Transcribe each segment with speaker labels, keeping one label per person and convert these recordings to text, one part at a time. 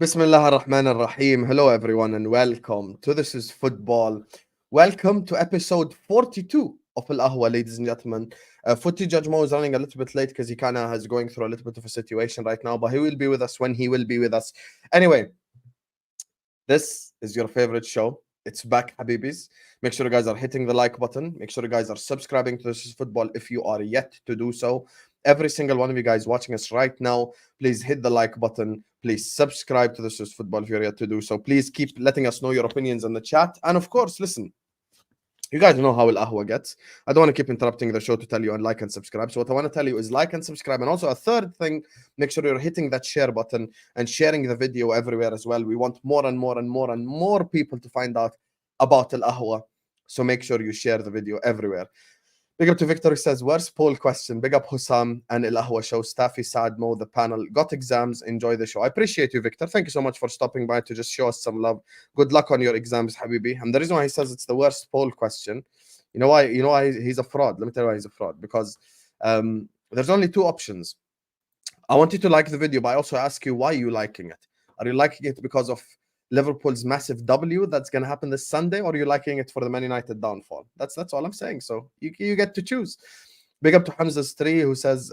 Speaker 1: Bismillah ar-Rahman ar-Rahim. Hello, everyone, and welcome to This is Football. Welcome to episode 42 of Ahwa, ladies and gentlemen. Footy Judge Mo is running a little bit late because he kind of is going through a little bit of a situation right now, but he will be with us when he will be with us. Anyway, this is your favorite show. It's back, Habibis. Make sure you guys are hitting the like button. Make sure you guys are subscribing to This is Football if you are yet to do so. Every single one of you guys watching us right now, please hit the like button. Please subscribe to This is Football if you're yet to do so. Please keep letting us know your opinions in the chat. And of course, listen, you guys know how Ahwa gets. I don't want to keep interrupting the show to tell you and like and subscribe. So what I want to tell you is like and subscribe. And also a third thing, make sure you're hitting that share button and sharing the video everywhere as well. We want more and more and more and more people to find out about Ahwa. So make sure you share the video everywhere. Big up to Victor who says, worst poll question. Big up Hussam and Ahwa show. Staffy, Saad, Mo, the panel. Got exams. Enjoy the show. I appreciate you, Victor. Thank you so much for stopping by to just show us some love. Good luck on your exams, Habibi. And the reason why he says it's the worst poll question, you know why? You know why he's a fraud? Let me tell you why he's a fraud. Because there's only two options. I want you to like the video, but I also ask you why you're liking it. Are you liking it because of Liverpool's massive W that's going to happen this Sunday, or are you liking it for the Man United downfall? That's all I'm saying. So you get to choose. Big up to Hamza's 3 who says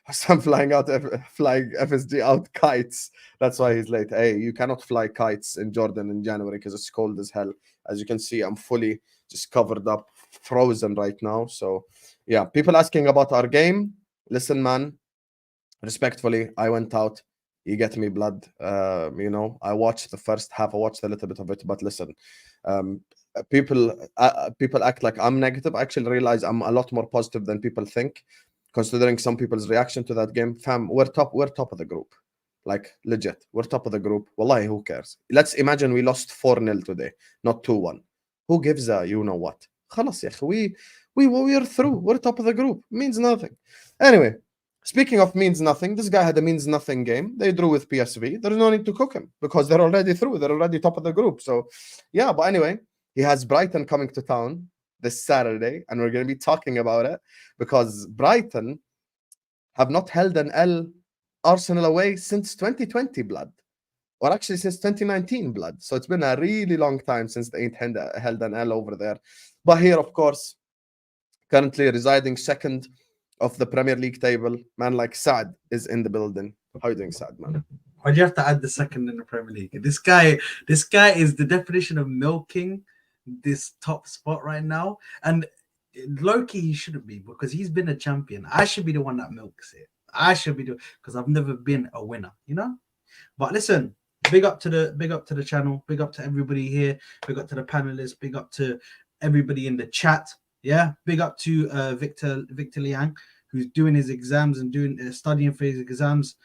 Speaker 1: Hassan flying FSG out kites. That's why he's late. Hey, you cannot fly kites in Jordan in January because it's cold as hell. As you can see, I'm fully just covered up, frozen right now. So yeah, people asking about our game. Listen, man, respectfully, I went out. You get me, blood. I watched the first half. I watched a little bit of it, but listen, people act like I'm negative. I actually realize I'm a lot more positive than people think, considering some people's reaction to that game. Fam, we're top of the group, like legit. We're top of the group. Wallahi, who cares? Let's imagine we lost 4-0 today, not 2-1. Who gives a you know what? خلاص يا أخي, we're through. We're top of the group. Means nothing. Anyway. Speaking of means nothing, this guy had a means nothing game. They drew with PSV. There's no need to cook him because they're already through. They're already top of the group. So, yeah, but anyway, he has Brighton coming to town this Saturday, and we're going to be talking about it because Brighton have not held an L Arsenal away since 2020, blood. Or actually since 2019, blood. So it's been a really long time since they ain't held an L over there. But here, of course, currently residing second of the Premier League table, man like Saad is in the building. How you doing, Saad, man?
Speaker 2: Why do you have to add the second in the Premier League? This guy is the definition of milking this top spot right now. And low-key, he shouldn't be because he's been a champion. I should be the one that milks it. I should be because I've never been a winner, you know? But listen, big up to the channel, big up to everybody here, big up to the panelists, big up to everybody in the chat. Yeah, big up to Victor Liang, who's doing his exams and studying for his exams.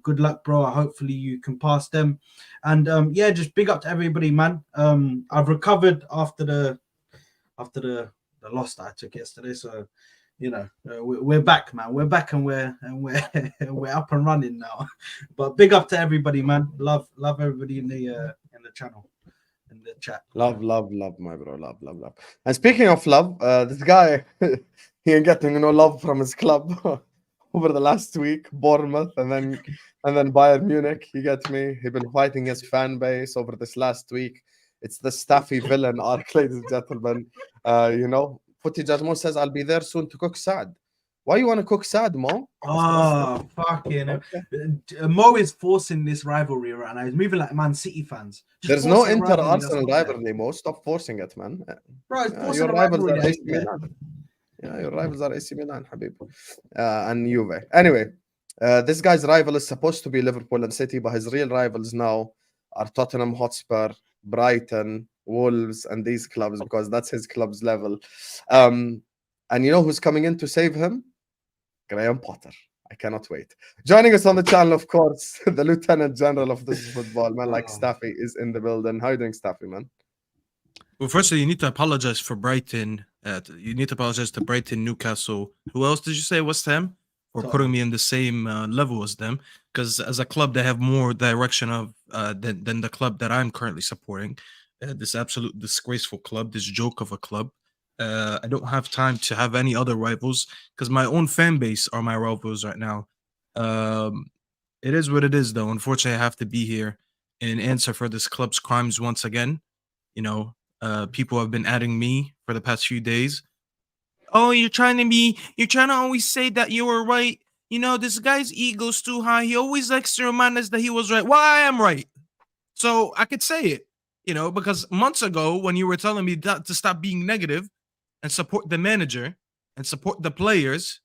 Speaker 2: Good luck, bro. Hopefully you can pass them. And yeah, just big up to everybody, man. I've recovered after the loss that I took yesterday. So you know, we're back, man. We're back and we're up and running now. But big up to everybody, man. Love everybody in the channel. In the chat.
Speaker 1: Love, my bro. Love. And speaking of love, this guy, he ain't getting no love from his club over the last week. Bournemouth and then Bayern Munich. You get me? He been fighting his fan base over this last week. It's the Staffy villain arc, ladies and gentlemen. Footy Judge Mo says I'll be there soon to cook Saad. Why you want to cook Saad, Mo?
Speaker 2: Oh, fucking. Okay. Mo is forcing this rivalry right now. He's moving like Man City fans.
Speaker 1: There's no inter-Arsenal rivalry, Mo. Stop forcing it, man.
Speaker 2: Bro, it's forcing
Speaker 1: your rivals are AC Milan. Yeah, your rivals are AC Milan, Habib. And Juve. Anyway, this guy's rival is supposed to be Liverpool and City, but his real rivals now are Tottenham Hotspur, Brighton, Wolves, and these clubs because that's his club's level. And you know who's coming in to save him? Graham Potter. I cannot wait. Joining us on the channel, of course, the Lieutenant General of This is Football, man like Staffy is in the building. How you doing, Staffy, man?
Speaker 3: Well, firstly, you need to apologize for Brighton. You need to apologize to Brighton, Newcastle. Who else did you say? West Ham? For putting me in the same level as them. Because as a club, they have more direction of than the club that I'm currently supporting. This absolute disgraceful club, this joke of a club. I don't have time to have any other rivals because my own fan base are my rivals right now. It is what it is, though. Unfortunately, I have to be here in answer for this club's crimes once again. You know, people have been adding me for the past few days. Oh, you're trying to always say that you were right. You know, this guy's ego's too high. He always likes to remind us that he was right. Well, I am right. So I could say it, you know, because months ago when you were telling me that to stop being negative and support the manager and support the players,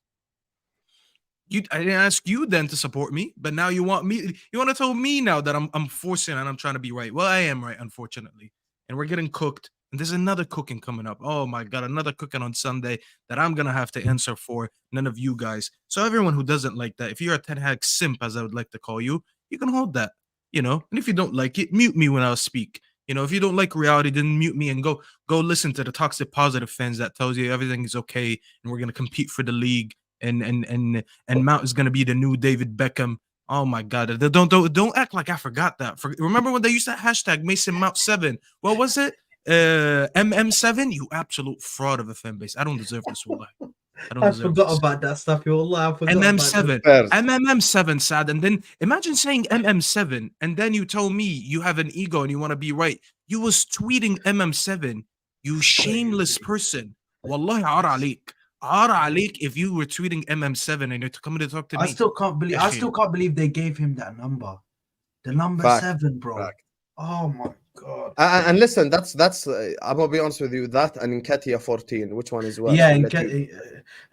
Speaker 3: I didn't ask you then to support me, but now you want to tell me now that I'm forcing and I'm trying to be right. Well, I am right, unfortunately. And we're getting cooked. And there's another cooking coming up. Oh my God, another cooking on Sunday that I'm going to have to answer for. None of you guys. So everyone who doesn't like that, if you're a Ten Hag simp, as I would like to call you, you can hold that, you know? And if you don't like it, mute me when I speak. You know, if you don't like reality, then mute me and go listen to the toxic positive fans that tells you everything is okay and we're going to compete for the league and Mount is going to be the new David Beckham. Oh my God. Don't act like I forgot that. Remember when they used that hashtag Mason Mount 7? What was it? MM7? You absolute fraud of a fan base. I don't deserve this.
Speaker 2: I forgot about that stuff.
Speaker 3: MM7. MMM7, Saad. And then imagine saying MM7 and then you tell me you have an ego and you want to be right. You was tweeting MM7. You shameless person. Wallahi, ara alik if you were tweeting MM7 and you're coming to talk to me.
Speaker 2: I still can't believe they gave him that number. The number 7, bro. Fact. Oh my God.
Speaker 1: And listen, that's I'm gonna be honest with you, that and Nketiah 14, which one is worse?
Speaker 2: Yeah,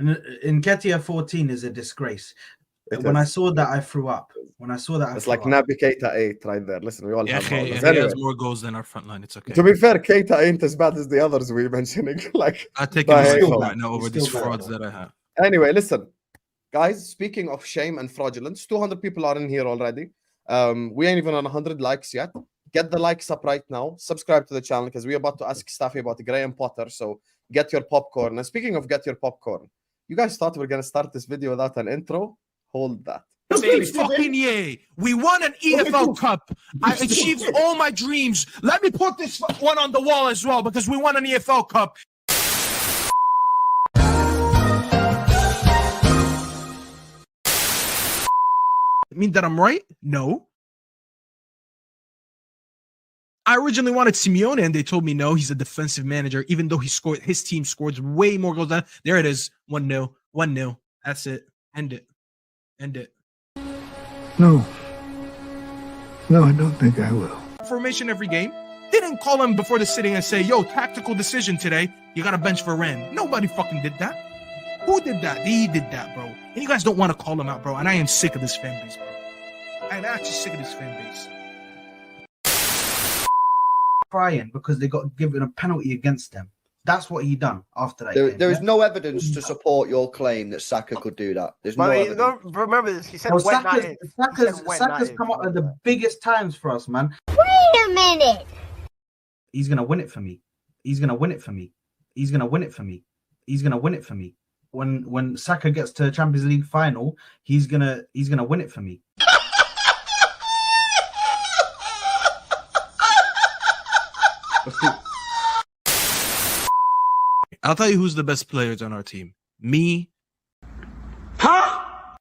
Speaker 2: Nketiah 14 is a disgrace. When I saw that, I threw up. It's
Speaker 1: like Naby Keita 8 right there. Listen, we all have
Speaker 3: he has more goals than our front line. It's okay.
Speaker 1: To be fair, Keita ain't as bad as the others we mentioning. Like,
Speaker 3: I take it right now over these frauds that I have.
Speaker 1: Anyway, listen, guys. Speaking of shame and fraudulence, 200 people are in here already. We ain't even on 100 likes yet. Get the likes up right now. Subscribe to the channel because we're about to ask Staffy about Graham Potter. So get your popcorn. And speaking of get your popcorn, you guys thought we were gonna start this video without an intro? Hold that.
Speaker 3: Fucking yay! We won an EFL Cup. I achieved all my dreams. Let me put this one on the wall as well because we won an EFL Cup. Mean that I'm right? No. I originally wanted Simeone, and they told me no, he's a defensive manager, even though his team scored way more goals than. There it is. 1-0. 1-0. That's it. End it.
Speaker 4: No, I don't think I will.
Speaker 3: Formation every game. They didn't call him before the sitting and say, yo, tactical decision today. You got a bench for Ren. Nobody fucking did that. Who did that? He did that, bro. And you guys don't want to call him out, bro. And I am sick of this fan base, bro. I'm actually sick of this fan base.
Speaker 2: Crying because they got given a penalty against them. That's what he done after that.
Speaker 5: There is no evidence to support your claim that Saka could do that. There's no evidence.
Speaker 6: Remember this. He said
Speaker 2: Saka's come up at the biggest times for us, man.
Speaker 7: Wait a minute.
Speaker 2: He's gonna win it for me. When Saka gets to Champions League final, he's gonna win it for me.
Speaker 3: I'll tell you who's the best players on our team. Me. Huh?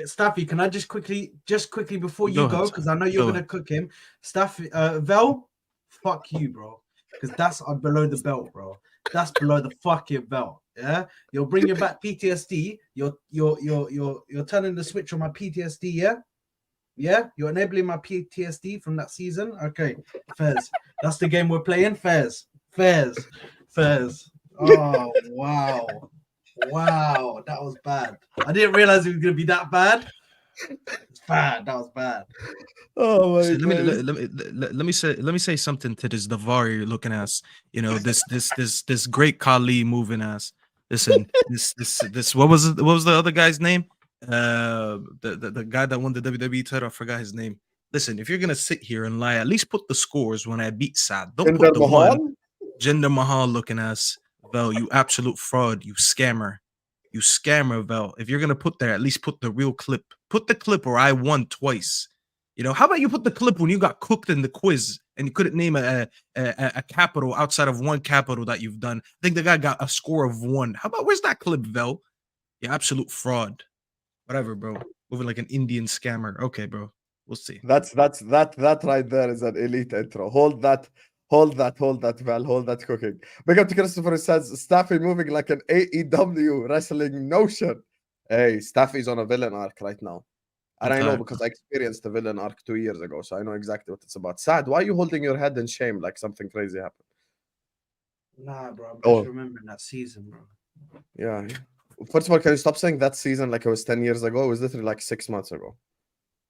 Speaker 2: Staffy, can I just quickly before you go, because I know you're gonna cook him. Staffy, Vel, fuck you, bro, because that's below the belt, bro. That's below the fucking belt. Yeah, you're bringing back PTSD. You're turning the switch on my PTSD. Yeah, you're enabling my PTSD from that season. Okay, Fairs. That's the game we're playing. Fairs. Oh wow, that was bad. I didn't realize it was gonna be that bad. It's bad. That was bad.
Speaker 1: Oh my
Speaker 3: God. Let me say something to this Davari looking ass. You know, this great Kali moving ass. Listen, this what was the other guy's name? The guy that won the WWE title. I forgot his name. Listen, if you're gonna sit here and lie, at least put the scores when I beat Saad. Don't put the one. Jinder Mahal looking ass. Vel, you absolute fraud, you scammer, Vel. If you're gonna put there, at least put the real clip Put the clip where I won twice. You know, how about you put the clip when you got cooked in the quiz and you couldn't name a capital outside of one capital that you've done? I think the guy got a score of 1. How about where's that clip, Vel? You absolute fraud. Whatever, bro. Moving like an Indian scammer. Okay, bro. We'll see.
Speaker 1: That right there is an elite intro. Hold that, Val. Hold that cooking. Big up to Christopher who says Staffy moving like an AEW wrestling notion. Hey, Staffy's on a villain arc right now. And I know because I experienced the villain arc 2 years ago, so I know exactly what it's about. Saad, why are you holding your head in shame like something crazy happened?
Speaker 2: Nah, bro. I'm just remembering that season, bro.
Speaker 1: Yeah. First of all, can you stop saying that season like it was 10 years ago? It was literally like 6 months ago.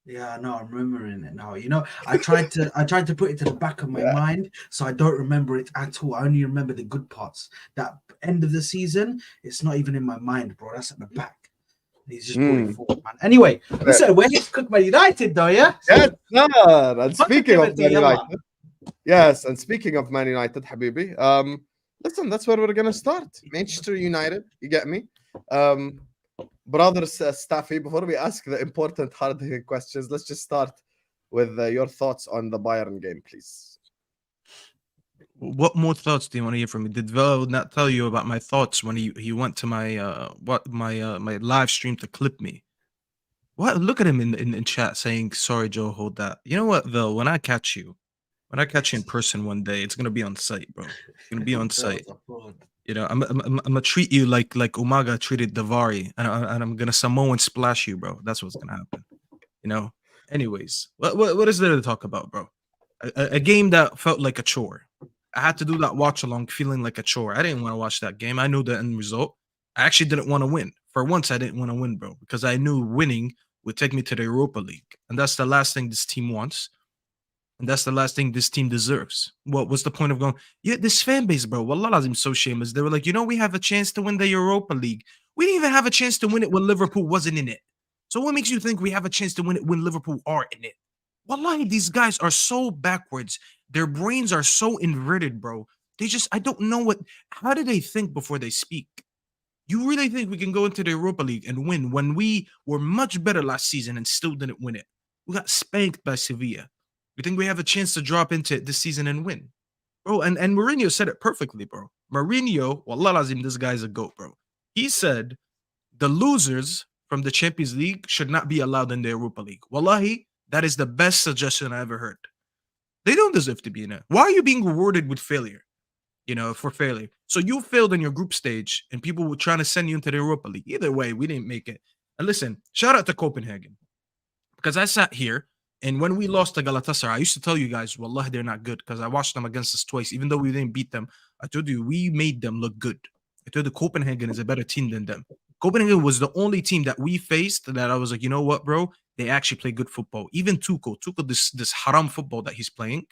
Speaker 2: Yeah, no, I'm remembering it now. You know, I tried to put it to the back of my mind, so I don't remember it at all. I only remember the good parts. That end of the season, it's not even in my mind, bro. That's at the back. He's just brought it forward, man. Anyway, listen, we're here to cook Man United, though, yeah?
Speaker 1: Yes, sir. And speaking of Man United, yes, and speaking of Man United, Habibi, listen, that's where we're gonna start. Manchester United, you get me? Brothers, Staffy, before we ask the important hard-hitting questions, let's just start with your thoughts on the Bayern game, please.
Speaker 3: What more thoughts do you want to hear from me? Did Vel not tell you about my thoughts when he went to my my live stream to clip me? What? Look at him in chat saying, "Sorry, Joe, hold that." You know what, Vel? When I catch you in person one day, it's gonna be on site, bro. It's gonna be on site. You know, I'm gonna treat you like Umaga treated Davari, and I'm gonna Samoan splash you, bro. That's what's gonna happen. You know. Anyways, what is there to talk about, bro? A game that felt like a chore. I had to do that watch along feeling like a chore. I didn't want to watch that game. I knew the end result. I actually didn't want to win. For once, I didn't want to win, bro, because I knew winning would take me to the Europa League. And that's the last thing this team wants. And that's the last thing this team deserves. What's the point of going? Yeah, this fan base, bro. Wallah lazim, so shameless. They were like, we have a chance to win the Europa League. We didn't even have a chance to win it when Liverpool wasn't in it. So what makes you think we have a chance to win it when Liverpool are in it? Wallahi, these guys are so backwards. Their brains are so inverted, bro. I don't know how do they think before they speak? You really think we can go into the Europa League and win when we were much better last season and still didn't win it? We got spanked by Sevilla. You think we have a chance to drop into it this season and win? Bro, and Mourinho said it perfectly, bro. Mourinho, wallah lazim, this guy's a goat, bro. He said the losers from the Champions League should not be allowed in the Europa League. Wallahi, that is the best suggestion I ever heard. They don't deserve to be in it. Why are you being rewarded with failure? For failure. So you failed in your group stage and people were trying to send you into the Europa League. Either way, we didn't make it. And listen, shout out to Copenhagen. Because I sat here and when we lost to Galatasaray, I used to tell you guys, wallah, they're not good because I watched them against us twice. Even though we didn't beat them, I told you we made them look good. I told you Copenhagen is a better team than them. Copenhagen was the only team that we faced that I was like, you know what, bro? They actually play good football. Even Tuchel, this haram football that he's playing,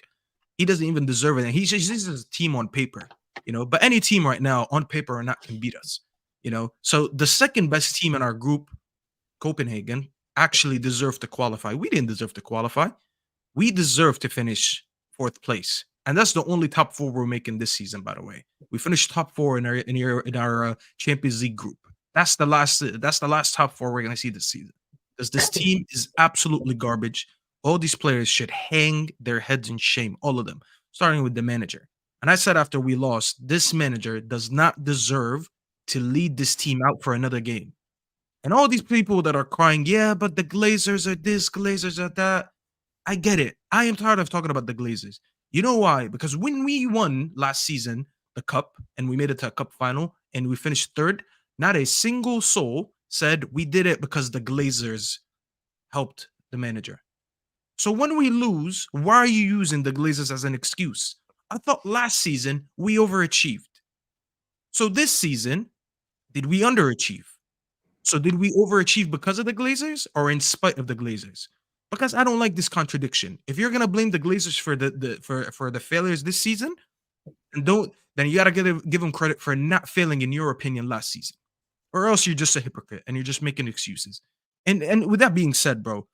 Speaker 3: he doesn't even deserve it. And he's just a team on paper, But any team right now, on paper or not, can beat us, So the second best team in our group, Copenhagen, actually deserved to qualify. We didn't deserve to qualify. We deserve to finish 4th place. And that's the only top 4 we're making this season, by the way. We finished top 4 in our Champions League group. That's the last top 4 we're going to see this season. Because this team is absolutely garbage. All these players should hang their heads in shame, all of them, starting with the manager. And I said after we lost, this manager does not deserve to lead this team out for another game. And all these people that are crying, yeah, but the Glazers are this, Glazers are that. I get it. I am tired of talking about the Glazers. You know why? Because when we won last season, the cup, and we made it to a cup final, and we finished 3rd, not a single soul said we did it because the Glazers helped the manager. So when we lose, why are you using the Glazers as an excuse? I thought last season we overachieved. So this season, did we underachieve? So did we overachieve because of the Glazers or in spite of the Glazers? Because I don't like this contradiction. If you're gonna blame the Glazers for the failures this season, then you gotta give them credit for not failing in your opinion last season. Or else you're just a hypocrite and you're just making excuses. And with that being said, bro,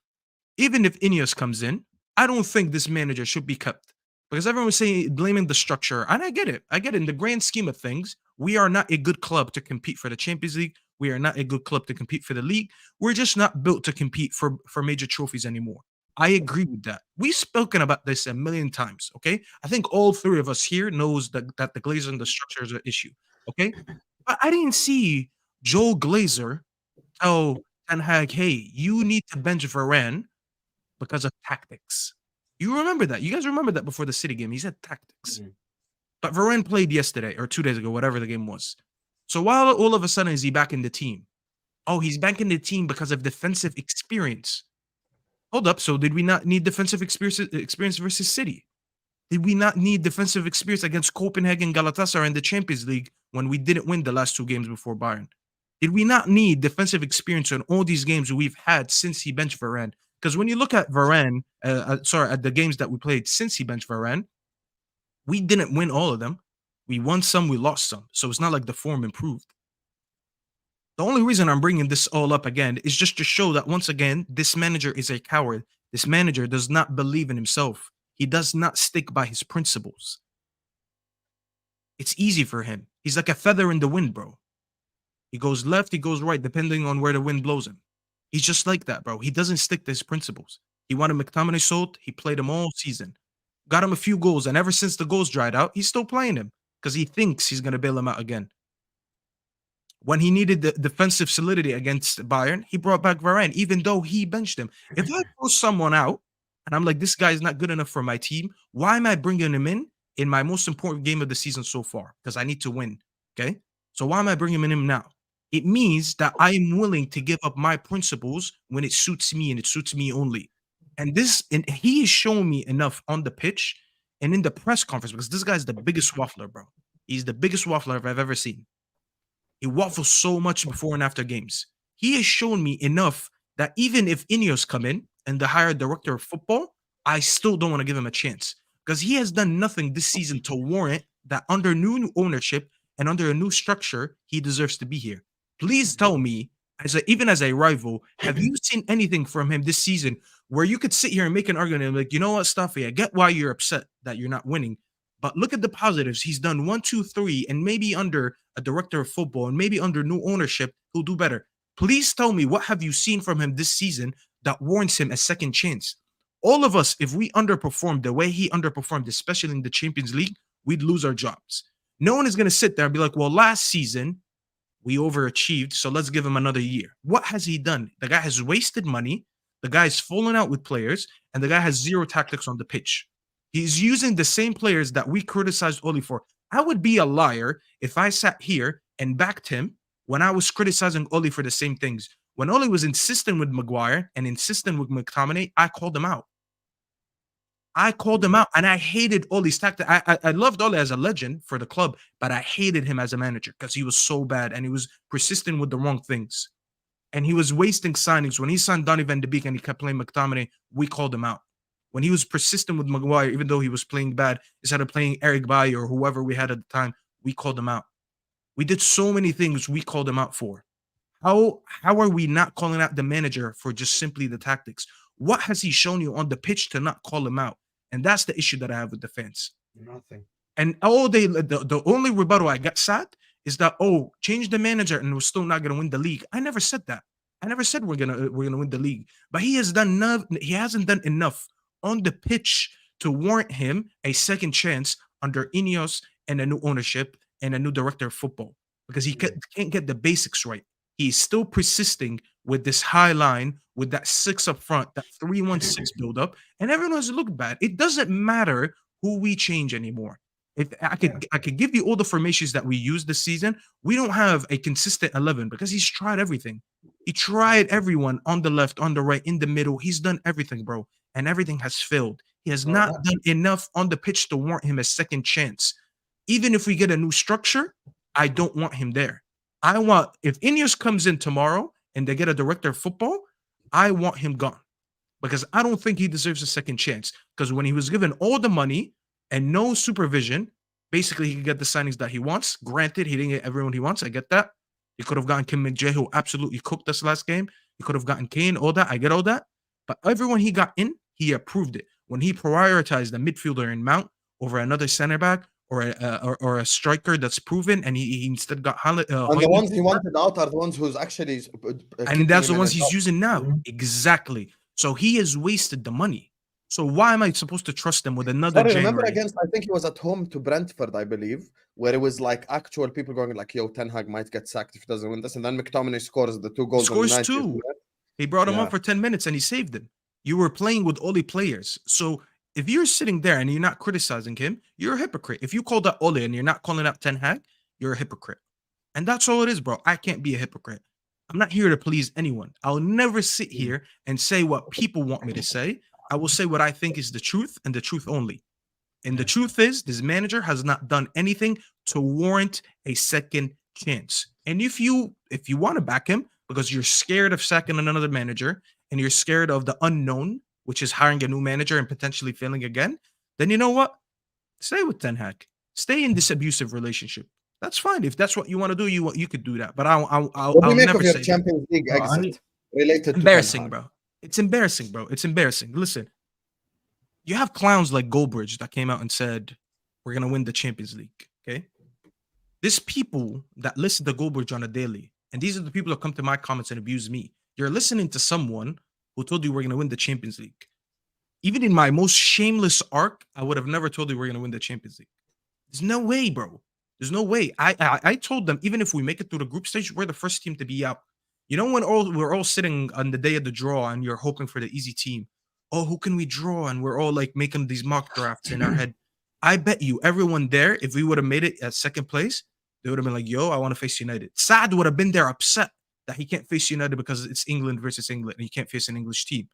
Speaker 3: even if Ineos comes in, I don't think this manager should be kept. Because everyone's saying blaming the structure. And I get it. In the grand scheme of things, we are not a good club to compete for the Champions League. We are not a good club to compete for the league. We're just not built to compete for major trophies anymore. I agree with that. We've spoken about this a million times, okay? I think all three of us here knows that the Glazer and the structure is an issue, okay? But I didn't see Joel Glazer tell Ten Hag, hey, you need to bench Varane because of tactics. You remember that. You guys remember that before the City game. He said tactics. But Varane played yesterday or 2 days ago, whatever the game was. So why all of a sudden is he back in the team? Oh, he's back in the team because of defensive experience. Hold up. So did we not need defensive experience versus City? Did we not need defensive experience against Copenhagen, Galatasaray in the Champions League when we didn't win the last 2 games before Bayern? Did we not need defensive experience in all these games we've had since he benched Varane? Because when you look at Varane, at the games that we played since he benched Varane, we didn't win all of them. We won some, we lost some. So it's not like the form improved. The only reason I'm bringing this all up again is just to show that, once again, this manager is a coward. This manager does not believe in himself. He does not stick by his principles. It's easy for him. He's like a feather in the wind, bro. He goes left, he goes right, depending on where the wind blows him. He's just like that, bro. He doesn't stick to his principles. He wanted McTominay sold. He played him all season. Got him a few goals, and ever since the goals dried out, he's still playing him because he thinks he's going to bail him out again. When he needed the defensive solidity against Bayern, he brought back Varane, even though he benched him. If I pull someone out and I'm like, this guy is not good enough for my team, why am I bringing him in my most important game of the season so far? Because I need to win, okay? So why am I bringing him in now? It means that I am willing to give up my principles when it suits me and it suits me only. And he is showing me enough on the pitch and in the press conference, because this guy's the biggest waffler, bro. He's the biggest waffler I've ever seen. He waffles so much before and after games. He has shown me enough that even if Ineos come in and the higher director of football, I still don't want to give him a chance, because he has done nothing this season to warrant that under new ownership and under a new structure, he deserves to be here. Please tell me, even as a rival, have you seen anything from him this season where you could sit here and make an argument and like, you know what, Staffy, I get why you're upset that you're not winning, but look at the positives. He's done 1, 2, 3, and maybe under a director of football and maybe under new ownership, he'll do better. Please tell me, what have you seen from him this season that warrants him a second chance? All of us, if we underperformed the way he underperformed, especially in the Champions League, we'd lose our jobs. No one is going to sit there and be like, well, last season, we overachieved, so let's give him another year. What has he done? The guy has wasted money. The guy is falling out with players, and the guy has zero tactics on the pitch. He's using the same players that we criticized Oli for. I would be a liar if I sat here and backed him when I was criticizing Oli for the same things. When Oli was insistent with Maguire and insistent with McTominay, I called him out. And I hated Oli's tactic. I loved Oli as a legend for the club, but I hated him as a manager because he was so bad and he was persistent with the wrong things. And he was wasting signings. When he signed Donny van de Beek and he kept playing McTominay, we called him out. When he was persistent with Maguire, even though he was playing bad, instead of playing Eric Bailly or whoever we had at the time, we called him out. We did so many things we called him out for. How are we not calling out the manager for just simply the tactics? What has he shown you on the pitch to not call him out? And that's the issue that I have with the fans.
Speaker 2: Nothing.
Speaker 3: And the only rebuttal I got, Saad, is that, change the manager and we're still not going to win the league. I never said that. I never said we're gonna win the league. But he hasn't done enough on the pitch to warrant him a second chance under Ineos and a new ownership and a new director of football, because he can't get the basics right. He's still persisting with this high line, with that 6 up front, that 3-1-6 build-up, and everyone has looked bad. It doesn't matter who we change anymore. If I could give you all the formations that we used this season, we don't have a consistent 11 because he's tried everything. He tried everyone on the left, on the right, in the middle. He's done everything, bro, and everything has failed. He has not done enough on the pitch to warrant him a second chance. Even if we get a new structure, I don't want him there. If Ineos comes in tomorrow and they get a director of football, I want him gone, because I don't think he deserves a second chance. Because when he was given all the money and no supervision, basically he could get the signings that he wants. Granted, he didn't get everyone he wants. I get that. He could have gotten Kim McJay, who absolutely cooked us last game. He could have gotten Kane, all that. I get all that. But everyone he got in, he approved it. When he prioritized the midfielder in Mount over another center back, or a striker that's proven, and he instead got
Speaker 1: And the
Speaker 3: Højlund.
Speaker 1: ones he wanted out are the ones who's actually
Speaker 3: And that's the ones
Speaker 1: he's
Speaker 3: he's using now. Exactly. So he has wasted the money. So why am I supposed to trust him with another
Speaker 1: Sorry,
Speaker 3: January?
Speaker 1: remember against, I think he was at home to Brentford, I believe, where it was like actual people going like, yo, Ten Hag might get sacked if he doesn't win this. And then McTominay scores the 2 goals.
Speaker 3: Scores
Speaker 1: on the 90th
Speaker 3: 2.
Speaker 1: minute.
Speaker 3: He brought him
Speaker 1: Yeah.
Speaker 3: on for 10 minutes and he saved him. You were playing with Ole players. So if you're sitting there and you're not criticizing him, you're a hypocrite. If you called out Ole and you're not calling out Ten Hag, you're a hypocrite. And that's all it is, bro. I can't be a hypocrite. I'm not here to please anyone. I'll never sit here and say what people want me to say. I will say what I think is the truth and the truth only. And the truth is, this manager has not done anything to warrant a second chance. And if you want to back him because you're scared of sacking another manager and you're scared of the unknown, which is hiring a new manager and potentially failing again, then you know what? Stay with Ten Hag. Stay in this abusive relationship. That's fine. If that's what you want to do, you could do that. But I'll
Speaker 1: What do you make
Speaker 3: never
Speaker 1: of your
Speaker 3: say
Speaker 1: Champions League exit related to
Speaker 3: embarrassing,
Speaker 1: Ten Hag?
Speaker 3: bro. It's embarrassing, bro. It's embarrassing. Listen, you have clowns like Goldbridge that came out and said, we're going to win the Champions League, okay? There's people that listen to Goldbridge on a daily, and these are the people that come to my comments and abuse me. You're listening to someone who told you we're going to win the Champions League. Even in my most shameless arc, I would have never told you we're going to win the Champions League. There's no way, bro. There's no way. I told them, even if we make it through the group stage, we're the first team to be out. You know, when we're all sitting on the day of the draw and you're hoping for the easy team. Oh, who can we draw? And we're all like making these mock drafts in our head. I bet you everyone there, if we would have made it at second place, they would have been like, yo, I want to face United. Saad would have been there upset that he can't face United because it's England versus England and he can't face an English team.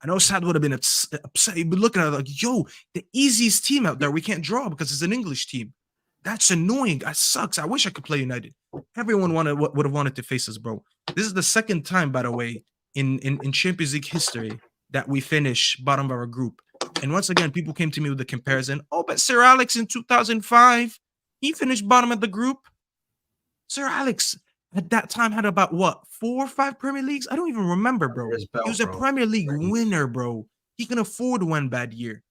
Speaker 3: I know Saad would have been upset. He'd be looking at it like, yo, the easiest team out there we can't draw because it's an English team. That's annoying. That sucks. I wish I could play United. Everyone would have wanted to face us, bro. This is the second time, by the way, in Champions League history that we finish bottom of our group. And once again, people came to me with the comparison. Oh, but Sir Alex in 2005, he finished bottom of the group. Sir Alex at that time had about what, 4 or 5 Premier Leagues? I don't even remember, bro. He was a Premier League winner, bro. He can afford one bad year.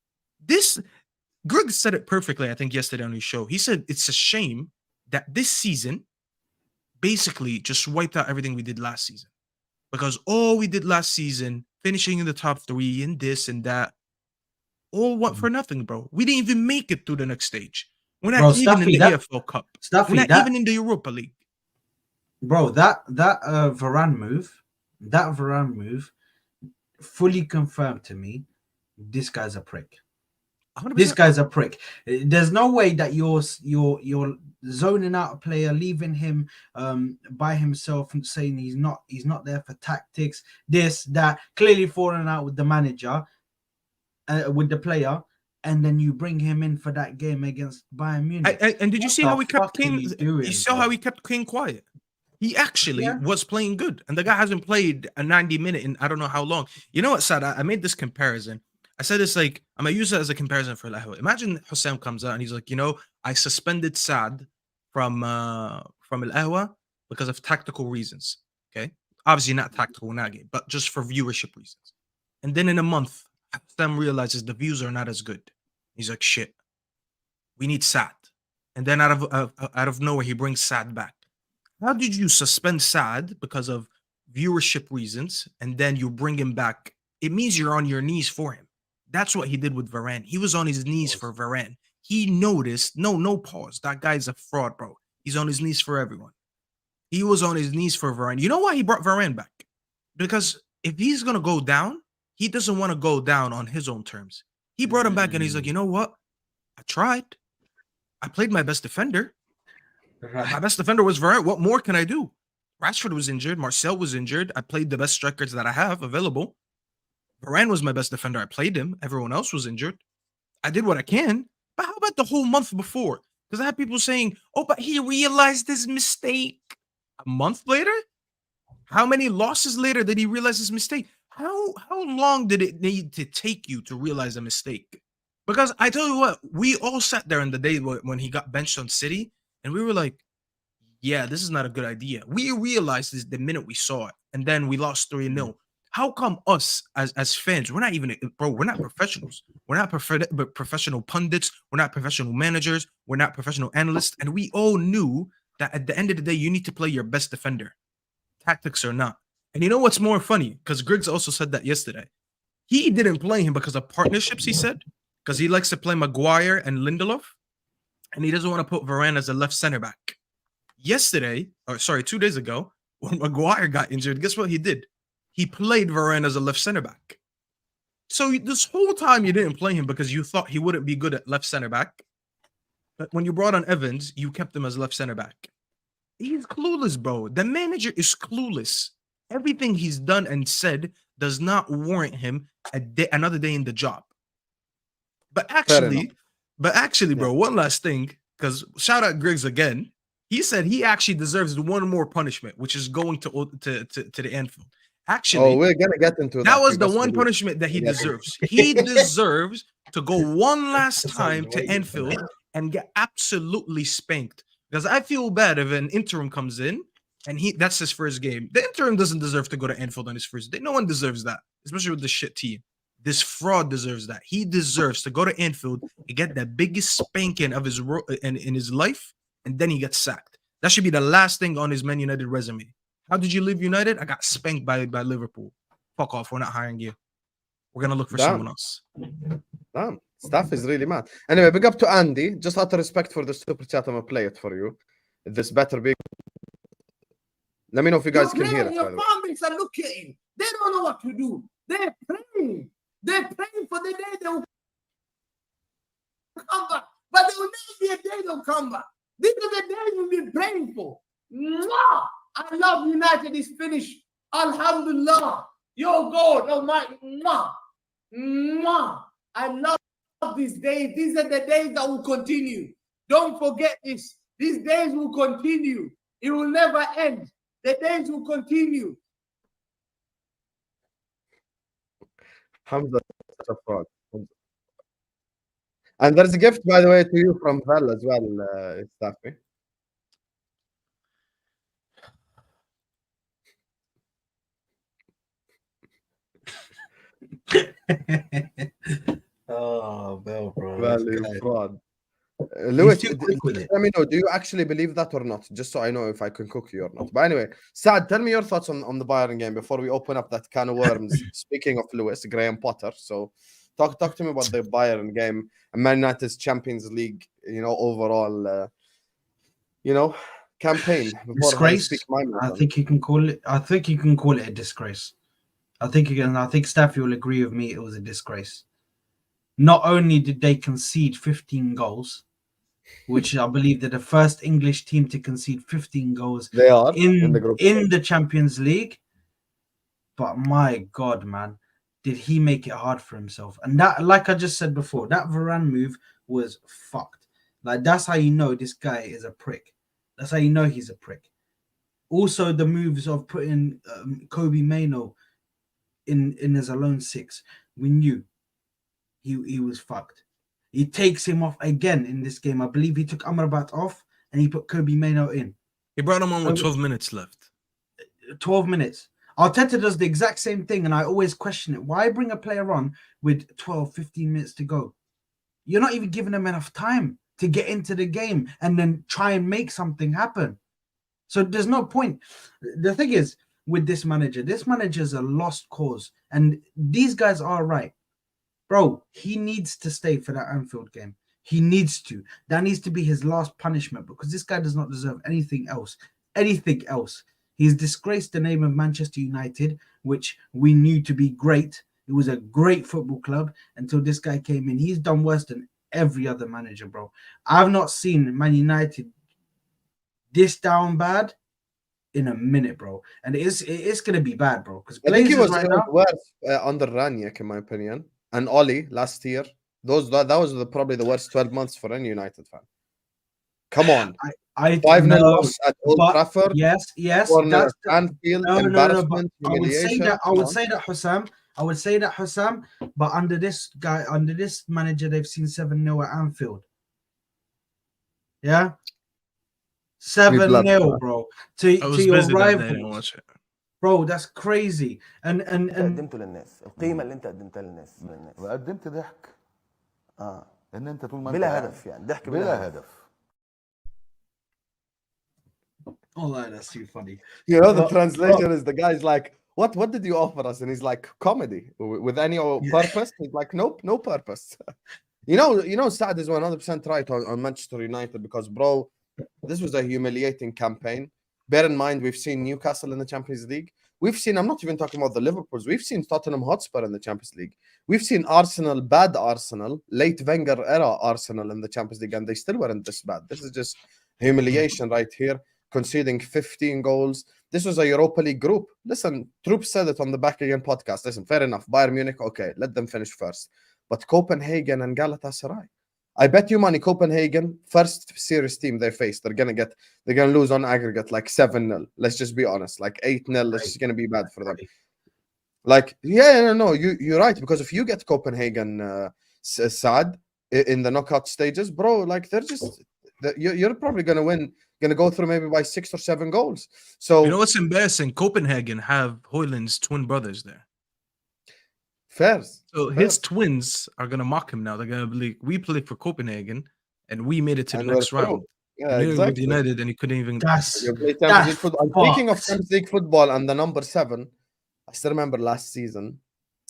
Speaker 3: Greg said it perfectly, I think, yesterday on his show. He said it's a shame that this season basically just wiped out everything we did last season. Because all we did last season, finishing in the top 3 and this and that, all went for nothing, bro. We didn't even make it to the next stage. We're not even in the EFL Cup. We're not even in the Europa League.
Speaker 2: Bro, that Varane move fully confirmed to me this guy's a prick.
Speaker 3: 100%.
Speaker 2: This guy's a prick. There's no way that you're zoning out a player, leaving him by himself and saying he's not there for tactics, this, that, clearly falling out with the manager, with the player, and then you bring him in for that game against Bayern Munich.
Speaker 3: And did you see how he kept Kane? You saw how he kept Kane quiet. He actually was playing good, and the guy hasn't played a 90-minute in I don't know how long. You know what, Saad? I made this comparison. I said it's like, I'm going to use it as a comparison for Ahwa. Imagine Hussein comes out and he's like, you know, I suspended Saad from Ahwa because of tactical reasons. Okay. Obviously not tactical in that game, but just for viewership reasons. And then in a month, Hussein realizes the views are not as good. He's like, shit, we need Saad. And then out of nowhere, he brings Saad back. How did you suspend Saad because of viewership reasons and then you bring him back? It means you're on your knees for him. That's what he did with Varane. He was on his knees for Varane. He noticed, no pause. That guy's a fraud, bro. He's on his knees for everyone. He was on his knees for Varane. You know why he brought Varane back? Because if he's going to go down, he doesn't want to go down on his own terms. He brought him back and he's like, you know what? I tried. I played my best defender. Right. My best defender was Varane. What more can I do? Rashford was injured. Marcel was injured. I played the best strikers that I have available. Varane was my best defender. I played him. Everyone else was injured. I did what I can. But how about the whole month before? Because I had people saying, oh, but he realized his mistake. A month later? How many losses later did he realize his mistake? How long did it need to take you to realize a mistake? Because I tell you what, we all sat there in the day when he got benched on City, and we were like, yeah, this is not a good idea. We realized this the minute we saw it, and then we lost 3-0. How come us as fans, we're not even, bro, we're not professionals. We're not professional pundits. We're not professional managers. We're not professional analysts. And we all knew that at the end of the day, you need to play your best defender, tactics or not. And you know what's more funny? Because Griggs also said that yesterday. He didn't play him because of partnerships, he said, because he likes to play Maguire and Lindelof, and he doesn't want to put Varane as a left center back. Yesterday, or sorry, 2 days ago, when Maguire got injured, guess what he did? He played Varane as a left center back. So this whole time you didn't play him because you thought he wouldn't be good at left center back. But when you brought on Evans, you kept him as left center back. He's clueless, bro. The manager is clueless. Everything he's done and said does not warrant him another day in the job. But actually, bro, one last thing, because shout out Griggs again. He said he actually deserves one more punishment, which is going to the Anfield. Actually,
Speaker 1: we're gonna get into that.
Speaker 3: That was the one punishment that he deserves. He deserves to go one last time to Anfield and get absolutely spanked. Because I feel bad if an interim comes in and that's his first game. The interim doesn't deserve to go to Anfield on his first day. No one deserves that, especially with the shit team. This fraud deserves that. He deserves to go to Anfield and get the biggest spanking of his in his life, and then he gets sacked. That should be the last thing on his Man United resume. How did you leave United? I got spanked by Liverpool. Fuck off. We're not hiring you. We're going to look for someone else.
Speaker 1: Damn. Staff is really mad. Anyway, big up to Andy. Just out of respect for the super chat, I'm going to play it for you. This better be... Let me know if you guys can hear it.
Speaker 6: Your farmers are looking. They don't know what to do. They're praying. They're praying for the day they'll come back. But there will never be a day they'll come back. These are the days we've been praying for. Mwah! I love United is finished. Alhamdulillah. Your God Almighty. Mwah. Mwah. I love these days. These are the days that will continue. Don't forget this. These days will continue. It will never end. The days will continue.
Speaker 1: Hamza, such a fraud. And there's a gift, by the way, to you from Val as well, Staffy.
Speaker 2: Oh, Bell, bro.
Speaker 1: Value fraud. Lewis, let me know. Do you actually believe that or not? Just so I know if I can cook you or not. But anyway, Saad, tell me your thoughts on the Bayern game before we open up that can of worms. Speaking of Lewis, Graham Potter. So talk to me about the Bayern game and Man United's Champions League, overall, campaign.
Speaker 2: Disgrace. I think you can call it. I think you can call it a disgrace. I think Staffy will agree with me. It was a disgrace. Not only did they concede 15 goals, which I believe they're the first English team to concede 15 goals
Speaker 1: they are
Speaker 2: in the Champions League, but my God, man, did he make it hard for himself. And that, like I just said before, that Varane move was fucked. Like, that's how you know this guy is a prick. That's how you know he's a prick. Also, the moves of putting Kobe Mainoo in as a lone six, we knew he was fucked. He takes him off again in this game. I believe he took Amrabat off and he put Kobe Mainoo in.
Speaker 3: He brought him on with 12 minutes left.
Speaker 2: 12 minutes. Arteta does the exact same thing, and I always question it. Why bring a player on with 12, 15 minutes to go? You're not even giving them enough time to get into the game and then try and make something happen. So there's no point. The thing is, with this manager's a lost cause, and these guys are right. Bro, he needs to stay for that Anfield game. He needs to. That needs to be his last punishment, because this guy does not deserve anything else. Anything else. He's disgraced the name of Manchester United, which we knew to be great. It was a great football club until this guy came in. He's done worse than every other manager, bro. I've not seen Man United this down bad in a minute, bro. And it's going to be bad, bro. Because
Speaker 1: I think he was worse under Ranić, in my opinion. And Oli last year, that was probably the worst 12 months for any United fan. Come on, 5-0 loss at Old Trafford.
Speaker 2: Yes.
Speaker 1: That's Anfield, embarrassment, humiliation.
Speaker 2: I would say that Hussam. But under this manager, they've seen 7-0 at Anfield. Yeah, 7-0, bro. To your rival. bro, that's crazy. And
Speaker 7: انت قدمته للناس، القيمه اللي انت قدمتها للناس
Speaker 8: وقدمت ضحك ان انت طول ما انت
Speaker 7: بلا
Speaker 8: قاعد
Speaker 7: هدف، يعني ضحك
Speaker 8: بلا هدف.
Speaker 2: oh, that's too funny.
Speaker 1: You know, the
Speaker 2: But-
Speaker 1: translation is the guy's like, what did you offer us? And he's like, comedy with any purpose? He's like, nope, no purpose. You know, Saad is 100% right on Manchester United because, bro, this was a humiliating campaign. Bear in mind, we've seen Newcastle in the Champions League. We've seen, I'm not even talking about the Liverpools. We've seen Tottenham Hotspur in the Champions League. We've seen Arsenal, bad Arsenal, late Wenger era Arsenal in the Champions League, and they still weren't this bad. This is just humiliation right here, conceding 15 goals. This was a Europa League group. Listen, Troop said it on the Back Again podcast. Listen, fair enough. Bayern Munich, okay, let them finish first. But Copenhagen and Galatasaray, I bet you money Copenhagen, first serious team they face, they're gonna lose on aggregate like 7-0. Let's just be honest, like 8-0. This is gonna be bad for them. Like, yeah, no, you're right, because if you get Copenhagen, Saad in the knockout stages, bro, like they're just you're probably gonna go through maybe by 6 or 7 goals. So
Speaker 3: You know what's embarrassing? Copenhagen have Højlund's twin brothers there.
Speaker 1: Fairs.
Speaker 3: So his twins are gonna mock him now. They're gonna be like, we played for Copenhagen and we made it to the
Speaker 1: And
Speaker 3: next
Speaker 1: we're through.
Speaker 3: round.
Speaker 1: Yeah,
Speaker 3: And they were with
Speaker 1: exactly.
Speaker 3: United and he couldn't even.
Speaker 2: That's
Speaker 1: You play Champions League football. And speaking of
Speaker 2: fucked.
Speaker 1: Champions League football and the number 7, I still remember last season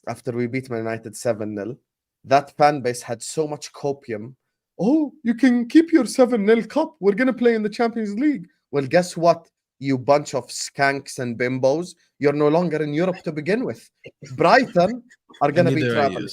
Speaker 1: after we beat Man United 7-0, that fan base had so much copium. Oh, you can keep your 7-0 cup. We're gonna play in the Champions League. Well, guess what? You bunch of skanks and bimbos. You're no longer in Europe to begin with. Brighton are gonna be traveling.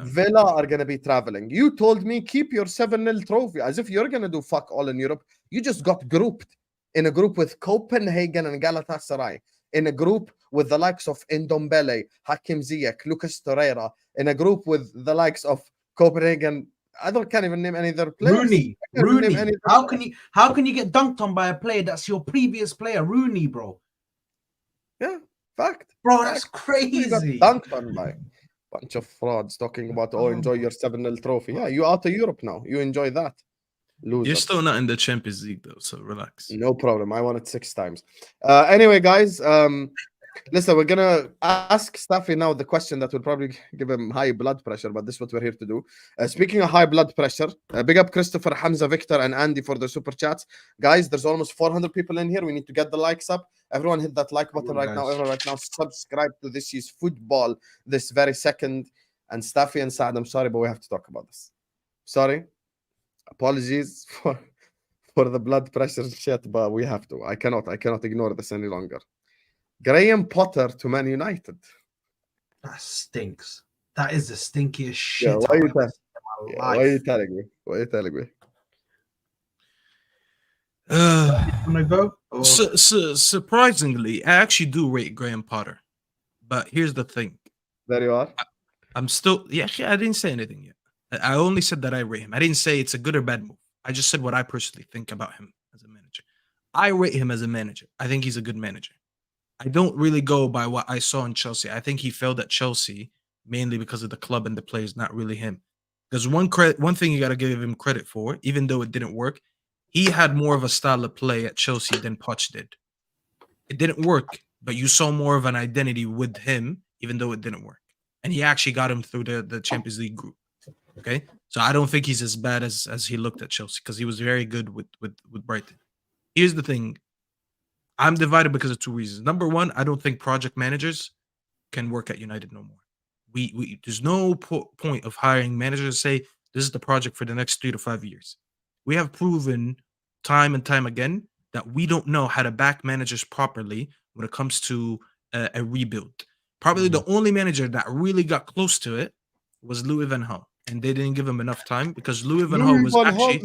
Speaker 1: Villa are gonna be traveling. You told me keep your 7-0 trophy as if you're gonna do fuck all in Europe. You just got grouped in a group with Copenhagen and Galatasaray, in a group with the likes of Ndombele, Hakim Ziyech, Lucas Torreira, in a group with the likes of Copenhagen. Can't even name any of their players.
Speaker 2: Rooney. How can you get dunked on by a player that's your previous player, Rooney, bro?
Speaker 1: Yeah, fact.
Speaker 2: Bro, that's
Speaker 1: You got
Speaker 2: crazy.
Speaker 1: dunked on by bunch of frauds talking about enjoy your 7-0 trophy. Yeah, you out of Europe now. You enjoy that. Losers.
Speaker 3: You're still not in the Champions League though, so relax.
Speaker 1: No problem. I won it 6 times. Anyway, guys, listen, we're gonna ask Staffy now the question that will probably give him high blood pressure, but this is what we're here to do. Speaking of high blood pressure, big up Christopher, Hamza, Victor, and Andy for the super chats. Guys, there's almost 400 people in here. We need to get the likes up. Everyone hit that like button right now. Everyone right now subscribe to this year's football this very second. And Staffy and Saad, I'm sorry, but we have to talk about this. Sorry. Apologies for the blood pressure shit, but we have to. I cannot ignore this any longer. Graham Potter to Man United.
Speaker 2: That stinks. That is the stinkiest shit.
Speaker 1: Yeah, why are you telling me? Why are you telling me?
Speaker 2: Wanna go?
Speaker 3: Surprisingly, I actually do rate Graham Potter, but here's the thing.
Speaker 1: There you are.
Speaker 3: I'm still, I didn't say anything yet. I only said that I rate him. I didn't say it's a good or bad move. I just said what I personally think about him as a manager. I rate him as a manager. I think he's a good manager. I don't really go by what I saw in Chelsea. I think he failed at Chelsea mainly because of the club and the players, not really him. Because one thing you got to give him credit for, even though it didn't work, he had more of a style of play at Chelsea than Poch did. It didn't work, but you saw more of an identity with him, even though it didn't work. And he actually got him through the Champions League group. Okay, so I don't think he's as bad as he looked at Chelsea because he was very good with Brighton. Here's the thing. I'm divided because of 2 reasons. Number one, I don't think project managers can work at United no more. There's no point of hiring managers to say this is the project for the next 3 to 5 years. We have proven time and time again that we don't know how to back managers properly when it comes to a rebuild. Probably the only manager that really got close to it was Louis van Gaal. And they didn't give him enough time because Louis van Gaal was actually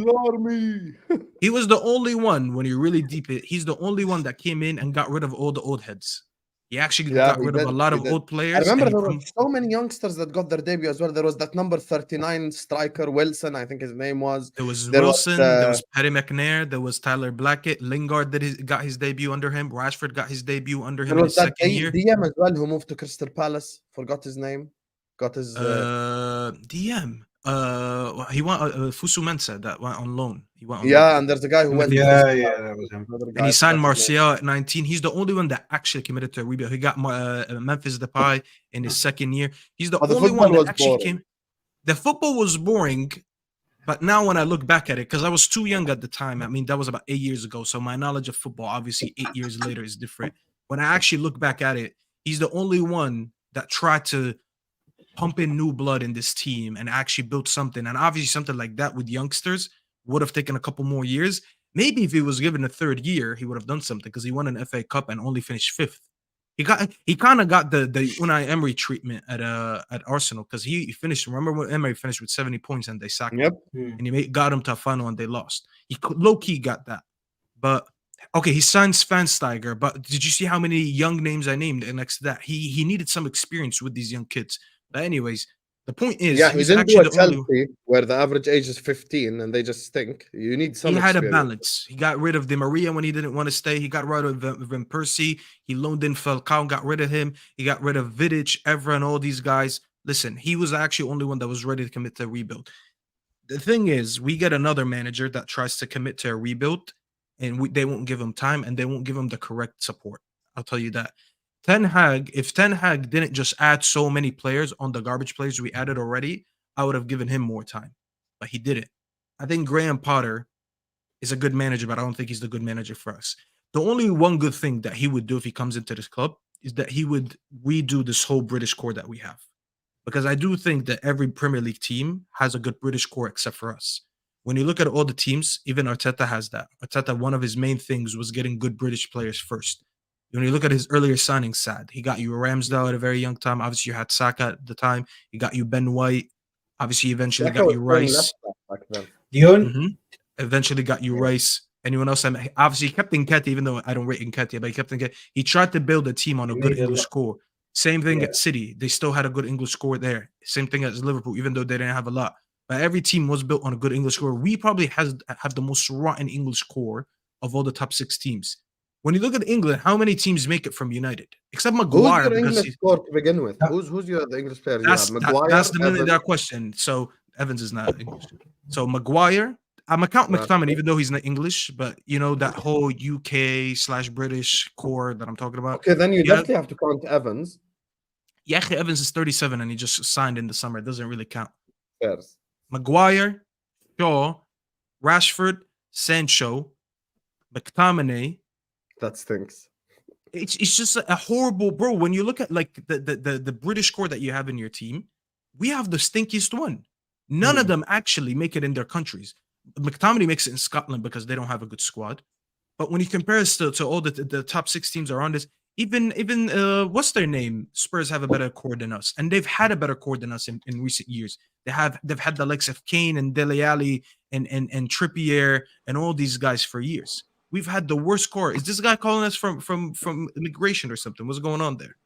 Speaker 3: he was the only one when you're really deep. He's the only one that came in and got rid of all the old heads. He actually got rid of a lot of old players.
Speaker 1: I remember there were so many youngsters that got their debut as well. There was that number 39 striker Wilson, I think his name was.
Speaker 3: There was Wilson. There was Paddy McNair. There was Tyler Blackett. Lingard got his debut under him. Rashford got his debut under him in his second year.
Speaker 1: DM as well, who moved to Crystal Palace. Forgot his name. Got his
Speaker 3: DM. He went. Fusu Mensah that went on loan. He went on
Speaker 1: Yeah,
Speaker 3: loan.
Speaker 1: and there's a guy who went.
Speaker 2: Yeah, that was him.
Speaker 1: Another
Speaker 3: And
Speaker 1: guy,
Speaker 3: he signed
Speaker 1: forgot his name.
Speaker 3: Martial at 19. He's the only one that actually committed to a rebuild. He got Memphis Depay in his second year. He's the
Speaker 1: But the
Speaker 3: only one
Speaker 1: football
Speaker 3: that
Speaker 1: was
Speaker 3: actually
Speaker 1: boring.
Speaker 3: came. The football was boring, but now when I look back at it, because I was too young at the time, I mean, that was about 8 years ago. So my knowledge of football, obviously, 8 years later is different. When I actually look back at it, he's the only one that tried to pump in new blood in this team and actually build something. And obviously, something like that with youngsters would have taken a couple more years. Maybe if he was given a third year, he would have done something because he won an FA Cup and only finished 5th. He kind of got the Unai Emery treatment at Arsenal because he finished. Remember when Emery finished with 70 points and they sacked him,
Speaker 1: Yep.
Speaker 3: and he got him to a final and they lost. He low key got that, but okay, he signed Schweinsteiger. But did you see how many young names I named? And next to that, he needed some experience with these young kids. But anyways, the point is,
Speaker 1: Yeah, he
Speaker 3: he's
Speaker 1: didn't do
Speaker 3: actually
Speaker 1: a
Speaker 3: the only.
Speaker 1: Chelsea where the average age is 15 and they just stink. You need some.
Speaker 3: He had a
Speaker 1: experience.
Speaker 3: balance. He got rid of Di Maria when he didn't want to stay. He got rid of Van Persie. He loaned in Falcao, got rid of him. He got rid of Vidic, Evra, and all these guys. Listen, he was actually the only one that was ready to commit to a rebuild. The thing is, we get another manager that tries to commit to a rebuild, and they won't give him time, and they won't give him the correct support. I'll tell you that. If Ten Hag didn't just add so many players on the garbage players we added already, I would have given him more time. But he didn't. I think Graham Potter is a good manager, but I don't think he's the good manager for us. The only one good thing that he would do if he comes into this club is that he would redo this whole British core that we have. Because I do think that every Premier League team has a good British core except for us. When you look at all the teams, even Arteta has that. Arteta, one of his main things was getting good British players first. When you look at his earlier signings, Saad, he got you Ramsdale at a very young time. Obviously, you had Saka at the time. He got you Ben White. Obviously, he eventually
Speaker 1: Saka
Speaker 3: got
Speaker 1: was
Speaker 3: you
Speaker 1: playing
Speaker 3: Rice.
Speaker 1: left back then.
Speaker 2: Dion,
Speaker 3: Eventually got you Rice. Anyone else? Obviously, he kept Nketiah, even though I don't rate Nketiah, but he kept Nketiah. He tried to build a team on a good English core. Same thing at City. They still had a good English core there. Same thing as Liverpool, even though they didn't have a lot. But every team was built on a good English core. We probably have the most rotten English core of all the top 6 teams. When you look at England, how many teams make it from United? Except Maguire.
Speaker 1: Who's your English score to begin with? Who's the English player?
Speaker 3: That's the million
Speaker 1: Evans.
Speaker 3: dollar question. So Evans is not English. So Maguire, I'm counting McTominay, even though he's not English, but you know that whole UK/British core that I'm talking about.
Speaker 1: Okay, then you definitely have to count Evans.
Speaker 3: Yeah, Evans is 37 and he just signed in the summer. It doesn't really count.
Speaker 1: Yes.
Speaker 3: Maguire, Shaw, Rashford, Sancho, McTominay.
Speaker 1: That stinks.
Speaker 3: It's just a horrible, bro. When you look at like the British core that you have in your team, we have the stinkiest one. None of them actually make it in their countries. McTominay makes it in Scotland because they don't have a good squad. But when you compare us to all the top 6 teams around us, even what's their name? Spurs have a better core than us, and they've had a better core than us in recent years. They've had the likes of Kane and Dele Alli and Trippier and all these guys for years. We've had the worst core. Is this guy calling us from immigration or something? What's going on there?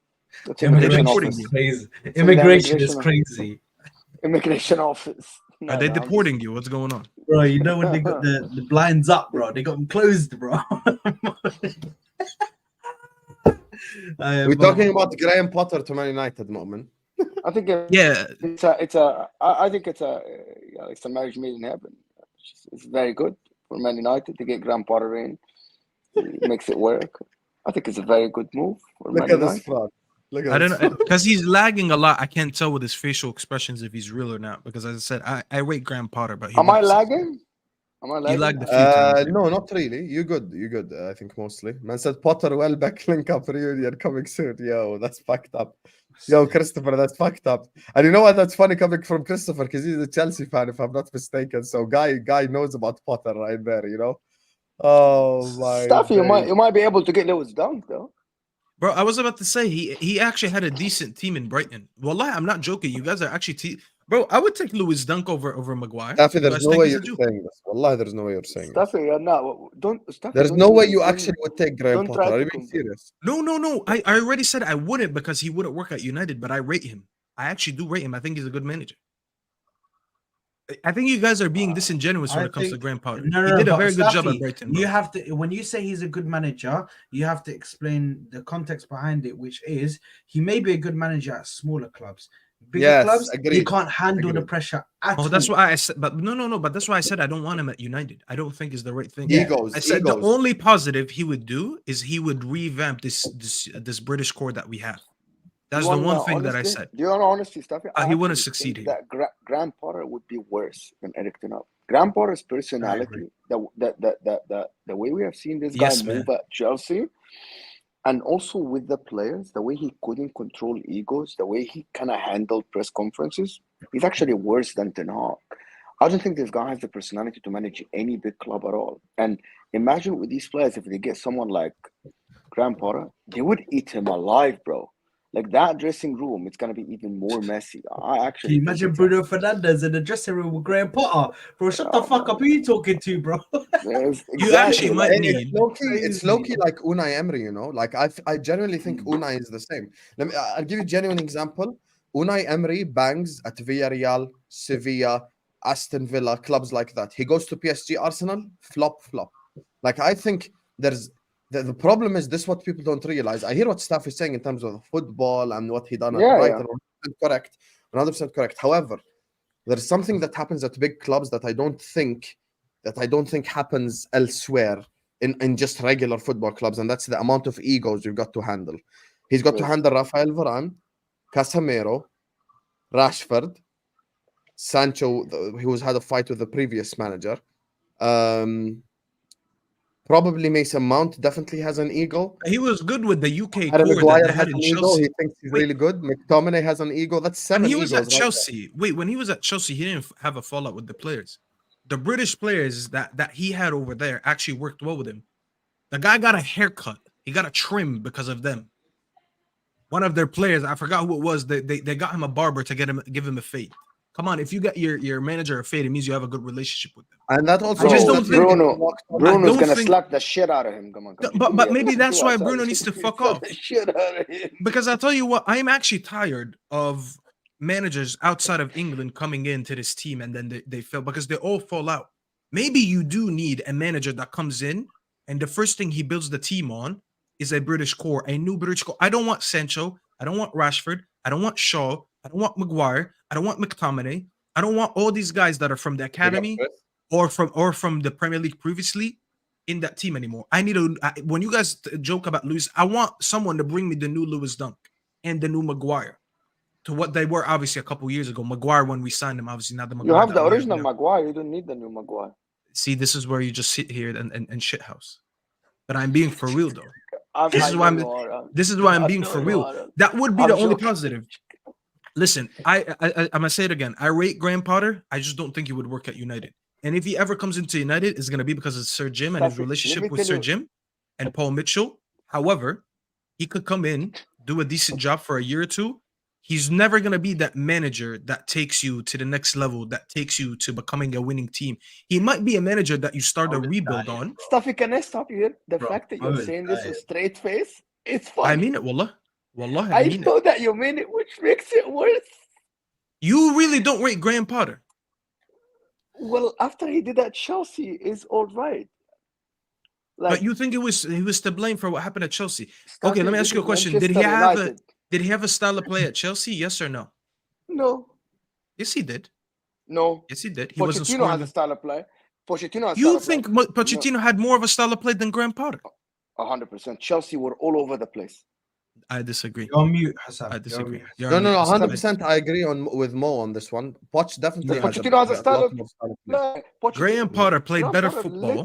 Speaker 2: immigration
Speaker 3: deporting
Speaker 2: is
Speaker 3: you.
Speaker 2: crazy. Immigration is crazy,
Speaker 9: Immigration office.
Speaker 3: Are they deporting you? What's going on?
Speaker 2: bro. You know when they got the blinds up, bro? They got them closed, bro.
Speaker 1: We're talking about Graham Potter to Man United, Moamen.
Speaker 9: I think
Speaker 3: Yeah,
Speaker 9: I think it's a marriage made in heaven. It's very good for Man United to get Graham Potter in. It makes it work. I think it's a very good move for
Speaker 1: Look
Speaker 9: Man
Speaker 1: at this
Speaker 9: United.
Speaker 1: fraud. Look at
Speaker 3: I don't
Speaker 1: this
Speaker 3: know
Speaker 1: fraud.
Speaker 3: because he's lagging a lot. I can't tell with his facial expressions if he's real or not. Because as I said, I rate Graham Potter, but
Speaker 9: Am I
Speaker 3: lags.
Speaker 9: lagging? Am I
Speaker 3: He
Speaker 9: lagging?
Speaker 3: lagged a few times.
Speaker 1: No, not really. You're good. You're good. I think mostly. Man said Potter Welbeck link up reunion coming soon. Yo, that's fucked up. Yo, Christopher, that's fucked up. And you know what? That's funny coming from Christopher because he's a Chelsea fan, if I'm not mistaken. So guy knows about Potter right there. You know. Oh my.
Speaker 9: Staffy,
Speaker 1: days.
Speaker 9: you might be able to get Lewis Dunk though.
Speaker 3: Bro, I was about to say he actually had a decent team in Brighton. Wallahi, I'm not joking. You guys are actually bro. I would take Lewis Dunk over Maguire.
Speaker 1: Staffy,
Speaker 3: You
Speaker 1: there's
Speaker 3: guys
Speaker 1: no
Speaker 3: think
Speaker 1: way
Speaker 3: he's a
Speaker 1: you're
Speaker 3: joke?
Speaker 1: saying this. Wallahi, there's no way you're saying this.
Speaker 9: Staffy, Staffy,
Speaker 1: There's
Speaker 9: don't
Speaker 1: no
Speaker 9: do
Speaker 1: way
Speaker 9: this.
Speaker 1: you
Speaker 9: Don't-
Speaker 1: actually would take Graham
Speaker 9: don't
Speaker 1: Potter.
Speaker 9: try
Speaker 1: Are
Speaker 9: to
Speaker 1: you being
Speaker 9: compare.
Speaker 1: serious?
Speaker 3: No. I already said I wouldn't because he wouldn't work at United, but I rate him. I actually do rate him. I think he's a good manager. I think you guys are being disingenuous when
Speaker 2: I
Speaker 3: it comes to
Speaker 2: think-
Speaker 3: Graham Potter.
Speaker 2: No,
Speaker 3: he did a
Speaker 2: but
Speaker 3: very good job
Speaker 2: Staffy,
Speaker 3: at Brighton.
Speaker 2: You
Speaker 3: bro.
Speaker 2: have to, when you say he's a good manager, you have to explain the context behind it, which is he may be a good manager at smaller clubs. bigger
Speaker 1: Yes,
Speaker 2: clubs, he
Speaker 1: agreed.
Speaker 2: can't handle the
Speaker 1: Agreed.
Speaker 2: pressure at
Speaker 3: Oh, that's
Speaker 2: all.
Speaker 3: why I said. But no. But that's why I said I don't want him at United. I don't think is the right thing.
Speaker 1: Egos.
Speaker 3: I said
Speaker 1: Egos.
Speaker 3: the only positive he would do is he would revamp this British core that we have. That's the one thing that I said.
Speaker 9: Do you want honesty, Staffy?
Speaker 3: He wouldn't
Speaker 9: actually
Speaker 3: succeed
Speaker 9: think
Speaker 3: here.
Speaker 9: that Graham Potter would be worse than Eric Ten Hag. Graham Potter's personality, the way we have seen this guy
Speaker 3: Yes,
Speaker 9: move
Speaker 3: man.
Speaker 9: at Chelsea, and also with the players, the way he couldn't control egos, the way he kind of handled press conferences, he's actually worse than Ten Hag. I don't think this guy has the personality to manage any big club at all. And imagine with these players, if they get someone like Graham Potter, they would eat him alive, bro. Like that dressing room, it's gonna be even more messy. I
Speaker 2: Can
Speaker 9: actually
Speaker 2: you
Speaker 9: think
Speaker 2: imagine
Speaker 9: it's
Speaker 2: Bruno Fernandes in the dressing room with Graham Potter? Bro, shut the fuck up. Who are you talking to, bro?
Speaker 3: You actually might
Speaker 1: It's
Speaker 3: need.
Speaker 1: low-key like Unai Emery, you know. Like I genuinely think Unai is the same. I'll give you a genuine example. Unai Emery bangs at Villarreal, Sevilla, Aston Villa, clubs like that. He goes to PSG, Arsenal, flop. Like I think there's the problem is this what people don't realize. I hear what Staff is saying in terms of the football and what he done at Brighton. 100% correct. However, there's something that happens at big clubs that I don't think happens elsewhere in just regular football clubs, and that's the amount of egos you've got to handle. He's got to handle Rafael Varane, Casemiro, Rashford, Sancho, who has had a fight with the previous manager. Probably Mason Mount definitely has an ego.
Speaker 3: He was good with the UK
Speaker 1: Harry
Speaker 3: core
Speaker 1: Maguire
Speaker 3: that they
Speaker 1: has
Speaker 3: had in
Speaker 1: an ego.
Speaker 3: Chelsea.
Speaker 1: He thinks he's really good. McTominay has an ego. That's 7
Speaker 3: When he
Speaker 1: egos.
Speaker 3: was at
Speaker 1: right
Speaker 3: Chelsea, when he was at Chelsea, he didn't have a fallout with the players. The British players that he had over there actually worked well with him. The guy got a haircut. He got a trim because of them. One of their players, I forgot who it was, they got him a barber to give him a fade. Come on, if you get your manager a fade, it means you have a good relationship with them.
Speaker 1: And that also
Speaker 3: I just don't think
Speaker 9: Bruno's gonna slap the shit out of him. Come on.
Speaker 3: But maybe that's why Bruno needs to fuck off.
Speaker 9: The shit out of him.
Speaker 3: Because I'll tell you what, I am actually tired of managers outside of England coming into this team and then they fail because they all fall out. Maybe you do need a manager that comes in and the first thing he builds the team on is a British core, a new British core. I don't want Sancho. I don't want Rashford. I don't want Shaw. I don't want Maguire. I don't want McTominay. I don't want all these guys that are from the academy or from the Premier League previously in that team anymore. I need when you guys joke about Lewis, I want someone to bring me the new Lewis Dunk and the new Maguire to what they were obviously a couple years ago. Maguire when we signed him, obviously not the Maguire.
Speaker 9: You have the original Maguire. You don't need the new Maguire.
Speaker 3: See, this is where you just sit here and shithouse. But I'm being for real though. This is why I'm being for real. That would be the only positive. Listen, I'm gonna say it again. I rate Graham Potter. I just don't think he would work at United. And if he ever comes into United, it's gonna be because of Sir Jim and his relationship with Sir Jim and Paul Mitchell. However, he could come in, do a decent job for a year or two. He's never gonna be that manager that takes you to the next level, that takes you to becoming a winning team. He might be a manager that you start a rebuild on.
Speaker 9: Staffy, can I stop you here? The fact that you're saying this with straight face, it's funny.
Speaker 3: I mean it, wallah. Wallah,
Speaker 9: I know that you mean it, which makes it worse.
Speaker 3: You really don't rate Graham Potter.
Speaker 9: Well, after he did at Chelsea, is all right.
Speaker 3: But you think he was to blame for what happened at Chelsea? Okay, let me ask you a question. Did he have a style of play at Chelsea? Yes or no?
Speaker 9: No.
Speaker 3: Yes, he did.
Speaker 9: No.
Speaker 3: Yes, he did. He
Speaker 9: Pochettino has a style of play.
Speaker 3: You think Pochettino had more of a style of play than Graham Potter?
Speaker 9: 100%. Chelsea were all over the place.
Speaker 3: I disagree.
Speaker 2: You're on mute, Hassan.
Speaker 3: I disagree.
Speaker 1: No, 100%. I agree with Mo on this one. Poch definitely
Speaker 9: has a style of play.
Speaker 3: Graham Potter played better football.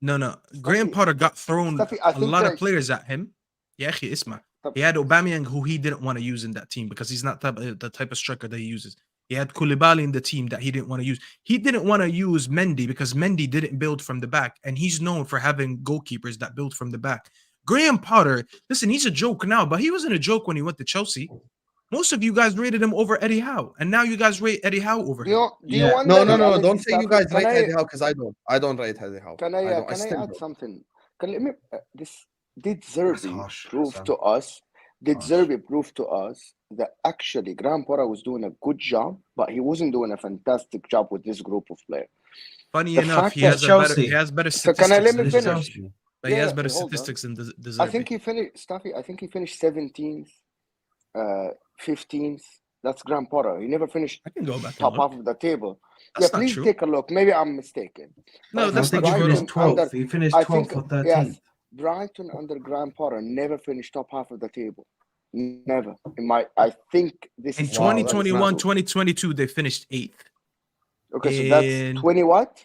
Speaker 3: No. Graham Potter got thrown a lot of players at him. Yeah, Isma. He had Aubameyang, who he didn't want to use in that team because he's not the type of striker that he uses. He had Koulibaly in the team that he didn't want to use. He didn't want to use Mendy because Mendy didn't build from the back, and he's known for having goalkeepers that build from the back. Graham Potter, listen, he's a joke now, but he wasn't a joke when he went to Chelsea. Most of you guys rated him over Eddie Howe, and now you guys rate Eddie Howe over him.
Speaker 1: No. Don't say you guys rate Eddie Howe because I don't. I don't rate Eddie Howe.
Speaker 9: Can I add something? Did Zerbi prove to us? Did Zerbi prove to us that actually Graham Potter was doing a good job, but he wasn't doing a fantastic job with this group of players?
Speaker 3: Funny enough, he has better statistics.
Speaker 9: So can I let me finish?
Speaker 3: But he has better statistics than Zerbi.
Speaker 9: I think he finished 17th, 15th That's Graham Potter. He never finished
Speaker 3: I can go back
Speaker 9: top
Speaker 3: and look.
Speaker 9: half of the table.
Speaker 3: That's
Speaker 9: Yeah,
Speaker 3: not
Speaker 9: please
Speaker 3: true.
Speaker 9: take a look. Maybe I'm mistaken.
Speaker 3: No,
Speaker 9: But
Speaker 3: that's
Speaker 2: I
Speaker 3: not
Speaker 2: think he
Speaker 3: true at
Speaker 2: finished
Speaker 3: all.
Speaker 2: 12th. He finished
Speaker 9: I
Speaker 2: 12th
Speaker 9: think,
Speaker 2: or 13th.
Speaker 9: yes, Brighton under Graham Potter never finished top half of the table. Never. I think this
Speaker 3: In
Speaker 9: is
Speaker 3: 2021,
Speaker 9: true.
Speaker 3: 2022, they finished 8th.
Speaker 9: Okay, so that's
Speaker 3: In
Speaker 9: 20 what?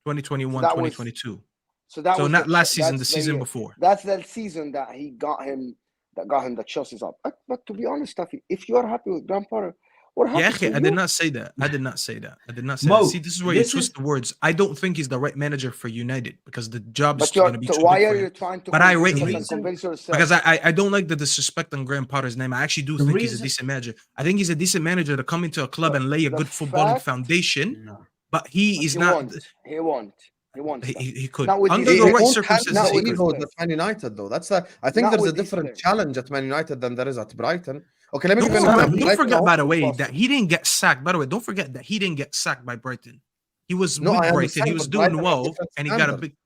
Speaker 3: 2021,
Speaker 9: So that was-
Speaker 3: 2022.
Speaker 9: So that
Speaker 3: So
Speaker 9: was
Speaker 3: not last season,
Speaker 9: that's
Speaker 3: the season
Speaker 9: year.
Speaker 3: before.
Speaker 9: That's the season that got him the Chelsea's up. But to be honest, Staffy, if you are happy with Graham Potter, what
Speaker 3: Yeah,
Speaker 9: happened to
Speaker 3: I did
Speaker 9: you?
Speaker 3: not say that. I did not say that. I did not say
Speaker 2: Mo,
Speaker 3: that. See, this is where you
Speaker 2: this
Speaker 3: twist
Speaker 2: is-
Speaker 3: the words. I don't think he's the right manager for United because the job is
Speaker 9: But
Speaker 3: going to be too
Speaker 9: why
Speaker 3: big
Speaker 9: are
Speaker 3: for
Speaker 9: you
Speaker 3: him.
Speaker 9: trying to
Speaker 3: But I
Speaker 9: convince
Speaker 3: rate
Speaker 9: us
Speaker 3: him.
Speaker 9: and convince yourself?
Speaker 3: Because I don't like the disrespect on Graham Potter's name. I actually do
Speaker 2: The
Speaker 3: think he's a
Speaker 2: reason-
Speaker 3: decent manager. I think he's a decent manager to come into a club and lay a
Speaker 9: The
Speaker 3: good footballing
Speaker 9: fact-
Speaker 3: foundation.
Speaker 2: No.
Speaker 3: But he is
Speaker 9: he
Speaker 3: not.
Speaker 9: won't. He won't. He won't. Staffy.
Speaker 3: He could
Speaker 9: Not with
Speaker 3: under
Speaker 9: his
Speaker 3: the
Speaker 9: players.
Speaker 3: right
Speaker 1: won't handle
Speaker 3: circumstances.
Speaker 9: Not
Speaker 1: the
Speaker 3: He
Speaker 9: with
Speaker 3: could.
Speaker 9: his
Speaker 1: egos
Speaker 9: players.
Speaker 1: at Man United, though. I think
Speaker 9: Not
Speaker 1: there's a
Speaker 9: with these
Speaker 1: different
Speaker 9: players.
Speaker 1: challenge at Man United than there is at Brighton. Okay, let me
Speaker 3: Don't
Speaker 1: give you an
Speaker 3: forget,
Speaker 1: example.
Speaker 3: don't
Speaker 1: Right
Speaker 3: forget
Speaker 1: now-
Speaker 3: by the way,
Speaker 9: Impossible.
Speaker 3: that he didn't get sacked. By the way, don't forget that he didn't get sacked by Brighton. He was
Speaker 1: No,
Speaker 3: with
Speaker 1: I
Speaker 3: Brighton.
Speaker 1: understand,
Speaker 3: He was
Speaker 1: but
Speaker 3: doing
Speaker 1: Brighton have
Speaker 3: well,
Speaker 1: different
Speaker 3: and he got a
Speaker 1: standards.
Speaker 3: big.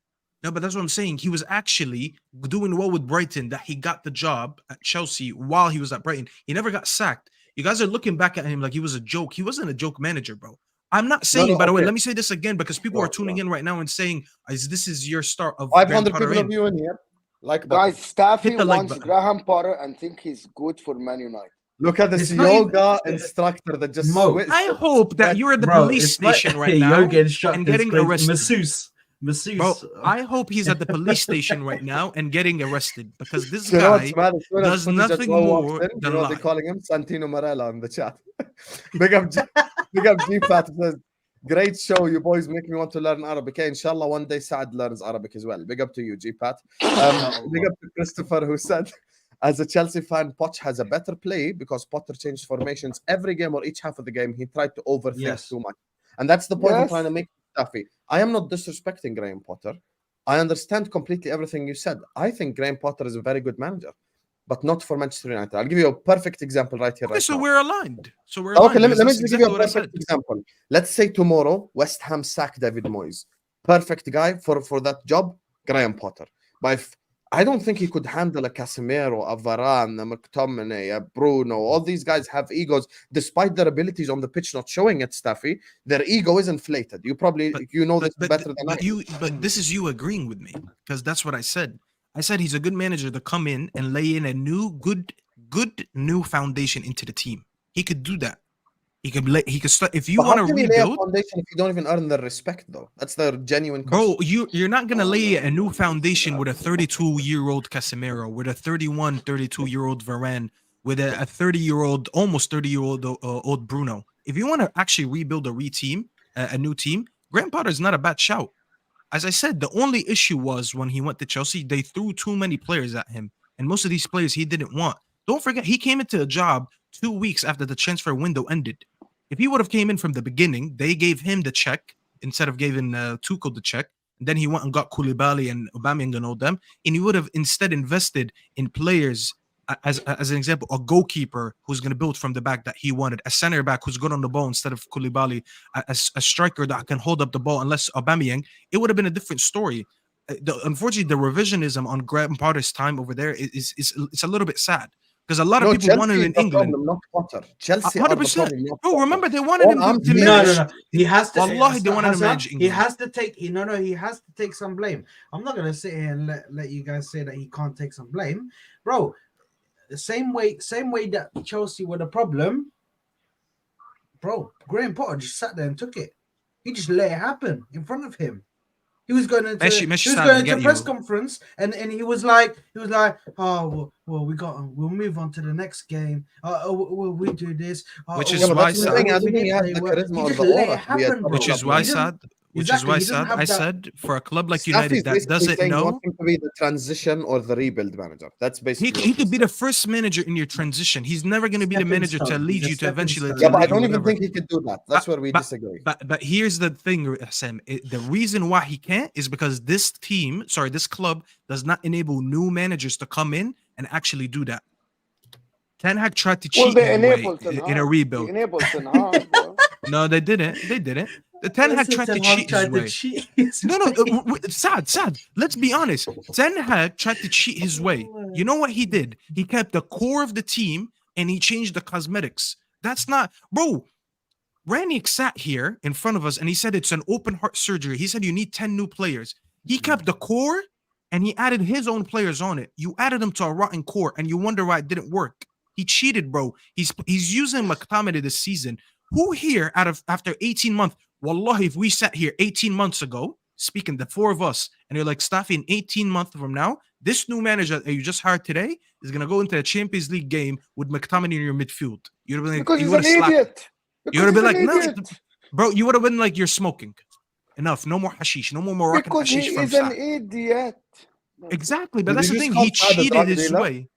Speaker 3: No, but that's what I'm saying. He was actually doing well with Brighton. That he got the job at Chelsea while he was at Brighton. He never got sacked. You guys are looking back at him like he was a joke. He wasn't a joke manager, bro. I'm not saying.
Speaker 1: no,
Speaker 3: By the way,
Speaker 1: okay.
Speaker 3: let me say this again because people are
Speaker 1: Right,
Speaker 3: tuning
Speaker 1: right.
Speaker 3: in right now and saying, "This is your start of Graham
Speaker 1: 500
Speaker 3: Potter
Speaker 1: people
Speaker 3: in."
Speaker 1: of you in here. Like,
Speaker 9: Guys,
Speaker 3: Hit
Speaker 9: Staffy
Speaker 3: the like
Speaker 9: wants
Speaker 3: button.
Speaker 9: Graham Potter and think he's good for Man United.
Speaker 1: look at this
Speaker 2: It's not
Speaker 1: yoga
Speaker 2: even-
Speaker 1: instructor that just
Speaker 2: Mo,
Speaker 1: switched.
Speaker 3: I hope that you're at the
Speaker 2: Bro,
Speaker 3: police
Speaker 2: it's like-
Speaker 3: station right
Speaker 2: Yo,
Speaker 3: now
Speaker 2: getting shot
Speaker 3: and
Speaker 2: this
Speaker 3: getting
Speaker 2: crazy.
Speaker 3: arrested.
Speaker 2: Masseuse.
Speaker 3: Bro, I hope he's at the police station right now and getting arrested because this
Speaker 1: You know
Speaker 3: guy
Speaker 1: what's mad? As soon as
Speaker 3: does
Speaker 1: footage of
Speaker 3: nothing
Speaker 1: Joe walks
Speaker 3: more
Speaker 1: in,
Speaker 3: than
Speaker 1: you know what
Speaker 3: lie.
Speaker 1: they're calling him? Santino Marella in the chat. big up G-Pat says, great show. You boys make me want to learn Arabic. Hey, inshallah, one day Saad learns Arabic as well. Big up to you, G-Pat. Big up to Christopher who said, as a Chelsea fan, Poch has a better play because Potter changed formations every game or each half of the game. He tried to overthink
Speaker 2: Yes.
Speaker 1: too much. And that's the point I'm
Speaker 9: Yes.
Speaker 1: trying to make, Staffy. I am not disrespecting Graham Potter. I understand completely everything you said. I think Graham Potter is a very good manager, but not for Manchester United. I'll give you a perfect example right here.
Speaker 3: Okay,
Speaker 1: right
Speaker 3: so
Speaker 1: now.
Speaker 3: we're aligned. So we're aligned.
Speaker 1: Okay, let me
Speaker 3: because
Speaker 1: just
Speaker 3: that's
Speaker 1: give you
Speaker 3: exactly
Speaker 1: a
Speaker 3: what I said.
Speaker 1: perfect example. Let's say tomorrow West Ham sack David Moyes. Perfect guy for that job, Graham Potter. But if I don't think he could handle a Casemiro, a Varane, a McTominay, a Bruno. All these guys have egos, despite their abilities on the pitch not showing it, Staffy. Their ego is inflated. You probably know this better than I do.
Speaker 3: But this is you agreeing with me because that's what I said. I said he's a good manager to come in and lay in a good new foundation into the team. He could do that. He could start if you
Speaker 1: But how
Speaker 3: want to
Speaker 1: can you lay a
Speaker 3: rebuild.
Speaker 1: foundation if you don't even earn their respect, though? That's their genuine
Speaker 3: Bro,
Speaker 1: question.
Speaker 3: you're not gonna lay a new foundation with a 32-year-old Casemiro, with a 32-year-old Varane, with a 30-year-old, almost 30-year-old old Bruno. If you want to actually rebuild a new team, Graham Potter is not a bad shout. As I said, the only issue was when he went to Chelsea, they threw too many players at him, and most of these players he didn't want. Don't forget, he came into a job 2 weeks after the transfer window ended. If he would have came in from the beginning, they gave him the check instead of giving Tuchel the check. And then he went and got Koulibaly and Aubameyang and all them. And he would have instead invested in players, as an example, a goalkeeper who's going to build from the back that he wanted, a center back who's good on the ball instead of Koulibaly, a striker that can hold up the ball unless Aubameyang. It would have been a different story. Unfortunately, the revisionism on Graham Potter's time over there is it's a little bit sad. Because a lot of people wanted
Speaker 1: Chelsea
Speaker 3: in
Speaker 1: is the
Speaker 3: England.
Speaker 1: problem, not Potter. Chelsea are the
Speaker 3: 100%.
Speaker 1: problem, not
Speaker 3: Bro,
Speaker 1: Potter.
Speaker 3: remember they wanted
Speaker 1: All
Speaker 3: him
Speaker 1: I'm
Speaker 3: to
Speaker 1: saying-
Speaker 3: manage.
Speaker 2: No. He has to.
Speaker 3: Wallahi, they wanted to
Speaker 2: Hassan,
Speaker 3: manage
Speaker 2: He
Speaker 3: England.
Speaker 2: has to take. He has to take some blame. I'm not gonna sit here and let you guys say that he can't take some blame, bro. The same way that Chelsea were the problem, bro. Graham Potter just sat there and took it. He just let it happen in front of him. He was going into a press conference and he was like, oh well, we'll move on to the next game. We do this.
Speaker 3: Which is why Saad.
Speaker 1: I don't think he has the charisma or the aura to be a top
Speaker 3: Which is why Saad. I said for a club like United that doesn't know,
Speaker 1: want him to be the transition or the rebuild manager. That's basically
Speaker 3: he could be the first manager in your transition. He's never going to be the manager to lead you to eventually.
Speaker 1: Yeah, but I don't even think he could do that. That's where we disagree.
Speaker 3: But here's the thing, Sam. The reason why he can't is because this club does not enable new managers to come in and actually do that. Ten Hag tried to cheat in a rebuild.
Speaker 9: They enabled Ten Hag, bro.
Speaker 3: No, they didn't. The Ten Hag tried to cheat his way. No, Saad. Let's be honest. Ten Hag tried to cheat his way. You know what he did? He kept the core of the team, and he changed the cosmetics. That's not, bro. Ranić sat here in front of us and he said it's an open heart surgery. He said you need 10 new players. He kept the core and he added his own players on it. You added them to a rotten core and you wonder why it didn't work. He cheated, bro. He's using McTominay this season. Who here after 18 months? Wallahi, if we sat here 18 months ago, speaking the four of us, and you're like, Staffy, in 18 months from now, this new manager that you just hired today is gonna go into a Champions League game with McTominay in your midfield. You'd have been like,
Speaker 5: Because
Speaker 3: you
Speaker 5: he's an idiot.
Speaker 3: you would have been like, no,
Speaker 5: idiot.
Speaker 3: bro, you would have been like, you're smoking. Enough. No more hashish. No more Moroccan
Speaker 5: Because he
Speaker 3: hashish from
Speaker 5: is an
Speaker 3: Saad.
Speaker 5: idiot.
Speaker 3: Exactly, but
Speaker 1: Did
Speaker 3: that's
Speaker 1: you
Speaker 3: the
Speaker 1: just
Speaker 3: thing.
Speaker 1: call
Speaker 3: He
Speaker 1: Saad a
Speaker 3: cheated
Speaker 1: drug
Speaker 3: his
Speaker 1: dealer?
Speaker 3: way.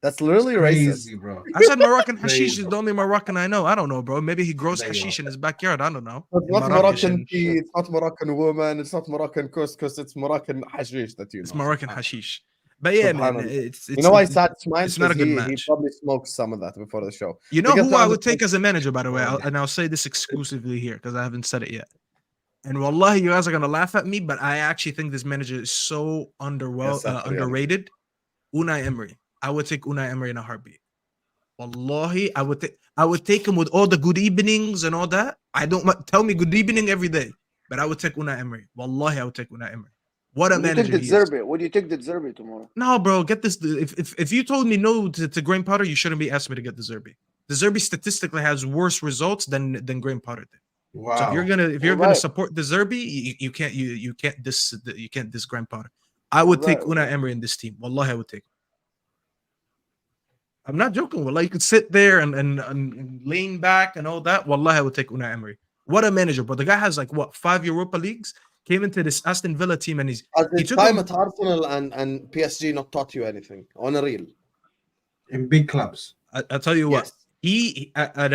Speaker 1: That's literally racist.
Speaker 2: Crazy, bro.
Speaker 3: I said Moroccan
Speaker 2: Crazy.
Speaker 3: hashish is the only Moroccan I know. I don't know, bro. Maybe he grows
Speaker 2: There you
Speaker 3: hashish
Speaker 2: go.
Speaker 3: in his backyard. I don't know.
Speaker 1: It's
Speaker 3: In
Speaker 1: not
Speaker 3: Marrakesh
Speaker 1: Moroccan
Speaker 3: and-
Speaker 1: tea, it's not Moroccan woman, it's not Moroccan couscous, it's Moroccan hashish that you know.
Speaker 3: It's Moroccan hashish. But yeah, man,
Speaker 1: Subhanallah.
Speaker 3: it's
Speaker 1: You know why Saad smiles?
Speaker 3: it's not a
Speaker 1: 'Cause
Speaker 3: good
Speaker 1: he
Speaker 3: match.
Speaker 1: probably smoked some of that before the show.
Speaker 3: You know
Speaker 1: Because
Speaker 3: who
Speaker 1: to
Speaker 3: I would
Speaker 1: understand-
Speaker 3: take as a manager, by the way, and I'll say this exclusively here because I haven't said it yet. And wallahi, you guys are gonna laugh at me, but I actually think this manager is so
Speaker 1: Yes, that's
Speaker 3: underrated. Unai Emery. I would take Unai Emery in a heartbeat. Wallahi, I would take him with all the good evenings and all that. I don't tell me good evening every day, but I would take Unai Emery. Wallahi, I would take Unai Emery. What a
Speaker 5: What do you
Speaker 3: manager
Speaker 5: think
Speaker 3: he
Speaker 5: the
Speaker 3: is.
Speaker 5: Zerbi? What do you think the Zerbi tomorrow?
Speaker 3: No, bro, get this. If you told me no to Graham Potter, you shouldn't be asking me to get the Zerbi. The Zerbi statistically has worse results than Graham Potter did.
Speaker 2: Wow.
Speaker 3: So if you're gonna
Speaker 5: Right.
Speaker 3: support the Zerbi, you can't diss Graham Potter. I would take
Speaker 5: Right,
Speaker 3: Unai
Speaker 5: right.
Speaker 3: Emery in this team. Wallahi, I would take him. I'm not joking. Wallahi, you could sit there and lean back and all that. Wallahi, I would take Unai Emery. What a manager, bro. The guy has like what 5 Europa Leagues. Came into this Aston Villa team and
Speaker 1: Has
Speaker 3: he
Speaker 1: his
Speaker 3: took
Speaker 1: time
Speaker 3: him-
Speaker 1: at Arsenal and PSG not taught you anything? On a real.
Speaker 2: In big clubs.
Speaker 3: I tell you what,
Speaker 1: Yes.
Speaker 3: he at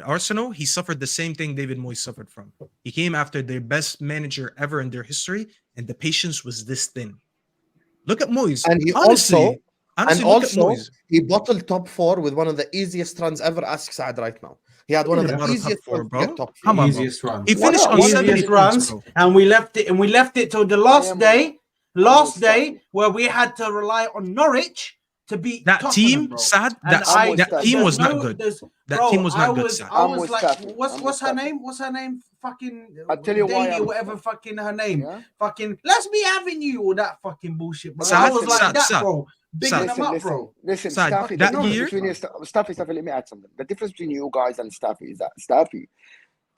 Speaker 3: Arsenal, he suffered the same thing David Moyes suffered from. He came after their best manager ever in their history, and the patience was this thin. Look at Moyes.
Speaker 1: And he
Speaker 3: honestly,
Speaker 1: And
Speaker 3: look at
Speaker 1: also,
Speaker 3: Moyes.
Speaker 1: he bottled top 4 with one of the easiest runs ever. Ask Saad right now. He had one of
Speaker 3: Yeah,
Speaker 1: the
Speaker 3: not a top
Speaker 1: easiest
Speaker 3: 4,
Speaker 1: runs to
Speaker 3: bro.
Speaker 1: get top 4.
Speaker 3: Come on, bro.
Speaker 2: Easiest run.
Speaker 3: He finished
Speaker 5: not?
Speaker 3: on
Speaker 5: One of
Speaker 3: 70
Speaker 2: Easiest
Speaker 3: points,
Speaker 2: runs,
Speaker 3: bro.
Speaker 2: and we left it till the last
Speaker 5: am-
Speaker 2: day.
Speaker 5: am
Speaker 2: Last
Speaker 5: with
Speaker 2: day
Speaker 5: Staffy.
Speaker 2: where we had to rely on Norwich to beat
Speaker 3: That
Speaker 2: Tottenham,
Speaker 3: team,
Speaker 2: bro.
Speaker 3: Saad,
Speaker 2: And
Speaker 3: that team was not good. That
Speaker 2: bro,
Speaker 3: team was not
Speaker 2: I
Speaker 3: good,
Speaker 2: was,
Speaker 3: Saad.
Speaker 2: I
Speaker 5: I'm
Speaker 2: was
Speaker 5: with
Speaker 2: like,
Speaker 5: Staffy.
Speaker 2: what's
Speaker 5: I'm
Speaker 2: her
Speaker 5: with
Speaker 2: name? What's her name? Fucking
Speaker 5: I'll tell you why
Speaker 2: Daly
Speaker 5: I'm
Speaker 2: or whatever fucking her name.
Speaker 5: Yeah?
Speaker 2: Fucking let's be having you or that fucking bullshit, bro.
Speaker 3: Saad,
Speaker 2: I was like
Speaker 3: Saad,
Speaker 2: that,
Speaker 3: Saad,
Speaker 2: bro. Bigging
Speaker 3: Saad.
Speaker 2: them up, bro.
Speaker 5: Listen,
Speaker 3: Saad,
Speaker 5: Staffy,
Speaker 3: that
Speaker 5: the difference
Speaker 3: year-
Speaker 5: between Staffy, let me add something. The difference between you guys and Staffy is that Staffy,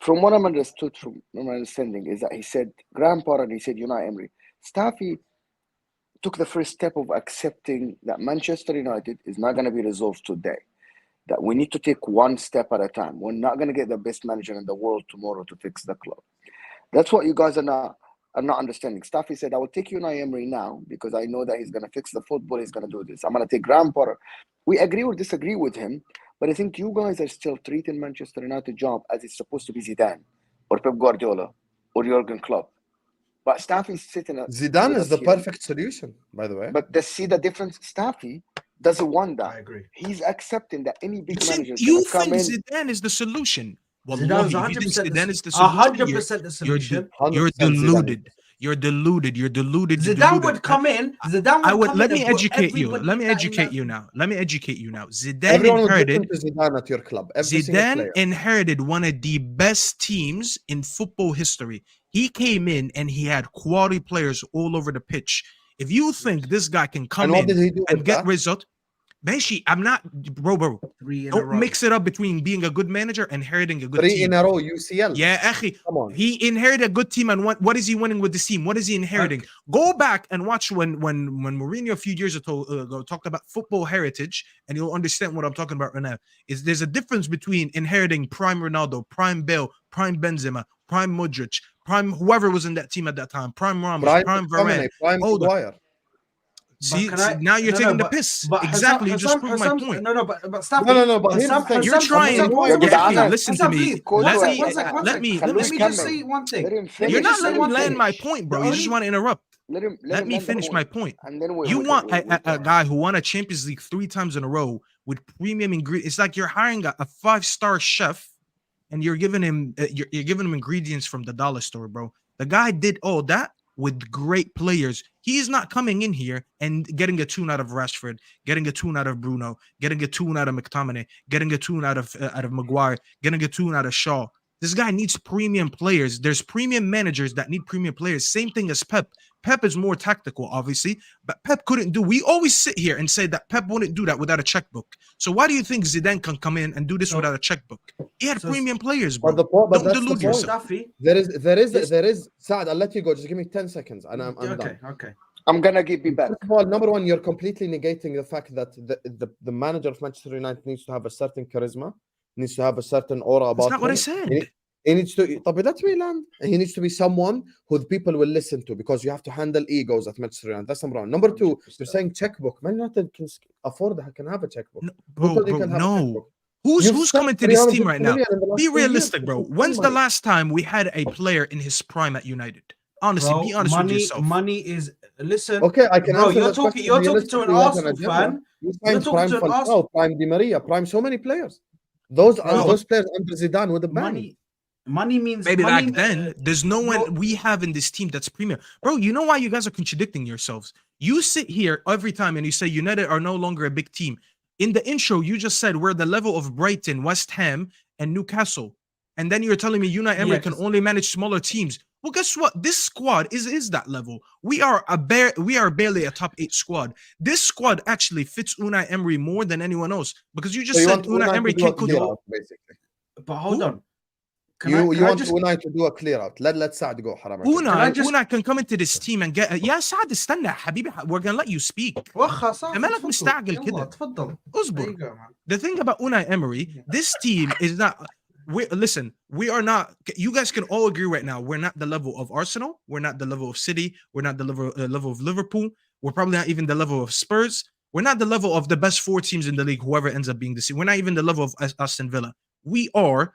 Speaker 5: from what I'm understood from my understanding, is that he said Graham Potter and he said Unai Emery. Staffy took the first step of accepting that Manchester United is not going to be resolved today. That we need to take one step at a time. We're not going to get the best manager in the world tomorrow to fix the club. That's what you guys are not understanding. Staffy said, I will take Unai Emery now because I know that he's going to fix the football. He's going to do this. I'm going to take Graham Potter. We agree or disagree with him, but I think you guys are still treating Manchester United job as it's supposed to be Zidane or Pep Guardiola or Jurgen Klopp. But Staffy's sitting at
Speaker 1: Zidane
Speaker 5: with
Speaker 1: is
Speaker 5: us
Speaker 1: the
Speaker 5: here.
Speaker 1: perfect solution, by the way.
Speaker 5: But see the difference? Staffy doesn't want
Speaker 2: I
Speaker 5: that.
Speaker 2: agree.
Speaker 5: He's accepting that any big manager is
Speaker 3: You
Speaker 5: going to come
Speaker 3: think
Speaker 5: in.
Speaker 3: Zidane is the solution?
Speaker 2: Zidane's
Speaker 3: Wallahi, if you think
Speaker 2: 100%
Speaker 3: Zidane is the solution,
Speaker 2: 100% the
Speaker 3: you're
Speaker 2: solution.
Speaker 1: 100%
Speaker 3: deluded.
Speaker 1: Zidane.
Speaker 3: You're deluded. You're deluded. You're
Speaker 2: Zidane
Speaker 3: deluded.
Speaker 2: would come in. Zidane would
Speaker 3: I would
Speaker 2: come
Speaker 3: let
Speaker 2: in
Speaker 3: me
Speaker 2: and put
Speaker 3: educate you.
Speaker 2: everybody
Speaker 3: Let me
Speaker 2: that in
Speaker 3: educate
Speaker 2: that-
Speaker 3: you now. Let me educate you now. Zidane
Speaker 1: Everyone would
Speaker 3: inherited.
Speaker 1: listen to Zidane at your club. Every single
Speaker 3: Zidane
Speaker 1: player.
Speaker 3: inherited one of the best teams in football history. He came in and he had quality players all over the pitch. If you think this guy can come
Speaker 1: And what
Speaker 3: in
Speaker 1: did he do
Speaker 3: and
Speaker 1: with
Speaker 3: get
Speaker 1: that?
Speaker 3: result, Beshi, I'm not, bro.
Speaker 2: 3 in a
Speaker 3: Don't
Speaker 2: row.
Speaker 3: mix it up between being a good manager and inheriting a good
Speaker 1: 3
Speaker 3: team.
Speaker 1: in a row, UCL.
Speaker 3: Yeah, akhi.
Speaker 1: Come on.
Speaker 3: He inherited a good team, and what is he winning with this team? What is he inheriting? Go back and watch when Mourinho a few years ago talked about football heritage, and you'll understand what I'm talking about right now. Is there's a difference between inheriting prime Ronaldo, prime Bale, prime Benzema, prime Modric, prime whoever was in that team at that time, prime Ramos, prime Varane.
Speaker 1: Prime
Speaker 3: Hold on.
Speaker 1: Maguire.
Speaker 3: See,
Speaker 2: can I-
Speaker 3: now you're
Speaker 2: no,
Speaker 3: taking
Speaker 2: no,
Speaker 3: the
Speaker 2: but-
Speaker 3: piss.
Speaker 2: But
Speaker 3: Exactly, you just
Speaker 2: Hassam-
Speaker 3: proved my
Speaker 2: Hassam's-
Speaker 3: point.
Speaker 2: No, but Staffy.
Speaker 1: No, but here's the
Speaker 2: Hassam-
Speaker 1: thing.
Speaker 3: You're
Speaker 2: Hassam-
Speaker 3: trying.
Speaker 2: Hassam, one
Speaker 5: Yeah,
Speaker 2: second,
Speaker 5: but Anna,
Speaker 3: Listen to
Speaker 2: Hassam,
Speaker 3: me.
Speaker 2: please.
Speaker 5: Go
Speaker 3: Let
Speaker 5: to
Speaker 3: me
Speaker 5: it.
Speaker 2: One second.
Speaker 3: let me
Speaker 2: Let me just
Speaker 5: Khalid,
Speaker 2: say one thing.
Speaker 5: Let him finish.
Speaker 3: You're not
Speaker 2: say
Speaker 3: letting
Speaker 2: one
Speaker 3: me
Speaker 2: thing.
Speaker 3: land my point, bro.
Speaker 2: The
Speaker 3: You just
Speaker 2: only-
Speaker 3: want to interrupt. Let
Speaker 5: him
Speaker 3: me
Speaker 5: land the
Speaker 3: finish
Speaker 5: point.
Speaker 3: my point.
Speaker 5: And then
Speaker 3: You want a guy who won a Champions League 3 times in a row with premium ingredients. It's like you're hiring a 5-star chef and you're giving him ingredients from the dollar store, bro. The guy did all that with great players. He's not coming in here and getting a tune out of Rashford, getting a tune out of Bruno, getting a tune out of McTominay, getting a tune out of Maguire, getting a tune out of Shaw. This guy needs premium players. There's premium managers that need premium players. Same thing as Pep. Pep is more tactical, obviously, but Pep couldn't do. We always sit here and say that Pep wouldn't do that without a checkbook. So why do you think Zidane can come in and do this without a checkbook? He had premium players, bro. Don't delude yourself.
Speaker 1: There is. Saad, I'll let you go. Just give me 10 seconds, and I'm done.
Speaker 2: Okay.
Speaker 5: I'm gonna give you back.
Speaker 1: First of all, number one, you're completely negating the fact that the manager of Manchester United needs to have a certain charisma, needs to have a certain aura about him.
Speaker 3: That's not what I said.
Speaker 1: He needs to. Let me land. He needs to be someone who the people will listen to, because you have to handle egos at Manchester United. That's number one. Number two, you're saying checkbook. Man United can afford that. Can have a checkbook.
Speaker 3: No, bro. Who's coming to this team right now? Be realistic, bro. When's the last time we had a player in his prime at United? Honestly, be honest with yourself.
Speaker 2: Money is. Listen.
Speaker 1: Okay, I can.
Speaker 2: Bro, you're talking to an Arsenal fan.
Speaker 1: You're talking to an Arsenal. Prime Di Maria. Prime so many players. Those players under Zidane with the bang.
Speaker 2: Money means
Speaker 3: maybe back then there's no one we have in this team that's premium, bro. You know why you guys are contradicting yourselves? You sit here every time and you say United are no longer a big team. In the intro, you just said we're the level of Brighton, West Ham, and Newcastle, and then you're telling me Unai Emery can only manage smaller teams. Well, guess what? This squad is that level. We are barely a top 8 squad. This squad actually fits Unai Emery more than anyone else, because you just said Unai Emery can't control.
Speaker 1: Basically,
Speaker 2: but hold on.
Speaker 1: You want Unai to do a clear out. Let Saad go.
Speaker 3: Unai can come into this team and get Saad استنى حبيبي, we're gonna let you speak. مالك مستعجل كده. اصبر. The thing about Unai Emery, this team is not. Listen, we are not. You guys can all agree right now. We're not the level of Arsenal. We're not the level of City. We're not the level of Liverpool. We're probably not even the level of Spurs. We're not the level of the best 4 teams in the league. Whoever ends up being the team. We're not even the level of Aston Villa. We are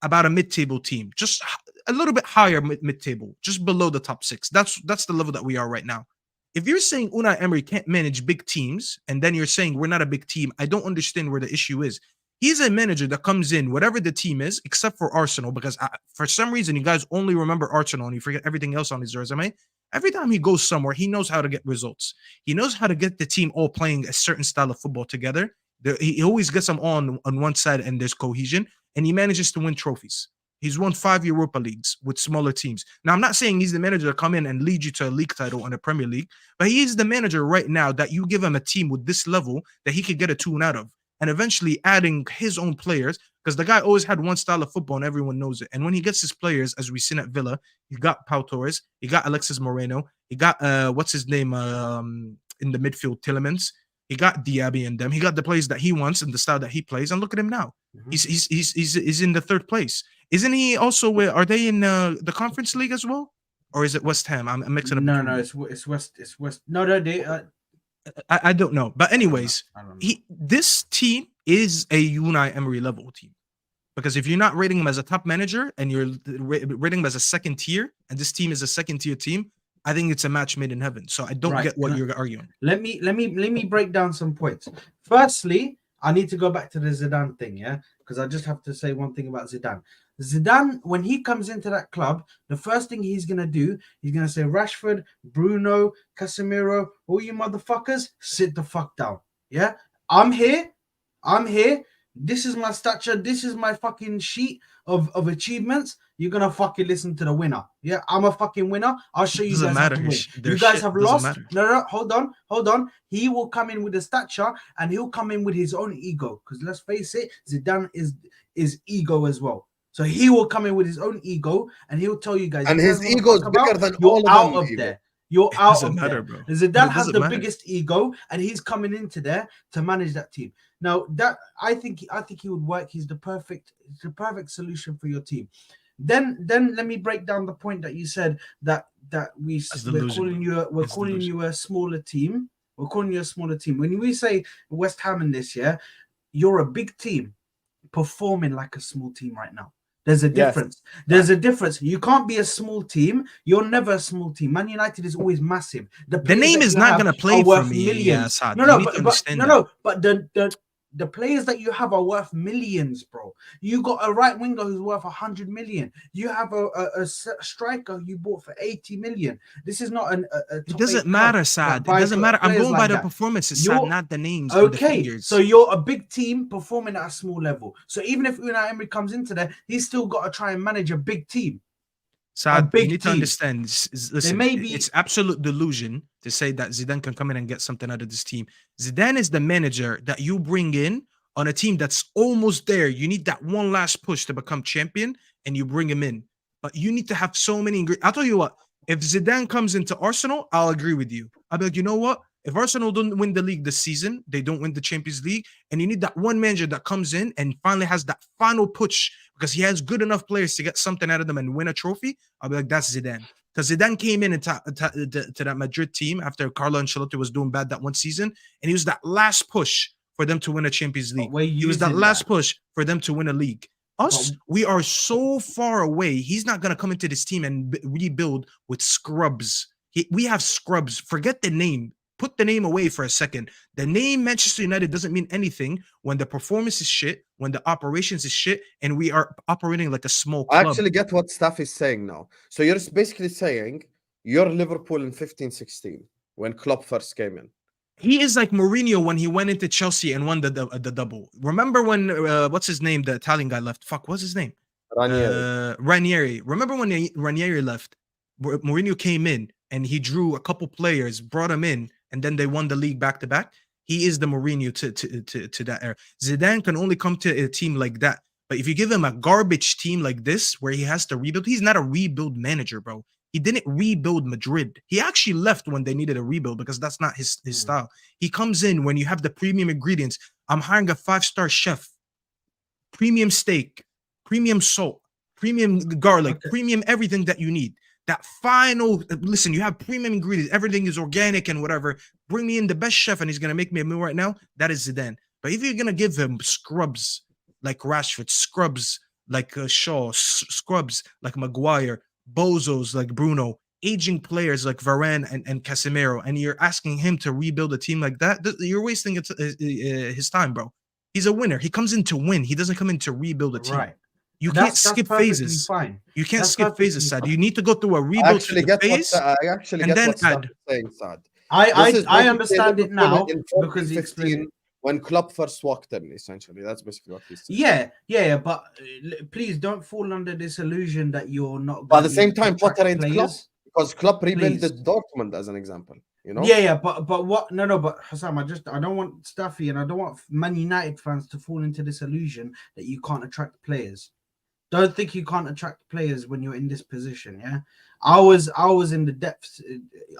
Speaker 3: about a mid-table team, just a little bit higher mid-table, just below the top 6. That's the level that we are right now. If you're saying Unai Emery can't manage big teams, and then you're saying we're not a big team, I don't understand where the issue is. He's a manager that comes in, whatever the team is, except for Arsenal, because for some reason you guys only remember Arsenal and you forget everything else on his resume. Every time he goes somewhere, he knows how to get results. He knows how to get the team all playing a certain style of football together. He always gets them on one side, and there's cohesion. And he manages to win trophies. He's won 5 Europa Leagues with smaller teams. Now, I'm not saying he's the manager to come in and lead you to a league title in the Premier League, but he is the manager right now that you give him a team with this level that he could get a tune out of, and eventually adding his own players, because the guy always had one style of football and everyone knows it. And when he gets his players, as we've seen at Villa, he got Pau Torres, he got Alexis Moreno, he got, what's his name in the midfield, Tielemans. He got Diaby and them. He got the players that he wants and the style that he plays. And look at him now. Mm-hmm. He's in the 3rd place. Isn't he also? Are they in the Conference League as well, or is it West Ham? I'm mixing up.
Speaker 2: No, it's West. It's West. No, they.
Speaker 3: I don't know. But anyways, I don't know. This team is a Unai Emery level team, because if you're not rating him as a top manager and you're rating him as a 2nd tier, and this team is a 2nd tier team, I think it's a match made in heaven. So I don't get what you're arguing.
Speaker 2: Let me break down some points. Firstly, I need to go back to the Zidane thing, because I just have to say one thing about Zidane. Zidane, when he comes into that club, the first thing he's gonna do, he's gonna say, Rashford, Bruno, Casemiro, all you motherfuckers, sit the fuck down. Yeah, I'm here. This is my stature. This is my fucking sheet of achievements. You're gonna fucking listen to the winner. Yeah, I'm a fucking winner. I'll show you guys how to win. You guys have lost. No, hold on. He will come in with a stature, and he'll come in with his own ego. Because let's face it, Zidane is ego as well. So he will come in with his own ego, and he'll tell you guys.
Speaker 1: And his ego is bigger than all of them.
Speaker 2: There. You're out of there. Bro. Zidane has the biggest ego, and he's coming into there to manage that team. Now, that I think he would work. He's the perfect solution for your team. Then let me break down the point that you said that we're calling you a smaller team. We're calling you a smaller team. When we say West Ham in this year, you're a big team performing like a small team right now. There's a difference. Yes. There's a difference. You can't be a small team. You're never a small team. Man United is always massive.
Speaker 3: The name is not going to play for me.
Speaker 2: But The players that you have are worth millions, bro. You got a right winger who's worth 100 million. You have a striker you bought for 80 million. This is not a
Speaker 3: It
Speaker 2: top
Speaker 3: doesn't
Speaker 2: 8
Speaker 3: matter,
Speaker 2: club
Speaker 3: Saad.
Speaker 2: that
Speaker 3: It
Speaker 2: buy
Speaker 3: doesn't matter. I'm
Speaker 2: players
Speaker 3: going
Speaker 2: like
Speaker 3: by the
Speaker 2: that.
Speaker 3: performances, Saad,
Speaker 2: You're
Speaker 3: not the names or the
Speaker 2: okay.
Speaker 3: figures.
Speaker 2: So you're a big team performing at a small level. So even if Unai Emery comes into there, he's still got to try and manage a big team.
Speaker 3: Saad,
Speaker 2: big
Speaker 3: you need to
Speaker 2: team.
Speaker 3: understand. Listen,
Speaker 2: may be-
Speaker 3: it's absolute delusion to say that Zidane can come in and get something out of this team. Zidane is the manager that you bring in on a team that's almost there. You need that one last push to become champion, and you bring him in. But you need to have so many ingredients. I'll tell you what, if Zidane comes into Arsenal, I'll agree with you. I'll be like, you know what? If Arsenal don't win the league this season, they don't win the Champions League, and you need that one manager that comes in and finally has that final push because he has good enough players to get something out of them and win a trophy, I'll be like, that's Zidane. Because Zidane came in to that Madrid team after Carlo Ancelotti was doing bad that one season, and he was that last push for them to win a Champions League. He was that last push for them to win a league. Us, we are so far away. He's not going to come into this team and rebuild with scrubs. We have scrubs. Forget the name. Put the name away for a second. The name Manchester United doesn't mean anything when the performance is shit, when the operations is shit, and we are operating like a small club.
Speaker 1: I actually get what Staffy is saying now. So you're basically saying you're Liverpool in 15-16 when Klopp first came in.
Speaker 3: He is like Mourinho when he went into Chelsea and won the double. Remember when what's his name? The Italian guy left. Fuck, what's his name? Ranieri. Remember when Ranieri left? Mourinho came in and he drew a couple players, brought them in, and then they won the league back to back. He is the Mourinho to that era. Zidane can only come to a team like that. But if you give him a garbage team like this, where he has to rebuild, he's not a rebuild manager, bro. He didn't rebuild Madrid. He actually left when they needed a rebuild because that's not his style. He comes in when you have the premium ingredients. I'm hiring a 5-star chef, premium steak, premium salt, premium garlic, premium everything that you need. That final, listen, you have premium ingredients. Everything is organic and whatever. Bring me in the best chef and he's going to make me a meal right now. That is Zidane. But if you're going to give him scrubs like Rashford, scrubs like Shaw, scrubs like Maguire, bozos like Bruno, aging players like Varane and Casemiro, and you're asking him to rebuild a team like that, you're wasting his time, bro. He's a winner. He comes in to win. He doesn't come in to rebuild a team.
Speaker 2: Right.
Speaker 3: You can't skip phases.
Speaker 2: Fine.
Speaker 3: You can't skip phases, Saad. You need to go through a rebuild phase.
Speaker 1: I actually get what Saad is saying, Saad.
Speaker 2: I understand it now because he explained
Speaker 1: when Klopp first walked in, essentially. That's basically what he's saying.
Speaker 2: Yeah, but please don't fall under this illusion that you're not.
Speaker 1: But at the same time, Potter ain't Klopp, because Klopp rebuilt Dortmund as an example. You know?
Speaker 2: Yeah, but what? No, but Hassam, I don't want Staffy and I don't want Man United fans to fall into this illusion that you can't attract players. Don't think you can't attract players when you're in this position. Yeah, I was in the depths.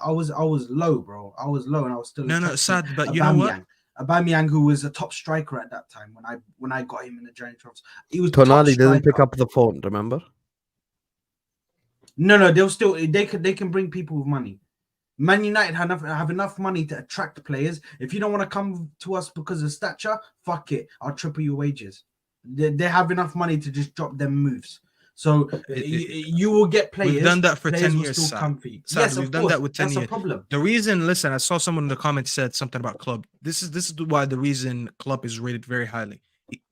Speaker 2: I was low, bro. I was low, and I was still
Speaker 3: no, sad. But you know what?
Speaker 2: Aubameyang, who was a top striker at that time when I got him in the January transfer, he was.
Speaker 1: Tonali didn't pick up the phone. Remember?
Speaker 2: No, they'll still they can bring people with money. Man United have enough money to attract players. If you don't want to come to us because of stature, fuck it. I'll triple your wages. They have enough money to just drop them moves. So you will get players.
Speaker 3: We've done that for
Speaker 2: players
Speaker 3: 10 years.
Speaker 2: Sad,
Speaker 3: yes, we've done that with 10
Speaker 2: That's
Speaker 3: years.
Speaker 2: A problem.
Speaker 3: The reason, listen, I saw someone in the comments said something about Klopp. This is why the reason Klopp is rated very highly.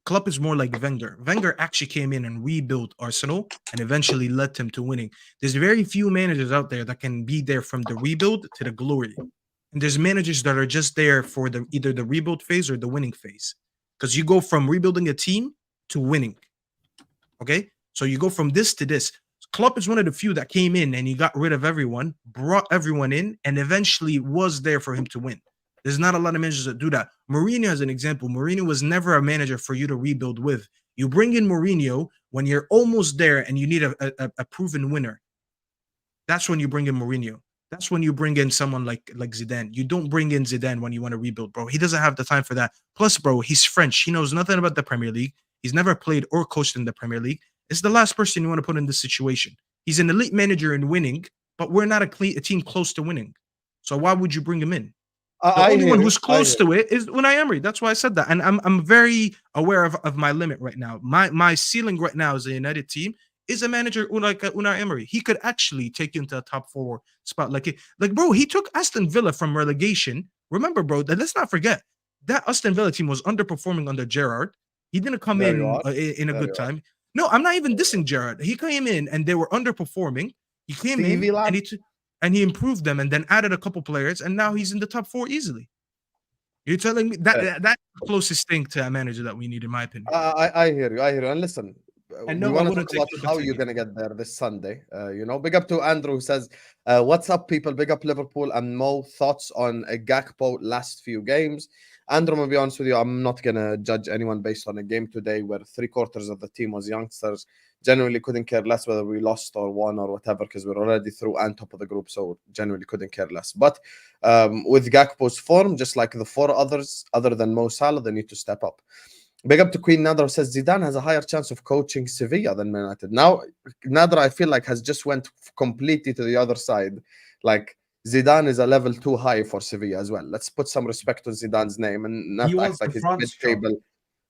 Speaker 3: Klopp is more like Wenger. Wenger actually came in and rebuilt Arsenal and eventually led them to winning. There's very few managers out there that can be there from the rebuild to the glory. And there's managers that are just there for either the rebuild phase or the winning phase. Because you go from rebuilding a team to winning. Okay? So you go from this to this. Klopp is one of the few that came in and he got rid of everyone, brought everyone in, and eventually was there for him to win. There's not a lot of managers that do that. Mourinho is an example. Mourinho was never a manager for you to rebuild with. You bring in Mourinho when you're almost there and you need a proven winner. That's when you bring in Mourinho. That's when you bring in someone like Zidane. You don't bring in Zidane when you want to rebuild, bro. He doesn't have the time for that. Plus, bro, he's French. He knows nothing about the Premier League. He's never played or coached in the Premier League. It's the last person you want to put in this situation. He's an elite manager in winning, but we're not a team close to winning. So why would you bring him in? The only one who's close to it is Unai Emery. That's why I said that. And I'm very aware of my limit right now. My ceiling right now as a United team is a manager like Unai Emery. He could actually take you into a top 4 spot. Like bro, he took Aston Villa from relegation. Remember, bro, let's not forget. that Aston Villa team was underperforming under Gerrard. He didn't come
Speaker 1: There
Speaker 3: in
Speaker 1: you are.
Speaker 3: In a
Speaker 1: There
Speaker 3: good
Speaker 1: you are.
Speaker 3: time. No, I'm not even dissing Gerrard. He came in and they were underperforming. He came
Speaker 1: Stevie
Speaker 3: in
Speaker 1: lad.
Speaker 3: and he improved them and then added a couple players, and now he's in the top 4 easily. You're telling me that's the closest thing to a manager that we need, in my opinion.
Speaker 1: I hear you. I hear you. And listen,
Speaker 3: And
Speaker 1: we
Speaker 3: no, I
Speaker 1: want to
Speaker 3: wouldn't
Speaker 1: talk about
Speaker 3: take
Speaker 1: how you're
Speaker 3: Lopetegui.
Speaker 1: going to get there this Sunday. Big up to Andrew who says, what's up, people? Big up Liverpool. And Mo, thoughts on Gakpo last few games? Andrew, I'm going to be honest with you, I'm not going to judge anyone based on a game today where 3/4 of the team was youngsters. Generally couldn't care less whether we lost or won or whatever, because we're already through and top of the group, so generally couldn't care less. But with Gakpo's form, just like the 4 others, other than Mo Salah, they need to step up. Big up to Queen Nadra, says Zidane has a higher chance of coaching Sevilla than Man United. Now, Nadra, I feel like, has just went completely to the other side. Like, Zidane is a level too high for Sevilla as well. Let's put some respect on Zidane's name and not
Speaker 2: He
Speaker 1: act
Speaker 2: wants
Speaker 1: like
Speaker 2: the
Speaker 1: he's
Speaker 2: France job.
Speaker 1: mid-table.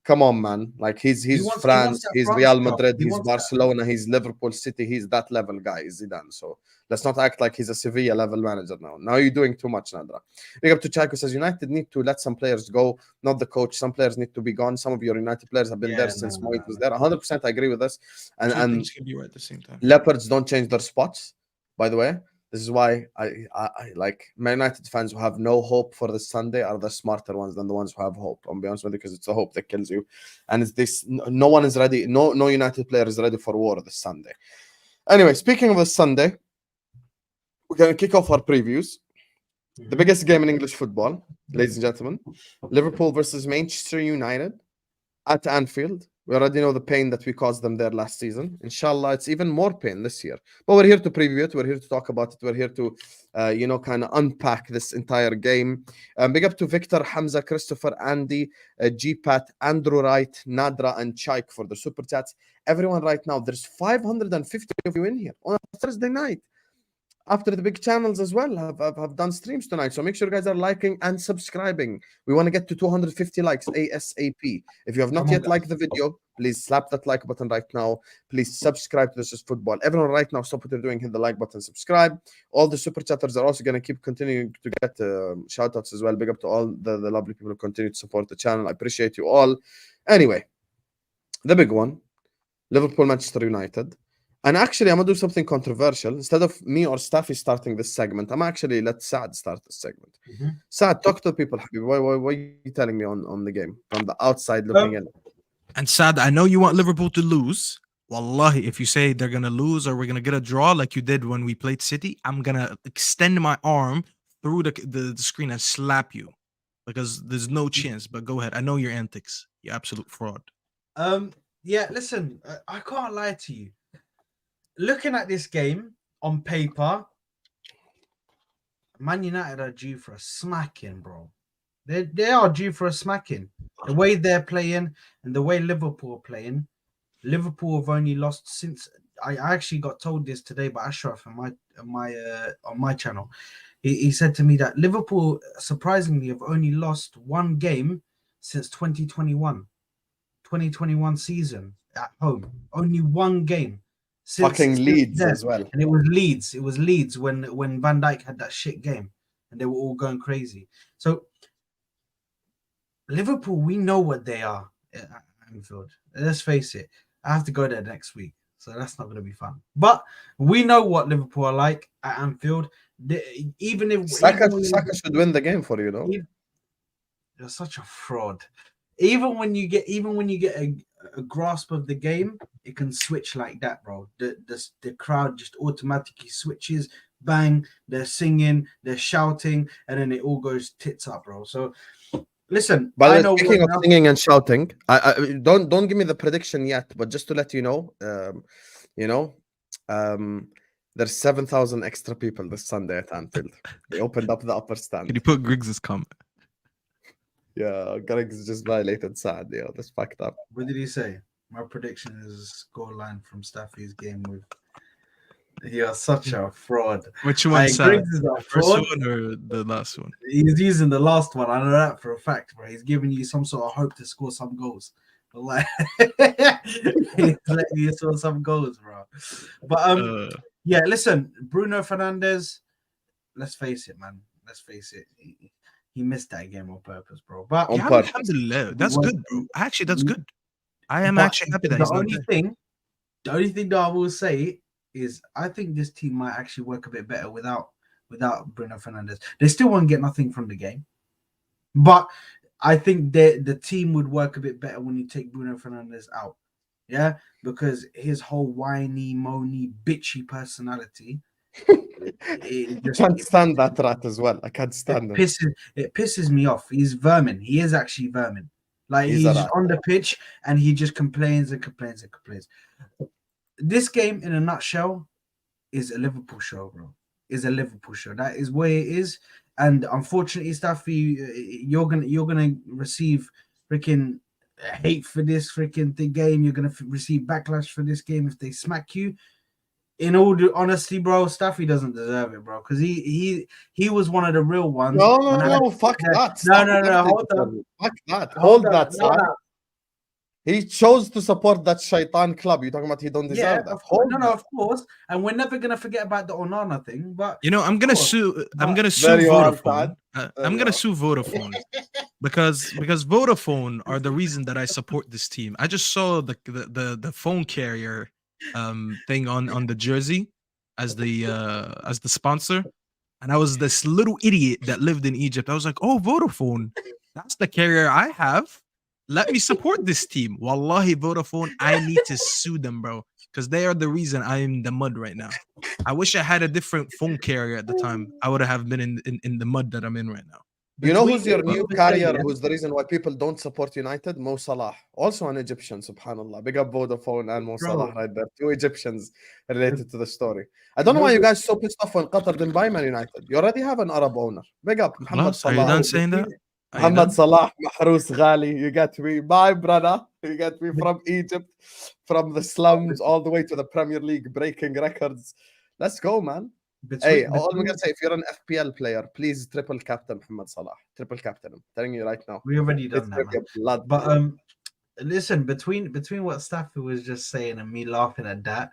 Speaker 1: Come on, man. Like, he's
Speaker 2: wants
Speaker 1: France,
Speaker 2: that
Speaker 1: he's
Speaker 2: France
Speaker 1: Real
Speaker 2: job.
Speaker 1: Madrid,
Speaker 2: He
Speaker 1: he's
Speaker 2: wants that.
Speaker 1: Barcelona, he's Liverpool City. He's that level guy, Zidane. So let's not act like he's a Sevilla level manager now. Now you're doing too much, Nadra. Big up to Chaco, says United need to let some players go, not the coach. Some players need to be gone. Some of your United players have been there since Moamen was there. 100% I agree with this.
Speaker 3: Two
Speaker 1: And
Speaker 3: things can be right at the same time.
Speaker 1: Leopards don't change their spots, by the way. This is why I like Man United fans who have no hope for this Sunday are the smarter ones than the ones who have hope. I'll be honest with you, because it's the hope that kills you. And it's this, no one is ready. No United player is ready for war this Sunday. Anyway, speaking of this Sunday, we're going to kick off our previews. The biggest game in English football, ladies and gentlemen. Liverpool versus Manchester United at Anfield. We already know the pain that we caused them there last season. Inshallah, it's even more pain this year. But we're here to preview it. We're here to talk about it. We're here to, kind of unpack this entire game. Big up to Victor, Hamza, Christopher, Andy, G-Pat, Andrew Wright, Nadra, and Chaik for the super chats. Everyone right now, there's 550 of you in here on a Thursday night. After the big channels as well have done streams tonight. So make sure you guys are liking and subscribing. We want to get to 250 likes ASAP. If you have not yet liked the video, please slap that like button right now. Please subscribe to This Is Football. Everyone right now, stop what you're doing, hit the like button, subscribe. All the super chatters are also going to keep continuing to get shout outs as well. Big up to all the lovely people who continue to support the channel. I appreciate you all. Anyway, the big one, Liverpool, Manchester United. And actually, I'm going to do something controversial. Instead of me or Staffy starting this segment, I'm actually let Saad start this segment. Saad, talk to people. Why are you telling me on the game from the outside looking in?
Speaker 3: And Saad, I know you want Liverpool to lose. Wallahi, if you say they're going to lose or we're going to get a draw like you did when we played City, I'm going to extend my arm through the screen and slap you because there's no chance. But go ahead. I know your antics. You absolute fraud.
Speaker 2: Yeah, listen, I can't lie to you. Looking at this game on paper, Man United are due for a smacking, bro. They are due for a smacking. The way they're playing and the way Liverpool are playing, Liverpool have only lost since I actually got told this today by Ashraf on my channel. He said to me that Liverpool surprisingly have only lost one game since 2021 season at home. Only one game.
Speaker 1: Fucking Leeds as well.
Speaker 2: And it was Leeds. It was Leeds when Van Dijk had that shit game and they were all going crazy. So Liverpool, we know what they are at Anfield. Let's face it. I have to go there next week. So that's not going to be fun. But we know what Liverpool are like at Anfield. Even if
Speaker 1: Saka should win the game for you, though.
Speaker 2: You're such a fraud. Even when you get a grasp of the game, it can switch like that, bro. The crowd just automatically switches. Bang, they're singing, they're shouting, and then it all goes tits up, bro. So listen,
Speaker 1: but speaking of singing and shouting, I don't give me the prediction yet, but just to let you know, there's 7,000 extra people this Sunday at Anfield. They opened up the upper stand.
Speaker 3: Can you put Griggs' comment?
Speaker 1: Yeah, Greg's just violated Saad. Yeah, that's fucked up.
Speaker 2: What did he say? My prediction is a scoreline from Staffy's game with. You're such a fraud.
Speaker 3: Which one, Saad?
Speaker 2: The
Speaker 3: first one or the last one?
Speaker 2: He's using the last one. I know that for a fact, bro. He's giving you some sort of hope to score some goals. But like, he's letting you score some goals, bro. But yeah, listen, Bruno Fernandes. Let's face it, man. Let's face it. he missed that game on purpose, bro. But
Speaker 1: On
Speaker 3: Yeah,
Speaker 1: purpose.
Speaker 3: alhamdulillah. That's
Speaker 2: was-
Speaker 3: good, bro. Actually, that's good. I am
Speaker 2: but
Speaker 3: actually happy that
Speaker 2: the
Speaker 3: he's not
Speaker 2: only
Speaker 3: there.
Speaker 2: thing that I will say is I think this team might actually work a bit better without Bruno Fernandes. They still won't get nothing from the game, but I think the team would work a bit better when you take Bruno Fernandes out. Yeah, because his whole whiny, moany, bitchy personality.
Speaker 1: I can't stand that rat as well. I can't stand him.
Speaker 2: It pisses me off. He's vermin. He is actually vermin. Like
Speaker 1: He's
Speaker 2: he's
Speaker 1: a
Speaker 2: just
Speaker 1: rat.
Speaker 2: on the pitch and he just complains and complains and complains. This game, in a nutshell, is a Liverpool show, bro. Is a Liverpool show. That is where it is. And unfortunately, Staffy, you're gonna receive freaking hate for this freaking game. You're gonna receive backlash for this game if they smack you. In all honesty, bro, Staffy doesn't deserve it, bro, because he was one of the real ones.
Speaker 1: No, fuck that.
Speaker 2: No, hold on.
Speaker 1: Fuck that. Hold that,
Speaker 2: no,
Speaker 1: Saad.
Speaker 2: no.
Speaker 1: He chose to support that shaitan club. You're talking about he don't deserve that.
Speaker 2: Of course. No, of course. And we're never gonna forget about the Onana thing. But
Speaker 3: You know, I'm gonna
Speaker 2: course.
Speaker 3: sue. I'm gonna sue
Speaker 1: There you are,
Speaker 3: Vodafone.
Speaker 1: Saad.
Speaker 3: I'm gonna sue Vodafone because Vodafone are the reason that I support this team. I just saw the phone carrier thing on the jersey as the sponsor, and I was this little idiot that lived in Egypt. I was like, oh, Vodafone, that's the carrier I have. Let me support this team. Wallahi, Vodafone, I need to sue them, bro, because they are the reason I'm in the mud right now. I wish I had a different phone carrier at the time. I would have been in the mud that I'm in right now.
Speaker 1: You know who's your new carrier? Who's the reason why people don't support United? Mo Salah, also an Egyptian. Subhanallah, big up Vodafone and Mo Salah right there. Two Egyptians related to the story. I don't know why you guys so pissed off when Qatar didn't buy Man United. You already have an Arab owner. Big up Muhammad
Speaker 3: Are you
Speaker 1: Salah.
Speaker 3: done saying that?
Speaker 1: Muhammad Salah, Mahrous Ghali. You got me, my brother. You got me from Egypt, from the slums all the way to the Premier League, breaking records. Let's go, man. Hey, all I'm gonna say, if you're an FPL player, please triple captain Muhammad Salah. Triple captain him. I'm telling you right now.
Speaker 2: We already done
Speaker 1: It's
Speaker 2: that,
Speaker 1: gonna be
Speaker 2: man.
Speaker 1: a blood.
Speaker 2: But listen, between what Staffy was just saying and me laughing at that,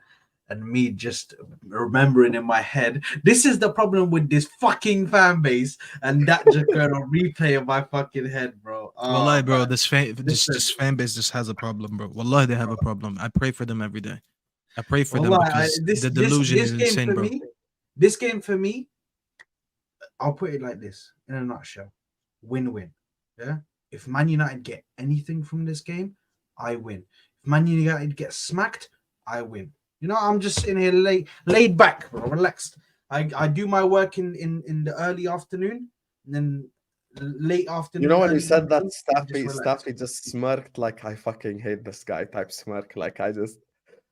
Speaker 2: and me just remembering in my head, this is the problem with this fucking fan base, and that just going on replay in my fucking head, bro.
Speaker 3: Wallahi, bro,
Speaker 2: man.
Speaker 3: this fan base just has a problem, bro. Wallahi, they have a problem. I pray for them every day. I pray for them because the delusion is insane, bro.
Speaker 2: This game for me, I'll put it like this in a nutshell: win-win. Yeah. If Man United get anything from this game, I win. If Man United get smacked, I win. You know, I'm just sitting here laid back, bro, relaxed. I do my work in the early afternoon, and then late afternoon.
Speaker 1: You know when you said that, Staffy just smirked like I fucking hate this guy type smirk. Like I just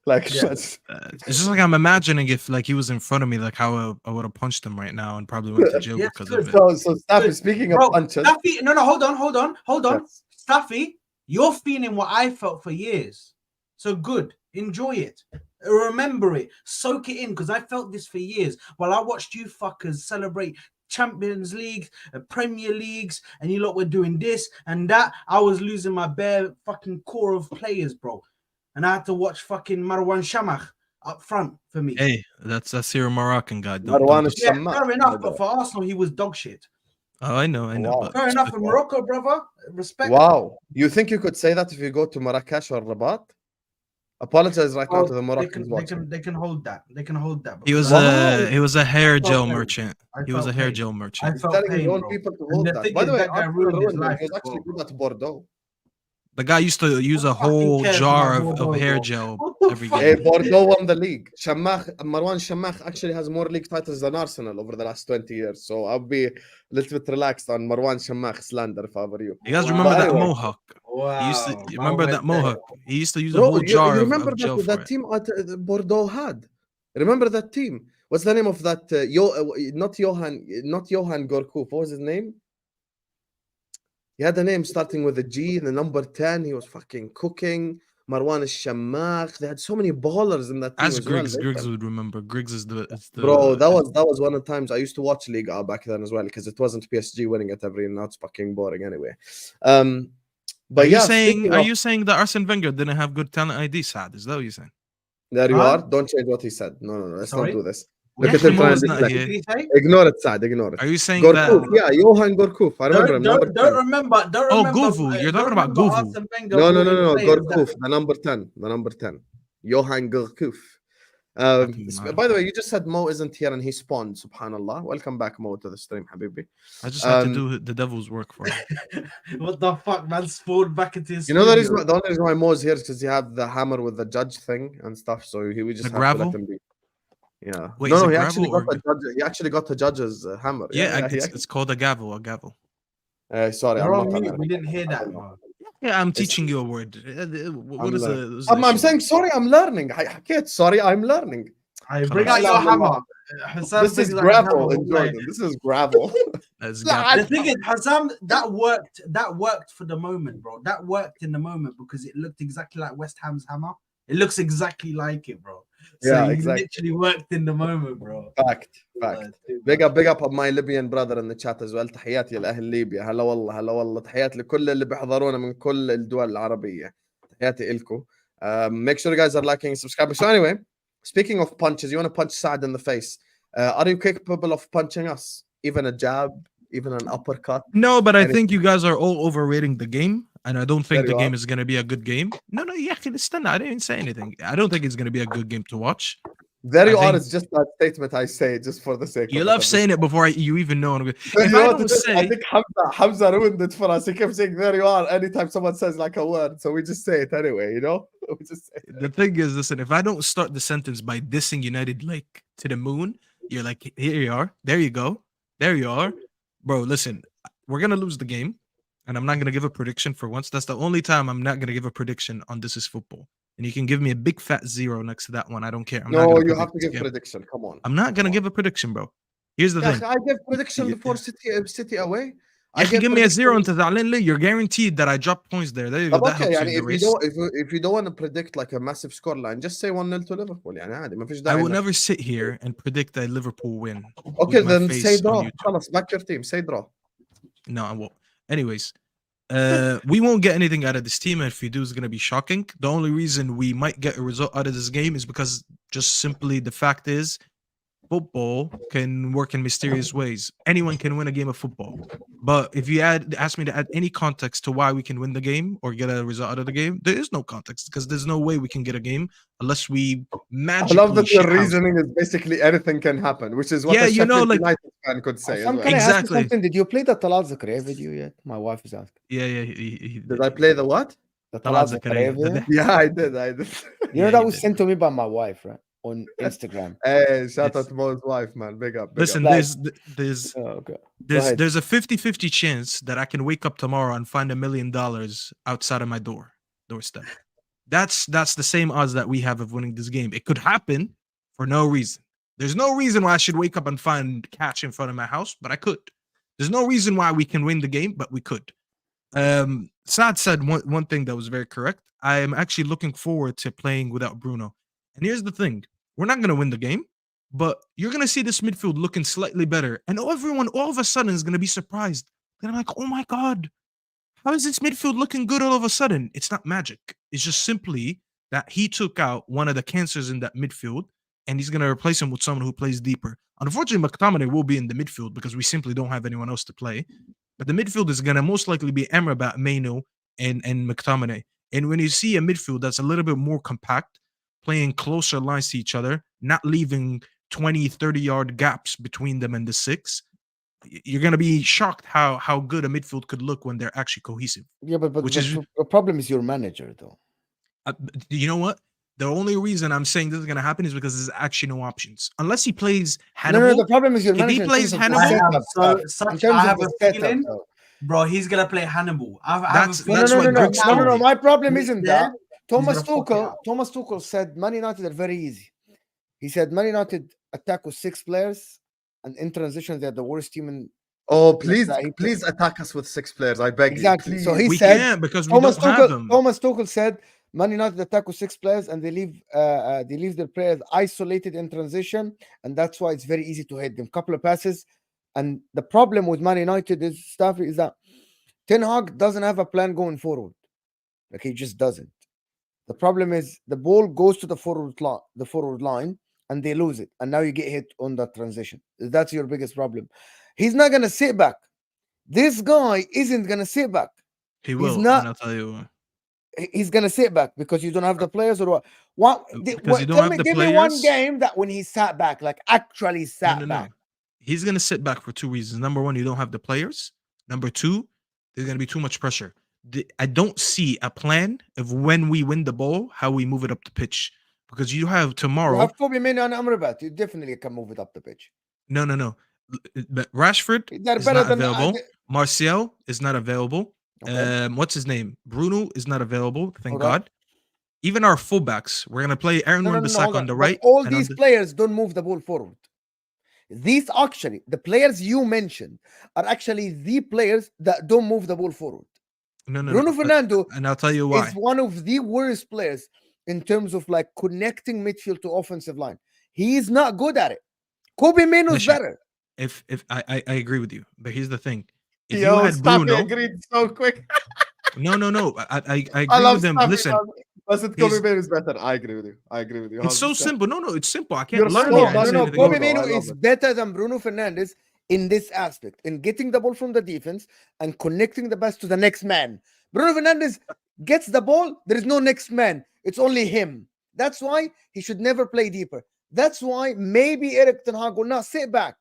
Speaker 3: it's just like I'm imagining if like he was in front of me, like how I would have punched him right now and probably went to jail because of it.
Speaker 1: So Staffy, speaking of punches,
Speaker 2: Staffy, no, hold on. Yes. Staffy, you're feeling what I felt for years. So good, enjoy it. Remember it, soak it in, because I felt this for years while I watched you fuckers celebrate Champions League, Premier Leagues, and you lot were doing this and that. I was losing my bare fucking core of players, bro, and I had to watch fucking Marwan Shamach up front for me.
Speaker 3: Hey, that's your Moroccan guy.
Speaker 2: Fair enough, but for Arsenal he was dog shit.
Speaker 3: Oh, I know.
Speaker 1: Wow.
Speaker 2: Fair enough for Morocco, brother. Respect.
Speaker 1: Wow, you think you could say that if you go to Marrakesh or Rabat? Apologize right now to the Moroccans watching.
Speaker 2: They can hold that. They can hold that.
Speaker 3: He was a hair gel merchant. He was a hair gel merchant.
Speaker 2: I felt
Speaker 1: telling
Speaker 2: pain,
Speaker 1: you,
Speaker 2: bro.
Speaker 1: people to hold that. By the way, that guy ruined his life. He was actually good at Bordeaux.
Speaker 3: The guy used to use a whole jar of hair gel every game.
Speaker 1: Hey, Bordeaux won the league. Marwan Shamach actually has more league titles than Arsenal over the last 20 years. So I'll be a little bit relaxed on Marwan Shamach slander if I were you.
Speaker 3: You guys remember that mohawk?
Speaker 2: Wow.
Speaker 3: You remember that mohawk? He used to use a whole jar of gel for
Speaker 1: that team at Bordeaux had? Remember that team? What's the name of that? Not Johan Gorkuf. What was his name? He had a name starting with a G, the number 10. He was fucking cooking. Marwan al-Shammakh. They had so many ballers in that team.
Speaker 3: As Griggs, Griggs would remember. Griggs is the
Speaker 1: bro. That was one of the times I used to watch Liga back then as well, because it wasn't PSG winning it every night. It's fucking boring anyway. But
Speaker 3: are you saying that Arsene Wenger didn't have good talent ID, Saad? Is that what you're saying?
Speaker 1: There you are. Don't change what he said. No. Let's not do this. Look at
Speaker 3: Actually,
Speaker 1: him
Speaker 3: Mo
Speaker 1: trying
Speaker 3: is
Speaker 1: to
Speaker 3: not
Speaker 1: deflect.
Speaker 3: here.
Speaker 2: Did he say?
Speaker 1: Ignore it, Saad. Ignore it.
Speaker 3: Are you saying
Speaker 1: Gorkuf,
Speaker 3: that?
Speaker 1: yeah, Johan Gorkuf. I remember him. Number 10.
Speaker 2: Don't remember. Don't
Speaker 3: Oh,
Speaker 2: remember.
Speaker 3: Guvu. You're talking about
Speaker 2: Don't remember
Speaker 3: Guvu.
Speaker 2: Arsene Wenger
Speaker 1: No,
Speaker 2: brought in players
Speaker 1: Gorkuf,
Speaker 2: that-
Speaker 1: the number 10. The number 10. Johan Gorkuf. By the way, you just said Mo isn't here and he spawned. Subhanallah. Welcome back, Mo, to the stream, Habibi.
Speaker 3: I just had to do the devil's work for him.
Speaker 2: What the fuck, man? Spawned back into his
Speaker 1: You know the
Speaker 2: studio.
Speaker 1: only reason why Mo's here is because he have the hammer with the judge thing and stuff. So we just
Speaker 3: The
Speaker 1: have to
Speaker 3: gravel?
Speaker 1: let him be. Yeah.
Speaker 3: Wait,
Speaker 1: no,
Speaker 3: is it
Speaker 1: he
Speaker 3: gravel
Speaker 1: actually got
Speaker 3: or
Speaker 1: the judge. He actually got the judge's hammer.
Speaker 3: Yeah,
Speaker 1: he
Speaker 3: it's called a gavel. A gavel.
Speaker 1: sorry,
Speaker 2: You're
Speaker 1: I'm
Speaker 2: on
Speaker 1: not
Speaker 2: mute.
Speaker 1: an
Speaker 2: We didn't hear that,
Speaker 1: Arabic.
Speaker 2: bro.
Speaker 3: Yeah, I'm
Speaker 1: It's-
Speaker 3: teaching you a word. What is
Speaker 1: learning.
Speaker 3: the
Speaker 1: I'm
Speaker 3: issue?
Speaker 1: saying sorry, I'm learning. حكيت sorry, I'm learning.
Speaker 2: I bring out
Speaker 3: خلاص.
Speaker 2: your hammer.
Speaker 1: This
Speaker 2: Hassam
Speaker 1: is
Speaker 2: brings out his
Speaker 1: gravel
Speaker 2: hammer,
Speaker 1: in
Speaker 2: we'll play.
Speaker 1: Jordan. This is gravel.
Speaker 3: That's
Speaker 1: Nah,
Speaker 3: gavel.
Speaker 2: The thing is, Hassam, that worked for the moment, bro. That worked in the moment because it looked exactly like West Ham's hammer. It looks exactly like it, bro. So
Speaker 1: Yeah,
Speaker 2: you
Speaker 1: exactly.
Speaker 2: literally worked in the moment, bro.
Speaker 1: Fact. Big up my Libyan brother in the chat as well. تحياتي لأهل ليبيا. هلا والله. تحيات لكل اللي بيحضرونا من كل الدول العربية. تحياتي إلكم. Make sure you guys are liking and subscribing. So anyway, speaking of punches, you want to punch Saad in the face. Are you capable of punching us? Even a jab, even an uppercut?
Speaker 3: No, but I
Speaker 1: Anything.
Speaker 3: think you guys are all overrating the game, and I don't think
Speaker 1: There
Speaker 3: the
Speaker 1: you
Speaker 3: game
Speaker 1: are.
Speaker 3: is going to be a good game. No, yeah, listen, I didn't say anything. I don't think it's going to be a good game to watch.
Speaker 1: There you
Speaker 3: I
Speaker 1: are.
Speaker 3: think-
Speaker 1: It's just that statement I say just for the sake
Speaker 3: You
Speaker 1: of
Speaker 3: love
Speaker 1: it.
Speaker 3: saying it before you even know. If
Speaker 1: You
Speaker 3: I
Speaker 1: know what
Speaker 3: don't
Speaker 1: it is? I
Speaker 3: say,
Speaker 1: think Hamza ruined it for us. He kept saying, there you are, anytime someone says like a word. So we just say it anyway, you know? We just say it.
Speaker 3: the thing is, listen, if I don't start the sentence by dissing United like to the moon, you're like, here you are, there you go, there you are. Bro, listen, we're going to lose the game, and I'm not going to give a prediction for once. That's the only time I'm not going to give a prediction on This Is Football. And you can give me a big fat 0 next to that one. I don't care. I'm not
Speaker 1: No,
Speaker 3: gonna
Speaker 1: you have to
Speaker 3: predict
Speaker 1: give
Speaker 3: this game.
Speaker 1: prediction. Come on.
Speaker 3: I'm not going to give a prediction, bro. Here's the
Speaker 1: Yeah,
Speaker 3: thing.
Speaker 1: I gave prediction
Speaker 3: Yeah.
Speaker 1: before City away.
Speaker 3: يا أخي, give me a 0 into that. You're guaranteed that I drop points there. There you go.
Speaker 1: طب
Speaker 3: That
Speaker 1: okay,
Speaker 3: helps you
Speaker 1: يعني
Speaker 3: in the race.
Speaker 1: if you don't want to predict like a massive score line, just say 1-0 to Liverpool. يعني عادي ما فيش
Speaker 3: I
Speaker 1: داعي
Speaker 3: will
Speaker 1: إنك-
Speaker 3: never sit here and predict a Liverpool win.
Speaker 1: Okay,
Speaker 3: with my
Speaker 1: then
Speaker 3: face
Speaker 1: say
Speaker 3: on
Speaker 1: draw.
Speaker 3: YouTube.
Speaker 1: خلاص, back your team. Say draw.
Speaker 3: No, I won't. Anyways, we won't get anything out of this team, and if we do, it's going to be shocking. The only reason we might get a result out of this game is because just simply the fact is football can work in mysterious ways. Anyone can win a game of football. But if you ask me to add any context to why we can win the game or get a result out of the game, there is no context because there's no way we can get a game unless we
Speaker 1: I
Speaker 3: magically
Speaker 1: love that your
Speaker 3: shithouse.
Speaker 1: reasoning is basically anything can happen, which is what
Speaker 3: Yeah,
Speaker 1: a
Speaker 3: you know,
Speaker 1: Sheffield
Speaker 3: like-
Speaker 1: United fan could say as
Speaker 8: Some
Speaker 1: well.
Speaker 8: can I ask you
Speaker 3: Exactly.
Speaker 8: something? Did you play the Talal Zakaria video yet? My wife is asking.
Speaker 3: Yeah.
Speaker 1: Did I play the what?
Speaker 8: The
Speaker 3: Talal
Speaker 8: Talal
Speaker 3: Zakaria,
Speaker 8: Zakaria video?
Speaker 1: Yeah, I did.
Speaker 8: You know
Speaker 3: Yeah,
Speaker 8: that
Speaker 3: you
Speaker 8: was
Speaker 3: did,
Speaker 8: sent to me by my wife, right? On Instagram.
Speaker 1: Hey, shout
Speaker 3: It's-
Speaker 1: out to Mo's wife, man. Big up.
Speaker 3: Listen,
Speaker 8: Like-
Speaker 3: there's
Speaker 8: Oh, okay. ahead.
Speaker 3: there's a 50-50 chance that I can wake up tomorrow and find $1 million outside of my doorstep. That's the same odds that we have of winning this game. It could happen for no reason. There's no reason why I should wake up and find cash in front of my house, but I could. There's no reason why we can win the game, but we could. Saad said one thing that was very correct. I am actually looking forward to playing without Bruno. And here's the thing. We're not going to win the game, but you're going to see this midfield looking slightly better. And everyone all of a sudden is going to be surprised. They're like, oh my God, how is this midfield looking good all of a sudden? It's not magic. It's just simply that he took out one of the cancers in that midfield and he's going to replace him with someone who plays deeper. Unfortunately, McTominay will be in the midfield because we simply don't have anyone else to play. But the midfield is going to most likely be Amrabat, Maino, and McTominay. And when you see a midfield that's a little bit more compact, playing closer lines to each other, not leaving 20, 30-yard gaps between them and the six, you're going to be shocked how good a midfield could look when they're actually cohesive.
Speaker 8: Yeah, but
Speaker 3: Which
Speaker 8: the,
Speaker 3: is-
Speaker 8: the problem is your manager, though.
Speaker 3: You know what? The only reason I'm saying this is going to happen is because there's actually no options. Unless he plays Hannibal.
Speaker 8: No, the problem is your
Speaker 3: If he
Speaker 8: manager. in
Speaker 3: plays
Speaker 8: terms of the
Speaker 3: Hannibal-
Speaker 8: setup
Speaker 2: So
Speaker 8: stuff. In
Speaker 2: such,
Speaker 8: terms
Speaker 2: I
Speaker 8: of
Speaker 2: have
Speaker 8: the
Speaker 2: a
Speaker 8: setup,
Speaker 2: feeling,
Speaker 8: though.
Speaker 2: bro, he's gonna play Hannibal. I have
Speaker 3: That's-
Speaker 2: a feeling.
Speaker 3: that's what Greg
Speaker 8: No,
Speaker 3: told me.
Speaker 8: My problem
Speaker 2: He's
Speaker 8: isn't
Speaker 2: there,
Speaker 8: that. Thomas
Speaker 2: gonna fuck it
Speaker 8: Tuchel.
Speaker 2: up.
Speaker 8: Thomas Tuchel said Man United are very easy. He said Man United attack with 6 players, and in transition they're the worst team in.
Speaker 1: Oh, please,
Speaker 8: that he put-
Speaker 1: please attack us with 6 players. I beg
Speaker 8: Exactly.
Speaker 1: you.
Speaker 8: So
Speaker 1: Please.
Speaker 8: he
Speaker 3: We
Speaker 8: said
Speaker 3: can't because we
Speaker 8: Thomas
Speaker 3: don't have them.
Speaker 8: Tuchel said Man United attack with 6 players and they leave their players isolated in transition, and that's why it's very easy to hit them. Couple of passes, and the problem with Man United is Staffy is that Ten Hag doesn't have a plan going forward. Like he just doesn't. The problem is the ball goes to the forward line, and they lose it, and now you get hit on that transition. That's your biggest problem. He's not gonna sit back. This guy isn't gonna sit back.
Speaker 3: He will.
Speaker 8: not-
Speaker 3: And I'll tell you.
Speaker 8: He's gonna sit back because you don't have the players, or what? What?
Speaker 3: Because you don't
Speaker 8: Tell
Speaker 3: have
Speaker 8: me,
Speaker 3: the
Speaker 8: give me one
Speaker 3: players.
Speaker 8: game that when he sat back, like actually sat
Speaker 3: No.
Speaker 8: back.
Speaker 3: He's gonna sit back for two reasons. Number one, you don't have the players. Number two, there's gonna be too much pressure. I don't see a plan of when we win the ball, how we move it up the pitch. Because you have
Speaker 8: You
Speaker 3: tomorrow.
Speaker 8: have Kobe Mino and Amrabat. You definitely can move it up the pitch.
Speaker 3: No. But Rashford
Speaker 8: They're
Speaker 3: is
Speaker 8: better
Speaker 3: not
Speaker 8: than
Speaker 3: available. Martial is not available.
Speaker 8: Okay.
Speaker 3: What's his name? Bruno is not available. Thank
Speaker 8: Alright.
Speaker 3: God. Even our fullbacks, we're gonna play Aaron
Speaker 8: No,
Speaker 3: Wan-Bissaka
Speaker 8: hold
Speaker 3: on the
Speaker 8: But
Speaker 3: right.
Speaker 8: all
Speaker 3: and on
Speaker 8: these
Speaker 3: the-
Speaker 8: players don't move the ball forward. These actually, the players you mentioned are actually the players that don't move the ball forward.
Speaker 3: No.
Speaker 8: Bruno Fernando
Speaker 3: And I'll tell you why.
Speaker 8: is one of the worst players in terms of like connecting midfield to offensive line. He is not good at it. Kobe Mino is
Speaker 3: Listen,
Speaker 8: better.
Speaker 3: If I agree with you, but here's the thing: if
Speaker 1: Yo,
Speaker 3: you had
Speaker 1: Staffy
Speaker 3: Bruno,
Speaker 1: agreed so quick.
Speaker 3: no, I agree
Speaker 1: I love
Speaker 3: with them.
Speaker 1: Staffy,
Speaker 3: Listen,
Speaker 1: man. I said Kobe
Speaker 3: he's-
Speaker 1: Mino is better. I agree with you. I agree with you.
Speaker 3: it's so
Speaker 1: 100%.
Speaker 3: simple. No, it's simple. I can't
Speaker 1: You're
Speaker 3: lie
Speaker 1: so
Speaker 3: to you. I
Speaker 1: bad.
Speaker 3: didn't say
Speaker 8: No,
Speaker 3: anything
Speaker 8: Kobe
Speaker 1: Bruno,
Speaker 3: wrong.
Speaker 8: Mino
Speaker 1: I love
Speaker 8: is
Speaker 1: it.
Speaker 8: better than Bruno Fernandes in this aspect, in getting the ball from the defense and connecting the pass to the next man. Bruno Fernandes gets the ball, there is no next man. It's only him. That's why he should never play deeper. That's why maybe Eric Ten Hag will not sit back.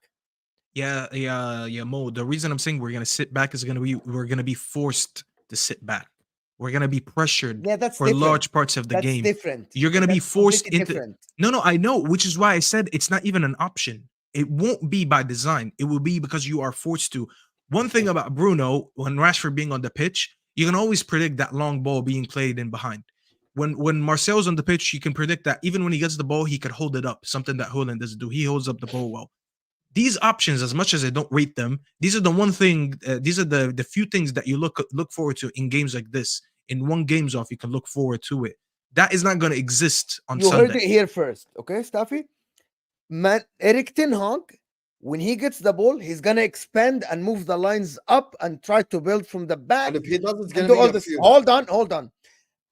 Speaker 3: Yeah, Mo. The reason I'm saying we're gonna sit back is we're gonna be forced to sit back. We're gonna be pressured
Speaker 8: Yeah, that's
Speaker 3: for
Speaker 8: different.
Speaker 3: large parts of the
Speaker 8: That's
Speaker 3: game.
Speaker 8: different.
Speaker 3: You're gonna be
Speaker 8: That's
Speaker 3: forced
Speaker 8: completely
Speaker 3: into.
Speaker 8: different.
Speaker 3: No, I know, which is why I said it's not even an option. It won't be by design. It will be because you are forced to. One thing about Bruno, when Rashford being on the pitch, you can always predict that long ball being played in behind. When Marcel's on the pitch, you can predict that even when he gets the ball, he could hold it up, something that Holland doesn't do. He holds up the ball well. These options, as much as I don't rate them, these are the one thing. These are the few things that you look forward to in games like this. In one games off, you can look forward to it. That is not going to exist on
Speaker 8: You
Speaker 3: Sunday.
Speaker 8: heard it here first, okay, Staffy? Man, Eric Ten Hag, when he gets the ball, he's gonna expand and move the lines up and try to build from the back.
Speaker 1: And if he does, it's
Speaker 8: and
Speaker 1: going
Speaker 8: do
Speaker 1: to
Speaker 8: all
Speaker 1: be a
Speaker 8: this.
Speaker 1: few.
Speaker 8: Hold on.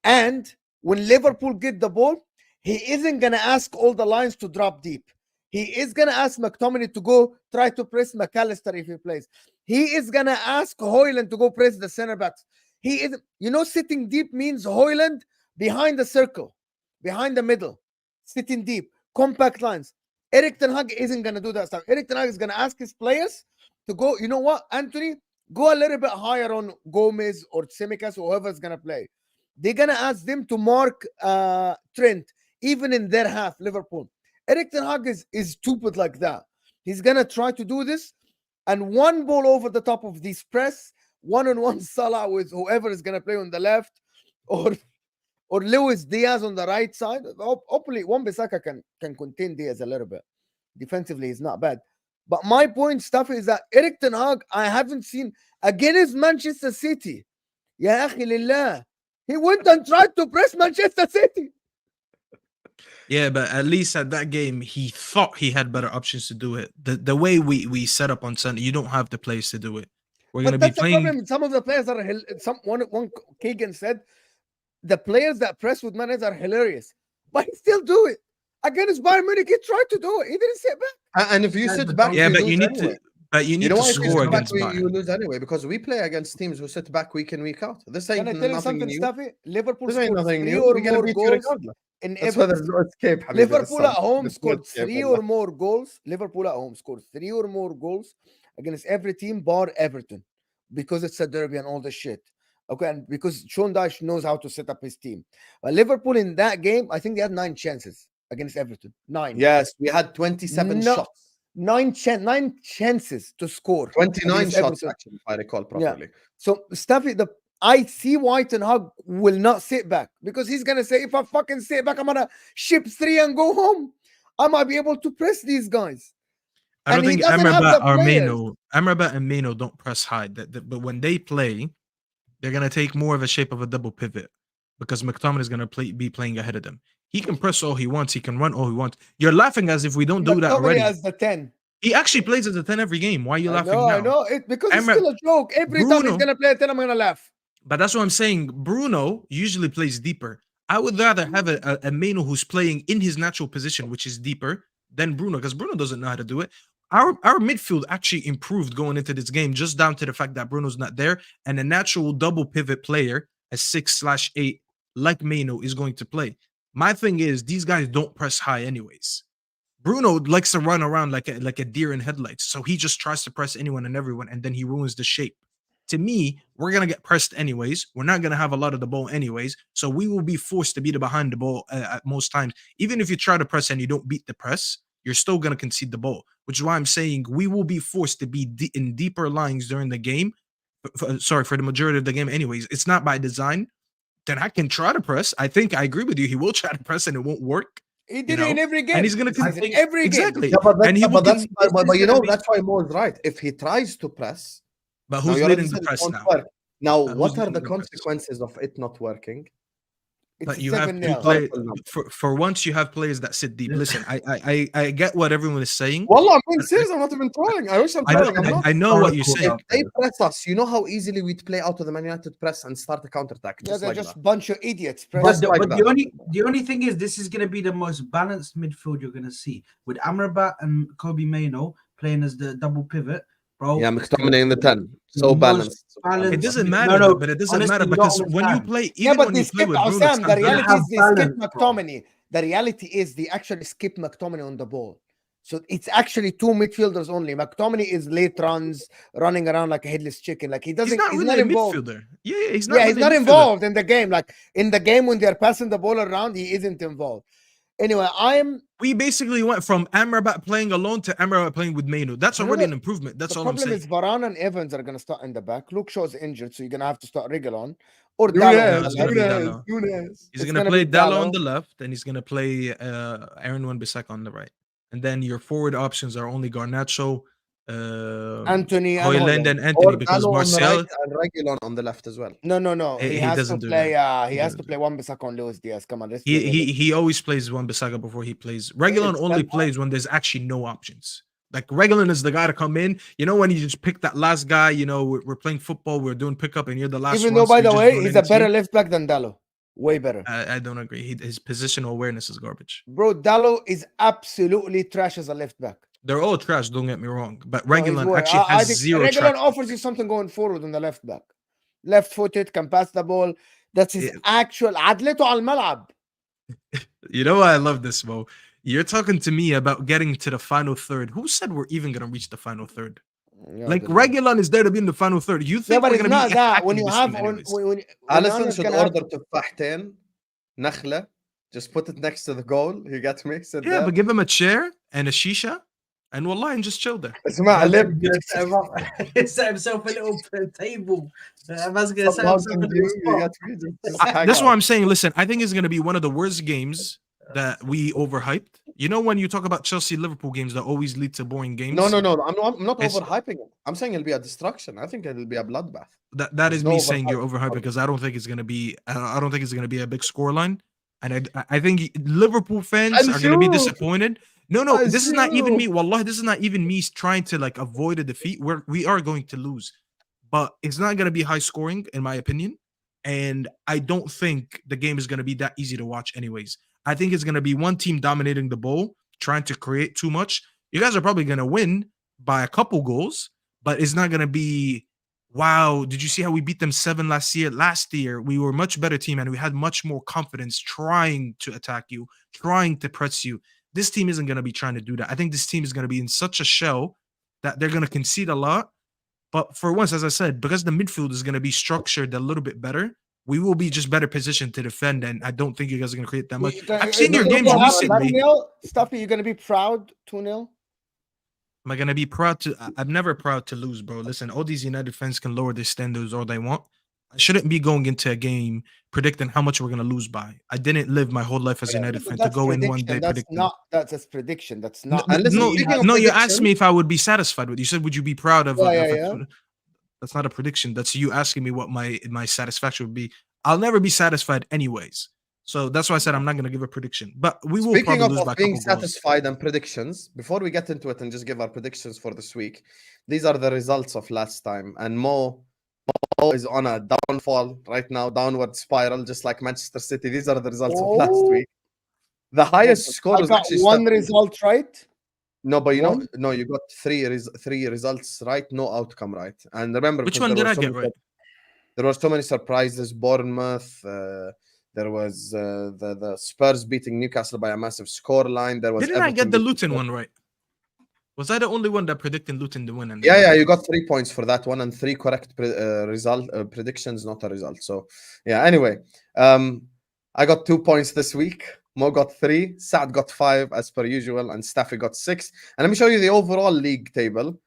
Speaker 8: And when Liverpool get the ball, he isn't gonna ask all the lines to drop deep. He is gonna ask McTominay to go try to press McAllister if he plays. He is gonna ask Hoyland to go press the center backs. He is, sitting deep means Hoyland behind the circle, behind the middle, sitting deep, compact lines. Eric Ten Hag isn't gonna do that stuff. Eric Ten Hag is gonna ask his players to go. You know what, Anthony? Go a little bit higher on Gomez or Tsimikas or whoever's gonna play. They're gonna ask them to mark Trent, even in their half, Liverpool. Eric Ten Hag is stupid like that. He's gonna try to do this, and one ball over the top of this press, one-on-one Salah with whoever is gonna play on the left, or Luis Diaz on the right side. Hopefully, Wan-Bissaka can contain Diaz a little bit. Defensively, he's not bad. But my point, stuff, is that Eric Ten Hag, I haven't seen against Manchester City. Ya akhi lillah. He went and tried to press Manchester City.
Speaker 3: Yeah, but at least at that game, he thought he had better options to do it. The way we set up on Sunday, you don't have the players to do it. We're
Speaker 8: But
Speaker 3: gonna be
Speaker 8: that's the
Speaker 3: playing.
Speaker 8: problem. Some of the players are one Keegan said the players that press with Manes are hilarious, but he still do it against Bayern Munich. He tried to do it. He didn't sit back.
Speaker 1: And if you
Speaker 2: Yeah,
Speaker 1: sit
Speaker 2: but
Speaker 1: back,
Speaker 3: Yeah,
Speaker 1: you
Speaker 3: but
Speaker 1: lose
Speaker 3: you need
Speaker 1: anyway.
Speaker 3: to. But you need
Speaker 1: You know
Speaker 3: to
Speaker 1: why? If you
Speaker 3: score
Speaker 1: sit back,
Speaker 3: against
Speaker 1: you
Speaker 3: Bayern.
Speaker 1: lose anyway because we play against teams who sit back week in, week out. This ain't
Speaker 8: Can I tell you
Speaker 1: nothing
Speaker 8: something,
Speaker 1: new.
Speaker 8: Staffy? Liverpool
Speaker 1: This ain't
Speaker 8: scored
Speaker 1: nothing
Speaker 8: 3
Speaker 1: new.
Speaker 8: or
Speaker 1: We're gonna
Speaker 8: more
Speaker 1: beat you
Speaker 8: goals
Speaker 1: regardless.
Speaker 8: in
Speaker 1: That's why
Speaker 8: every.
Speaker 1: there's no escape, Habibi.
Speaker 8: Liverpool at home
Speaker 1: There's no
Speaker 8: scored
Speaker 1: escape,
Speaker 8: 3
Speaker 1: wallah.
Speaker 8: or more goals. Liverpool at home scored 3 or more goals against every team bar Everton because it's a derby and all this shit. Okay, and because Sean Dyche knows how to set up his team. But Liverpool in that game, I think they had 9 chances against Everton. 9.
Speaker 1: Yes, we had 27
Speaker 8: No,
Speaker 1: shots.
Speaker 8: 9 chances to score.
Speaker 1: 29
Speaker 8: against
Speaker 1: shots,
Speaker 8: Everton.
Speaker 1: actually, if I recall properly.
Speaker 8: So Staffy, I see why Ten Hag will not sit back because he's gonna say, if I fucking sit back, I'm gonna ship 3 and go home. I might be able to press these guys.
Speaker 3: I don't
Speaker 8: And he
Speaker 3: think
Speaker 8: doesn't have the
Speaker 3: Amrabat and Meno don't press high. But when they play, they're gonna take more of a shape of a double pivot because McTominay is gonna be playing ahead of them. He can press all he wants. He can run all he wants. You're laughing as if we don't do that
Speaker 8: McTominay
Speaker 3: already.
Speaker 8: as the 10.
Speaker 3: He actually plays as a 10 every game. Why are you laughing
Speaker 8: I
Speaker 3: now?
Speaker 8: know it because it's
Speaker 3: Amra-
Speaker 8: still a joke. Every time he's
Speaker 3: Bruno-
Speaker 8: gonna play a 10, I'm gonna laugh.
Speaker 3: But that's what I'm saying. Bruno usually plays deeper. I would rather have a Meno who's playing in his natural position, which is deeper, than Bruno, because Bruno doesn't know how to do it. Our midfield actually improved going into this game, just down to the fact that Bruno's not there, and a natural double pivot player, a 6/8, like Meno, is going to play. My thing is, these guys don't press high anyways. Bruno likes to run around like a deer in headlights, so he just tries to press anyone and everyone, and then he ruins the shape. To me, we're going to get pressed anyways. We're not going to have a lot of the ball anyways, so we will be forced to be behind the ball at most times. Even if you try to press and you don't beat the press, you're still going to concede the ball, which is why I'm saying we will be forced to be in deeper lines during the game. For the majority of the game anyways. It's not by design. Then I can try to press. I think I agree with you. He will try to press and it won't work.
Speaker 8: He did it in every game.
Speaker 3: And he's going to
Speaker 8: in every
Speaker 3: exactly.
Speaker 8: game.
Speaker 1: Yeah, but,
Speaker 3: and he will
Speaker 1: that's why Mo is right. If he tries to press,
Speaker 3: but who's leading the press now?
Speaker 1: Now, what are the consequences of it not working?
Speaker 3: But you have to play for once. You have players that sit deep. Listen, I get what everyone is saying.
Speaker 1: Wallah, I'm being serious. I'm not even trying. I wish I'm trying.
Speaker 3: I know what you're saying.
Speaker 1: If they press us, you know how easily we'd play out of the Man United press and start a counterattack.
Speaker 8: Yeah, they're just a bunch of idiots.
Speaker 2: But the only thing is, this is going to be the most balanced midfield you're going to see, with Amrabat and Kobe Mano playing as the double pivot. Bro,
Speaker 1: yeah, McTominay in the 10. So balanced.
Speaker 3: It doesn't matter, but it doesn't matter because when you play, even when you play with Bruno,
Speaker 8: the reality is they skip McTominay. The reality is they actually skip McTominay on the ball. So it's actually two midfielders only. McTominay is late runs, running around like a headless chicken. Like he's not involved.
Speaker 3: Midfielder. Yeah, he's not.
Speaker 8: Yeah, he's not involved in the game. Like in the game when they're passing the ball around, he isn't involved. Anyway,
Speaker 3: we basically went from Amrabat playing alone to Amrabat playing with Meno. That's already an improvement. That's all I'm saying.
Speaker 8: The problem is Varane and Evans are going to start in the back. Luke Shaw's injured, so you're going to have to start Reguilon or
Speaker 3: Dalot. He's going to play Dalot on the left, and he's going to play Aaron Wan-Bissaka on the right. And then your forward options are only Garnacho,
Speaker 8: Anthony,
Speaker 3: Højlund, and Anthony, because Martial
Speaker 1: and Reguilon on the left as well.
Speaker 8: No. He has to play. He has to play Wan-Bissaka on Luis Diaz. Come on,
Speaker 3: he always plays Wan-Bissaka before he plays. Reguilon only plays when there's actually no options. Like Reguilon is the guy to come in. You know when you just pick that last guy. You know we're playing football. We're doing pickup, and you're the last.
Speaker 8: Even though, by the way, he's a better left back than Dalot. Way better.
Speaker 3: I don't agree. His positional awareness is garbage.
Speaker 8: Bro, Dalot is absolutely trash as a left back.
Speaker 3: They're all trash, don't get me wrong. But Reguilon actually has zero
Speaker 8: Reguilon offers you something going forward on the left back. Left-footed, can pass the ball. That's his actual عدلته على الملعب.
Speaker 3: You know why I love this, Mo? You're talking to me about getting to the final third. Who said we're even going to reach the final third?
Speaker 8: Yeah,
Speaker 3: like Reguilon is there to be in the final third. You think we're going to be
Speaker 8: that when you have when
Speaker 1: Alisson should order تفاحتين نخلة. Just put it next to the goal. You get me?
Speaker 3: Sit there. But give him a chair and a shisha, and wallah, and just chill there.
Speaker 2: اسمع set himself a little table. That's
Speaker 3: what I'm saying. Listen, I think it's going to be one of the worst games that we overhyped. You know, when you talk about Chelsea Liverpool games that always lead to boring games.
Speaker 1: No. I'm not overhyping it. I'm saying it'll be a destruction. I think it'll be a bloodbath.
Speaker 3: That is me saying you're overhyping because I don't think it's going to be. I don't think it's going to be a big scoreline, and I think Liverpool fans are going to be disappointed. No, this is not even me. Wallah, this is not even me trying to like avoid a defeat. We are going to lose, but it's not going to be high scoring in my opinion, and I don't think the game is going to be that easy to watch anyways. I think it's going to be one team dominating the ball, trying to create too much. You guys are probably going to win by a couple goals, but it's not going to be, wow, did you see how we beat them 7 last year? Last year, we were a much better team and we had much more confidence trying to attack you, trying to press you. This team isn't going to be trying to do that. I think this team is going to be in such a shell that they're going to concede a lot. But for once, as I said, because the midfield is going to be structured a little bit better, we will be just better positioned to defend, and I don't think you guys are going to create that much. I've seen your games recently.
Speaker 8: Staffy, you're going to be proud 2-0?
Speaker 3: Am I going to be proud to... I'm never proud to lose, bro. Listen, all these United fans can lower their standards all they want. I shouldn't be going into a game predicting how much we're going to lose by. I didn't live my whole life as a United fan to go in one day predicting.
Speaker 8: That's a prediction. That's not...
Speaker 3: No, you asked me if I would be satisfied with it. You said, would you be proud of...
Speaker 8: Yeah.
Speaker 3: That's not a prediction. That's you asking me what my satisfaction would be. I'll never be satisfied anyways. So that's why I said I'm not going to give a prediction. But we will probably lose by a couple
Speaker 1: being satisfied and predictions, before we get into it and just give our predictions for this week, these are the results of last time. And Mo, is on a downfall right now, downward spiral, just like Manchester City. These are the results of last
Speaker 8: Oh.
Speaker 1: week. The highest score
Speaker 8: I
Speaker 1: was
Speaker 8: got
Speaker 1: actually
Speaker 8: one
Speaker 1: Staffy.
Speaker 8: result right.
Speaker 1: No, but you know,
Speaker 8: One?
Speaker 1: no, you got three results right, no outcome right. And remember,
Speaker 3: Which
Speaker 1: because
Speaker 3: one
Speaker 1: there
Speaker 3: did
Speaker 1: were
Speaker 3: I
Speaker 1: so
Speaker 3: get
Speaker 1: many
Speaker 3: right?
Speaker 1: there were so many surprises. Bournemouth, there was the Spurs beating Newcastle by a massive scoreline. There was
Speaker 3: Didn't I get
Speaker 1: Everton
Speaker 3: the
Speaker 1: beating
Speaker 3: Luton one right? Was I the only one that predicted Luton to win? And
Speaker 1: Yeah, you got 3 points for that one and 3 correct predictions, not a result. So yeah, anyway, I got 2 points this week. Mo got 3, Saad got 5 as per usual, and Staffy got 6. And let me show you the overall league table.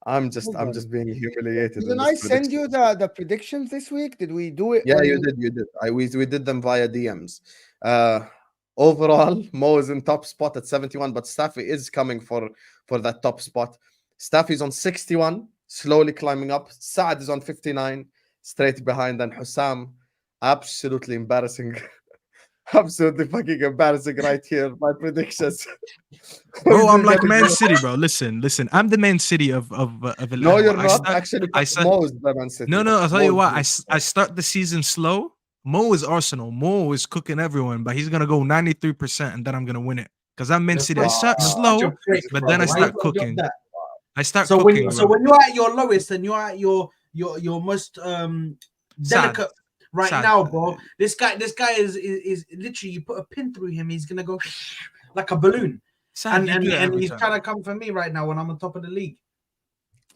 Speaker 1: I'm just being humiliated.
Speaker 8: Didn't
Speaker 1: in
Speaker 8: I
Speaker 1: this
Speaker 8: send you
Speaker 1: prediction.
Speaker 8: the predictions this week? Did we do it?
Speaker 1: Yeah,
Speaker 8: when
Speaker 1: you did. We did them via DMs. Overall, Mo is in top spot at 71, but Staffy is coming for that top spot. Staffy's on 61, slowly climbing up. Saad is on 59, straight behind, and Hussam, absolutely embarrassing. Absolutely fucking embarrassing right here. My predictions.
Speaker 3: Bro, I'm like Man City, bro. Listen. I'm the Man City of
Speaker 1: No, you're
Speaker 3: I
Speaker 1: not.
Speaker 3: start-
Speaker 1: Actually,
Speaker 3: I said
Speaker 1: Mo is the Man City.
Speaker 3: no. I'll tell you
Speaker 1: Mo
Speaker 3: what.
Speaker 1: is
Speaker 3: I start the season slow. Mo is Arsenal. Mo is cooking everyone, but he's gonna go 93%, and then I'm gonna win it because I'm Man City. I start
Speaker 2: You're
Speaker 3: slow,
Speaker 2: such a prick,
Speaker 3: but
Speaker 2: bro.
Speaker 3: then I
Speaker 2: Why
Speaker 3: start
Speaker 2: you gotta do
Speaker 3: cooking.
Speaker 2: that?
Speaker 3: I start
Speaker 2: So
Speaker 3: cooking.
Speaker 2: when you're at your lowest and you're at your most delicate right
Speaker 3: Sad.
Speaker 2: now, bro. This guy is literally, you put a pin through him, he's gonna go like a balloon.
Speaker 3: Sad, you do that
Speaker 2: And
Speaker 3: every
Speaker 2: he's
Speaker 3: time.
Speaker 2: trying to come for me right now when I'm on top of the league.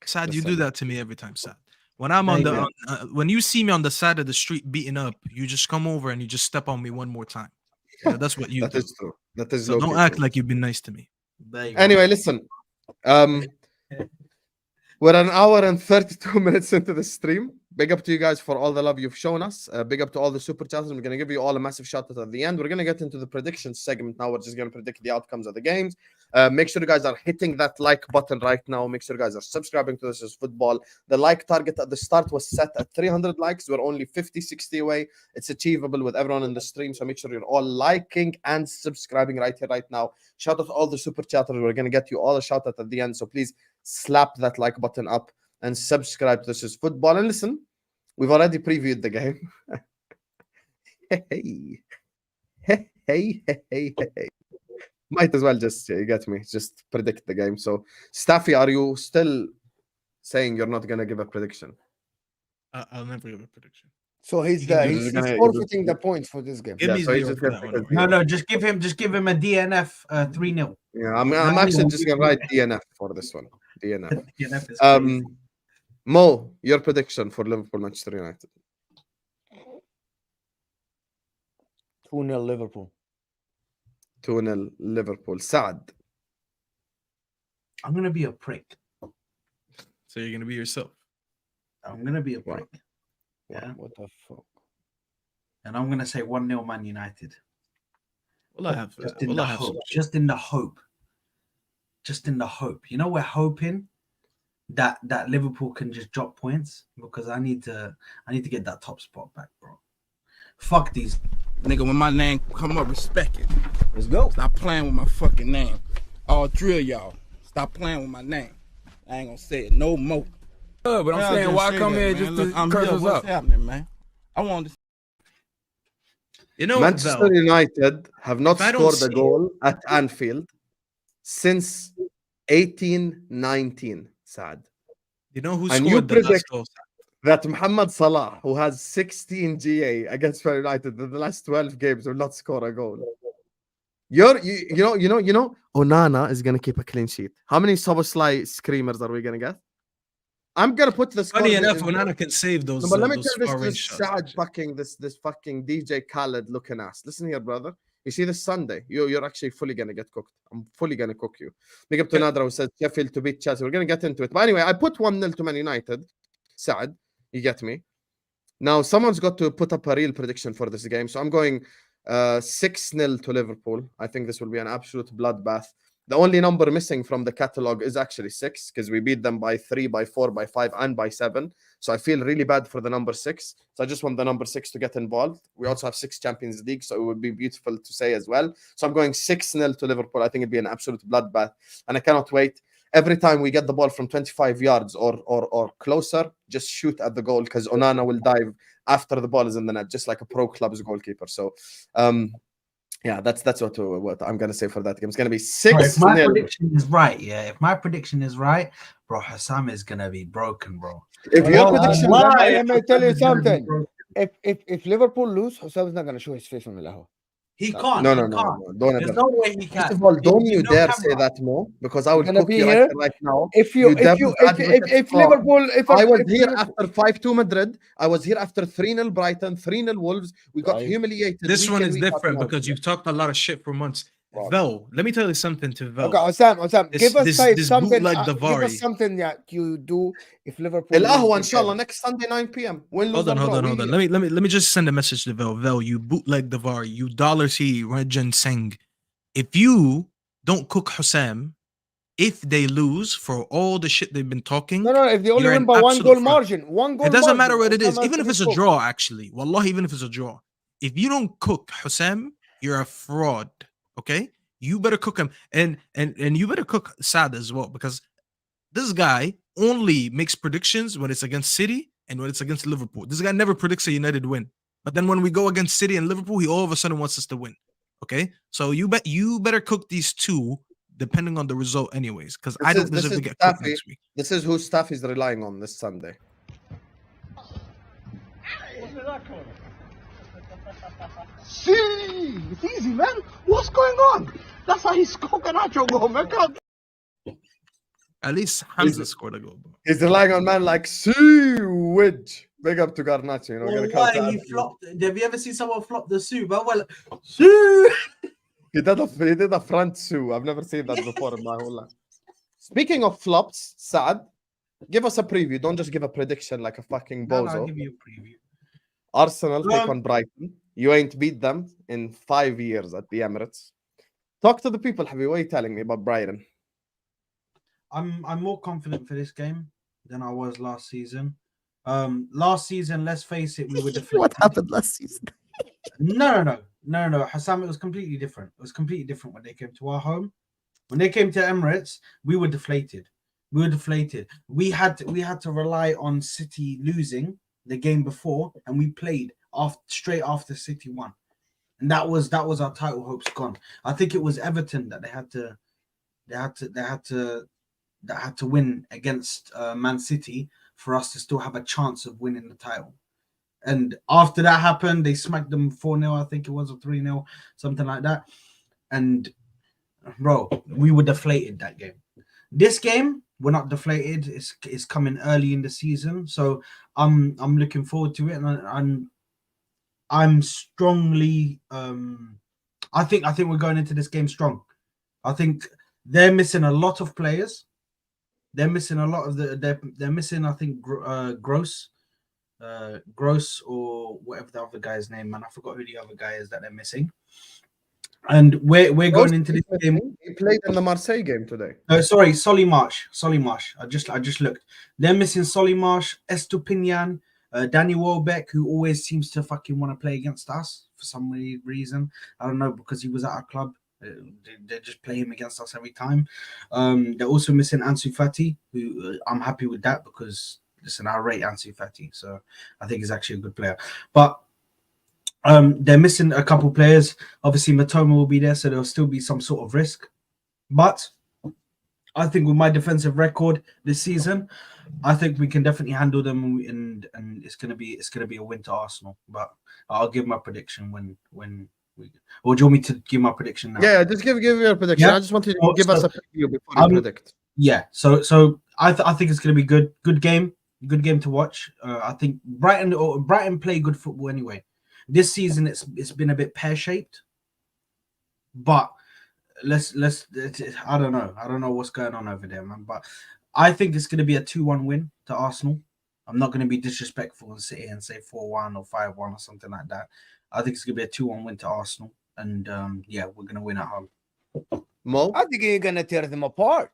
Speaker 3: Sad, you do
Speaker 1: Listen.
Speaker 3: that to me every time, Sad. When I'm
Speaker 2: There
Speaker 3: on
Speaker 2: you
Speaker 3: the
Speaker 2: go.
Speaker 3: when you see me on the side of the street beating up, you just come over and you just step on me one more time. Yeah, that's what you
Speaker 1: That
Speaker 3: do.
Speaker 1: is true. That is
Speaker 3: So
Speaker 1: low-key
Speaker 3: don't act
Speaker 1: true.
Speaker 3: like you've been nice to me.
Speaker 2: There you go.
Speaker 1: Anyway, listen. We're an hour and 32 minutes into the stream. Big up to you guys for all the love you've shown us. Big up to all the super chatters. We're going to give you all a massive shout out at the end. We're going to get into the predictions segment now. We're just going to predict the outcomes of the games. Make sure you guys are hitting that like button right now. Make sure you guys are subscribing to This Is Football. The like target at the start was set at 300 likes. We're only 50, 60 away. It's achievable with everyone in the stream. So make sure you're all liking and subscribing right here, right now. Shout out to all the super chatters. We're going to get you all a shout out at the end. So please slap that like button up and subscribe to This Is Football. And listen, we've already previewed the game. Hey. Might as well just, you get me, just predict the game. So, Staffy, are you still saying you're not going to give a prediction?
Speaker 3: I'll never give a prediction.
Speaker 8: So he's
Speaker 1: He's gonna-
Speaker 8: forfeiting the points for this game.
Speaker 3: Give me
Speaker 1: so he's
Speaker 3: zero
Speaker 1: just
Speaker 3: for
Speaker 1: gonna
Speaker 3: that
Speaker 1: take
Speaker 3: one.
Speaker 1: a
Speaker 2: No,
Speaker 1: zero.
Speaker 2: just give him a DNF 3-0.
Speaker 1: Yeah, I'm actually just going to write DNF for this one. DNF.
Speaker 2: DNF is crazy.
Speaker 1: Mo, your prediction for Liverpool, Manchester United.
Speaker 8: 2-0 Liverpool.
Speaker 1: 2-0 Liverpool. Saad.
Speaker 2: I'm gonna be a prick.
Speaker 3: So you're gonna be yourself.
Speaker 2: I'm gonna be a
Speaker 1: Wow.
Speaker 2: prick. Yeah.
Speaker 8: What the fuck?
Speaker 2: And I'm gonna say 1-0 Man United.
Speaker 3: Well, I have.
Speaker 2: Just in
Speaker 3: well,
Speaker 2: the
Speaker 3: I have
Speaker 2: hope.
Speaker 3: some-
Speaker 2: Just in the hope. Just in the hope. You know, we're hoping that Liverpool can just drop points because I need to get that top spot back, bro. Fuck these.
Speaker 10: Nigga, when my name come up, respect it.
Speaker 8: Let's go.
Speaker 10: Stop playing with my fucking name. All three of y'all, stop playing with my name. I ain't gonna say it no more. But I'm saying, why come here just to curse us up? Happening, man? I want to.
Speaker 3: You know,
Speaker 1: Manchester
Speaker 3: Val,
Speaker 1: United have not
Speaker 3: if I don't
Speaker 1: scored a
Speaker 3: see-
Speaker 1: goal at Anfield since 1819, Saad.
Speaker 3: you know who
Speaker 1: And you
Speaker 3: scored the last
Speaker 1: predict-
Speaker 3: goal?
Speaker 1: That Mohamed Salah, who has 16 GA against Man United in the last 12 games, will not score a goal. You know, Onana is gonna keep a clean sheet. How many Soboslai screamers are we gonna get? I'm gonna put the score.
Speaker 3: Funny
Speaker 1: in-
Speaker 3: enough, Onana can save those.
Speaker 1: No, but let me
Speaker 3: those
Speaker 1: tell
Speaker 3: far range
Speaker 1: this
Speaker 3: shots,
Speaker 1: sad
Speaker 3: actually.
Speaker 1: fucking this fucking DJ Khaled looking ass. Listen here, brother. You see this Sunday, you're actually fully gonna get cooked. I'm fully gonna cook you. Big up to Nadra who said Sheffield to beat Chelsea. We're gonna get into it. But anyway, I put 1-0 to Man United. Saad, you get me. Now someone's got to put up a real prediction for this game. So I'm going 6-0 to Liverpool. I think this will be an absolute bloodbath. The only number missing from the catalogue is actually 6 because we beat them by 3, by 4, by 5, and by 7. So I feel really bad for the number 6. So I just want the number 6 to get involved. We also have 6 Champions League, so it would be beautiful to say as well. So I'm going 6-0 to Liverpool. I think it'd be an absolute bloodbath, and I cannot wait. every time we get the ball from 25 yards or closer, just shoot at the goal because Onana will dive after the ball is in the net, just like a pro club's goalkeeper. So, yeah, that's what I'm gonna say for that game. It's gonna be 6-0.
Speaker 2: If my prediction is right, if my prediction is right, bro, Hassam is gonna be broken, bro.
Speaker 1: If your prediction,
Speaker 8: let me tell you something. If Liverpool lose, Hussam is not gonna show his face on the Lahore.
Speaker 2: He can't.
Speaker 1: No.
Speaker 2: Don't There's no way he can.
Speaker 1: First of all, don't you dare say that more, because I will cook you right now.
Speaker 8: If Liverpool,
Speaker 1: I was here after 5-2 Madrid. I was here after 3-0 Brighton, 3-0 Wolves. We got humiliated.
Speaker 3: This one is different because you've talked a lot of shit for months. Vel, let me tell you something to Vel.
Speaker 8: Okay, Osam, give us something. Give us something that you do if Liverpool.
Speaker 1: Ahwa, inshallah, next Sunday 9 p.m.
Speaker 3: Hold on. Let me just send a message to Vel. Vel, you bootleg the VAR, you $C Rajan Singh. If you don't cook Hussam, if they lose for all the shit they've been talking,
Speaker 8: if they only win by 1 goal margin,
Speaker 3: it doesn't matter what it is, even if it's a draw. Actually, wallahi, even if it's a draw, if you don't cook Hussam, you're a fraud. Okay, you better cook him, and you better cook Saad as well, because this guy only makes predictions when it's against City and when it's against Liverpool. This guy never predicts a United win, but then when we go against City and Liverpool, he all of a sudden wants us to win. Okay, so you better cook these two depending on the result, anyways, because I don't deserve to get cooked next week.
Speaker 1: This is who Staffy is relying on this Sunday.
Speaker 6: See, it's easy, man. What's going on? That's how he's coconut goal, man.
Speaker 3: At least Hamza scored a goal, bro.
Speaker 1: He's relying on man like sewage. Big up to Garnacho, you know.
Speaker 2: Why he flopped? Have you ever seen someone flop the Sue? But well, Sue.
Speaker 1: He did a front Sue. I've never seen that before in my whole life. Speaking of flops, Saad, give us a preview. Don't just give a prediction like a fucking bozo.
Speaker 2: I'll give you a preview.
Speaker 1: Arsenal take on Brighton. You ain't beat them in 5 years at the Emirates. Talk to the people, Habibi. What are you telling me about Brighton?
Speaker 2: I'm more confident for this game than I was last season. Last season, let's face it, we were deflated.
Speaker 1: What happened last season?
Speaker 2: No. Hassam, it was completely different. It was completely different when they came to our home. When they came to Emirates, we were deflated. We had to rely on City losing the game before, and we played straight after City won, and that was our title hopes gone. I think it was Everton that they had to win against Man City for us to still have a chance of winning the title. And after that happened, they smacked them 4-0, I think it was, or 3-0, something like that. And bro, we were deflated that game. This game, we're not deflated. It's coming early in the season, so I'm looking forward to it, and I'm strongly. I think we're going into this game strong. I think they're missing a lot of players. They're missing a lot of they're missing. I think Gross or whatever the other guy's name, man. I forgot who the other guy is that they're missing. And we're going into this game.
Speaker 1: He played in the Marseille game today.
Speaker 2: Sorry, Solly Marsh. I just looked. They're missing Solly Marsh, Estupinian, Danny Welbeck, who always seems to fucking want to play against us for some reason. I don't know, because he was at our club. They just play him against us every time. They're also missing Ansu Fati, who I'm happy with that, because listen, I rate Ansu Fati, so I think he's actually a good player. But they're missing a couple players. Obviously, Moamen will be there, so there'll still be some sort of risk. But I think with my defensive record this season, I think we can definitely handle them, and it's gonna be a win to Arsenal. But I'll give my prediction when we. Or do you want me to give my prediction now?
Speaker 1: Yeah, just give your prediction. Yeah? I just wanted to give us a preview before you predict.
Speaker 2: Yeah, so I think it's gonna be good game to watch. I think Brighton play good football anyway. This season it's been a bit pear-shaped, but let's I don't know what's going on over there, man. But I think it's going to be a 2-1 win to Arsenal. I'm not going to be disrespectful and sit here and say 4-1 or 5-1 or something like that. I think it's going to be a 2-1 win to Arsenal, and yeah, we're going to win at home.
Speaker 1: Mo,
Speaker 8: I think you're going to tear them apart.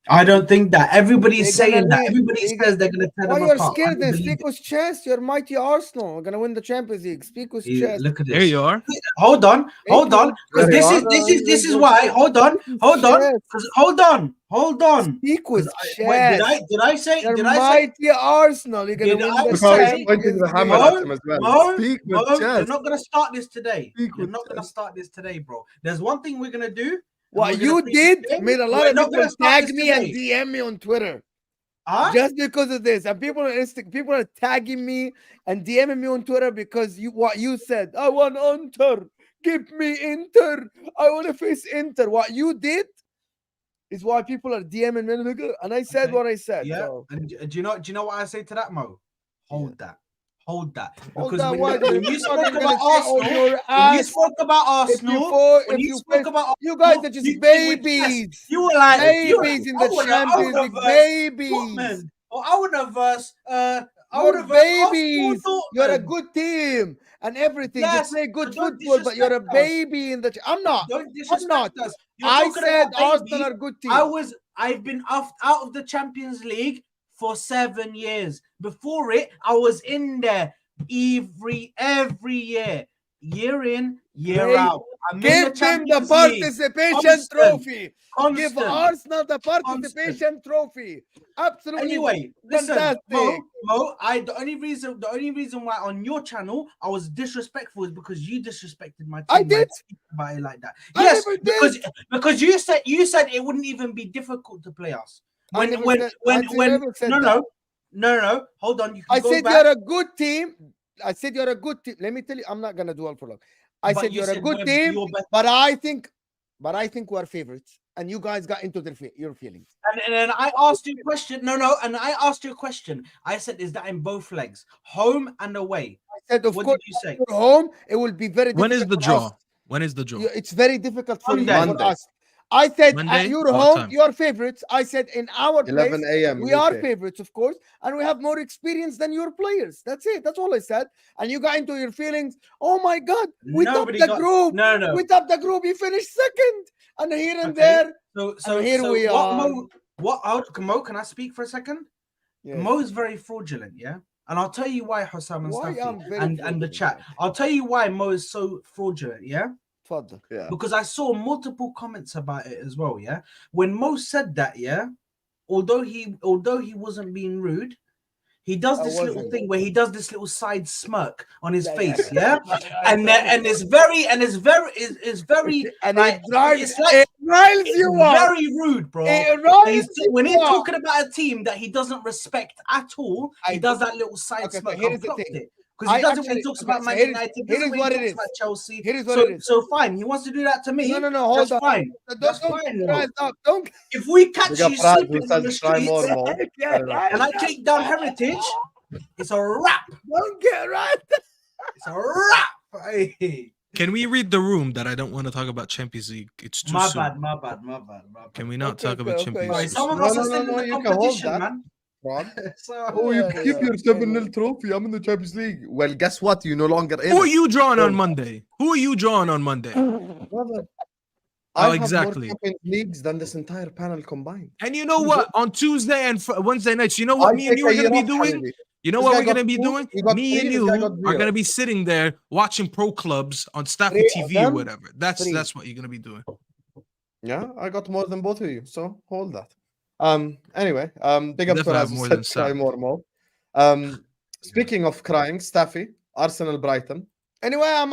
Speaker 2: I don't think that. Everybody's
Speaker 8: They're gonna
Speaker 2: saying that.
Speaker 8: win.
Speaker 2: Everybody says they're going to tear
Speaker 8: Why
Speaker 2: them
Speaker 8: you're
Speaker 2: apart. I
Speaker 8: scared?
Speaker 2: don't
Speaker 8: Then
Speaker 2: believe
Speaker 8: speak
Speaker 2: it.
Speaker 8: with chest. You're mighty Arsenal. We're gonna win the Champions League. Speak with chest.
Speaker 2: Look at this.
Speaker 3: There you are.
Speaker 2: Hold on, hold
Speaker 8: Thank
Speaker 2: on,
Speaker 8: you.
Speaker 2: because
Speaker 1: There you
Speaker 2: this
Speaker 1: are.
Speaker 2: is why. Hold on, hold on,
Speaker 8: Chest.
Speaker 2: because hold on.
Speaker 8: Speak with
Speaker 2: 'Cause
Speaker 8: chest.
Speaker 2: did I say?
Speaker 8: You're
Speaker 2: Did I say?
Speaker 8: mighty Arsenal. You're gonna
Speaker 2: Did
Speaker 8: win
Speaker 2: I
Speaker 8: the
Speaker 1: Look how he's
Speaker 2: say?
Speaker 1: pointing the
Speaker 8: Champions
Speaker 1: hammer
Speaker 8: League.
Speaker 1: at him as well.
Speaker 2: Mo,
Speaker 1: Speak with
Speaker 2: Mo, you're
Speaker 1: chest.
Speaker 2: not gonna start this today.
Speaker 1: Speak
Speaker 2: You're
Speaker 1: with
Speaker 2: not gonna
Speaker 1: chest.
Speaker 2: start this today, bro. There's one thing we're gonna do. and
Speaker 8: What
Speaker 2: we're
Speaker 8: you
Speaker 2: gonna play
Speaker 8: did
Speaker 2: this game.
Speaker 8: made a lot
Speaker 2: We're
Speaker 8: of
Speaker 2: not
Speaker 8: people
Speaker 2: gonna start
Speaker 8: tag
Speaker 2: this
Speaker 8: me and
Speaker 2: today.
Speaker 8: DM me on Twitter.
Speaker 2: Huh?
Speaker 8: Just because of this, and people are tagging me and DMing me on Twitter because what you said. I want Inter. Give me Inter. I want to face Inter. What you did is why people are DMing me, and I said
Speaker 2: Okay.
Speaker 8: what I said.
Speaker 2: Yeah.
Speaker 8: So.
Speaker 2: And do you know what I say to that, Mo? Hold that. Hold that.
Speaker 8: Hold
Speaker 2: Because
Speaker 8: that,
Speaker 2: when,
Speaker 8: what?
Speaker 2: when you
Speaker 8: Fucking
Speaker 2: spoke
Speaker 8: gonna
Speaker 2: about
Speaker 8: sit on
Speaker 2: Arsenal,
Speaker 8: your
Speaker 2: when you
Speaker 8: ass
Speaker 2: spoke about
Speaker 8: if you
Speaker 2: Arsenal,
Speaker 8: fall,
Speaker 2: when
Speaker 8: if
Speaker 2: you
Speaker 8: you
Speaker 2: spoke
Speaker 8: face-
Speaker 2: about
Speaker 8: you guys
Speaker 2: Arsenal,
Speaker 8: are just
Speaker 2: you did with chest.
Speaker 8: babies.
Speaker 2: You were like
Speaker 8: Babies in the Champions League. Babies.
Speaker 2: Dortmund, or I would have
Speaker 8: You're babies.
Speaker 2: Arsenal,
Speaker 8: You're a
Speaker 2: Dortmund.
Speaker 8: good team and everything.
Speaker 2: Yes,
Speaker 8: You play good
Speaker 2: so don't
Speaker 8: football, but you're a
Speaker 2: disrespect us.
Speaker 8: baby in the. I'm not.
Speaker 2: Don't
Speaker 8: I'm
Speaker 2: disrespect
Speaker 8: not.
Speaker 2: us. You're
Speaker 8: I
Speaker 2: talking
Speaker 8: said
Speaker 2: about
Speaker 8: Arsenal
Speaker 2: baby.
Speaker 8: are a good team.
Speaker 2: I've been out of the Champions League for 7 years. Before it, I was in there every year, year in, year
Speaker 8: Great.
Speaker 2: out. I'm in
Speaker 8: Give them the
Speaker 2: Champions League.
Speaker 8: participation
Speaker 2: Constant.
Speaker 8: trophy. Give
Speaker 2: Constant.
Speaker 8: Arsenal the participation trophy. Absolutely.
Speaker 2: Anyway, listen,
Speaker 8: fantastic.
Speaker 2: Mo, the only reason why on your channel I was disrespectful is because you disrespected my team.
Speaker 8: I did.
Speaker 2: About it like that.
Speaker 8: I
Speaker 2: Yes,
Speaker 8: never did.
Speaker 2: because you said it wouldn't even be difficult to play us.
Speaker 8: I never said that.
Speaker 2: No. Hold on. You can
Speaker 8: I
Speaker 2: go
Speaker 8: said
Speaker 2: back.
Speaker 8: you're a good team. I said you're a good team. Let me tell you, I'm not gonna dwell for long. I
Speaker 2: But
Speaker 8: said
Speaker 2: you
Speaker 8: you're a
Speaker 2: said
Speaker 8: good
Speaker 2: we're
Speaker 8: team,
Speaker 2: your best.
Speaker 8: but I think we're favorites, and you guys got into your feelings.
Speaker 2: And then I asked you a question. No, and I asked you a question. I said, "Is that in both legs, home and away?"
Speaker 8: I said, of
Speaker 2: What
Speaker 8: course,
Speaker 2: did you say?
Speaker 8: you're home. It will be very difficult.
Speaker 3: When is the
Speaker 8: for
Speaker 3: draw?
Speaker 8: us.
Speaker 3: When is the draw?
Speaker 8: It's very difficult for you,
Speaker 2: Monday.
Speaker 8: for us. I said
Speaker 3: Monday?
Speaker 8: you're
Speaker 3: What
Speaker 8: home,
Speaker 3: time?
Speaker 8: you're favorites. I said in our
Speaker 1: 11
Speaker 8: place,
Speaker 1: a.m.
Speaker 8: we are
Speaker 1: UK.
Speaker 8: favorites, of course, and we have more experience than your players. That's it. That's all I said. And you got into your feelings. Oh my God, we topped the group.
Speaker 2: No.
Speaker 8: We topped the group. We finished second, and here and
Speaker 2: Okay.
Speaker 8: there.
Speaker 2: So
Speaker 8: and here we are.
Speaker 2: Mo, can I speak for a second?
Speaker 8: Yes.
Speaker 2: Mo is very fraudulent, yeah. And I'll tell you why, Hussam and
Speaker 8: Why
Speaker 2: Staffy
Speaker 8: I'm very
Speaker 2: and the
Speaker 8: fraudulent,
Speaker 2: chat.
Speaker 8: yeah.
Speaker 2: I'll tell you why Mo is so fraudulent, yeah.
Speaker 8: Tfadl.
Speaker 1: Yeah.
Speaker 2: Because I saw multiple comments about it as well, yeah. When Mo said that, yeah, although he wasn't being rude, he does this little
Speaker 8: wasn't.
Speaker 2: thing where he does this little side smirk on his
Speaker 8: Yeah,
Speaker 2: face,
Speaker 8: yeah.
Speaker 2: yeah. And it's very
Speaker 8: and
Speaker 2: like,
Speaker 8: it drives,
Speaker 2: it's like
Speaker 8: it riles
Speaker 2: it's
Speaker 8: you up.
Speaker 2: very rude, bro.
Speaker 8: It riles
Speaker 2: When
Speaker 8: you
Speaker 2: he's
Speaker 8: up.
Speaker 2: talking about a team that he doesn't respect at all, he does that little side
Speaker 8: Okay, so
Speaker 2: smirk.
Speaker 8: here's the
Speaker 2: I've
Speaker 8: thing.
Speaker 2: clocked it. Because he does it when he talks about Man United.
Speaker 8: Here is what it is.
Speaker 2: About Chelsea.
Speaker 8: Here is what it is.
Speaker 2: So fine. He wants to do that to me.
Speaker 8: No, hold
Speaker 2: that's
Speaker 8: on.
Speaker 2: fine. That's
Speaker 8: Don't
Speaker 2: fine.
Speaker 8: get
Speaker 2: Mo.
Speaker 8: riled up. Don't
Speaker 2: If we catch
Speaker 1: We got
Speaker 2: you
Speaker 1: Brad
Speaker 2: sleeping
Speaker 1: who
Speaker 2: in
Speaker 1: says
Speaker 2: the
Speaker 1: try more,
Speaker 2: streets
Speaker 1: Mo.
Speaker 8: get
Speaker 2: and
Speaker 8: riled
Speaker 2: I
Speaker 8: up.
Speaker 2: take down Heritage, it's a wrap.
Speaker 8: Don't get riled up.
Speaker 2: It's a wrap. Hey.
Speaker 3: Can we read the room that I don't want to talk about Champions League? It's too
Speaker 2: My
Speaker 3: soon.
Speaker 2: bad.
Speaker 3: Can we not
Speaker 8: Okay,
Speaker 3: talk about
Speaker 8: okay,
Speaker 3: Champions
Speaker 8: okay.
Speaker 3: League?
Speaker 2: Some of
Speaker 1: No,
Speaker 2: us
Speaker 1: no,
Speaker 2: are still
Speaker 1: no,
Speaker 2: in the
Speaker 1: you can hold
Speaker 2: competition,
Speaker 1: that.
Speaker 2: man.
Speaker 1: Ron.
Speaker 2: So,
Speaker 1: Oh, you
Speaker 8: Yeah,
Speaker 1: keep
Speaker 8: yeah.
Speaker 1: your 7-0 trophy. I'm in the Champions League. Well, guess what? You're no longer in
Speaker 3: Who are
Speaker 1: it.
Speaker 3: you drawing on Monday? Who are you drawing on Monday?
Speaker 1: Brother,
Speaker 3: Oh,
Speaker 1: I have
Speaker 3: exactly.
Speaker 1: more Champions Leagues than this entire panel combined.
Speaker 3: And you know what? On Tuesday and Wednesday nights, you know what me and you are going to be doing? You know
Speaker 1: This
Speaker 3: what
Speaker 1: guy
Speaker 3: we're going to
Speaker 1: got
Speaker 3: be
Speaker 1: 2,
Speaker 3: doing?
Speaker 1: he got
Speaker 3: Me
Speaker 1: 3,
Speaker 3: and
Speaker 1: this guy
Speaker 3: you
Speaker 1: got
Speaker 3: are
Speaker 1: 0.
Speaker 3: going to be sitting there watching pro clubs on Staffy
Speaker 8: 3 of
Speaker 3: TV or
Speaker 8: them?
Speaker 3: whatever. That's
Speaker 8: 3.
Speaker 3: what you're going to be doing.
Speaker 1: Yeah, I got more than both of you, so hold that. Anyway, big up
Speaker 3: Definitely
Speaker 1: to
Speaker 3: have
Speaker 1: as you
Speaker 3: more
Speaker 1: said,
Speaker 3: than
Speaker 1: cry
Speaker 3: Saad.
Speaker 1: more, Mo. Speaking of crying, Staffy, Arsenal, Brighton.
Speaker 8: Anyway, I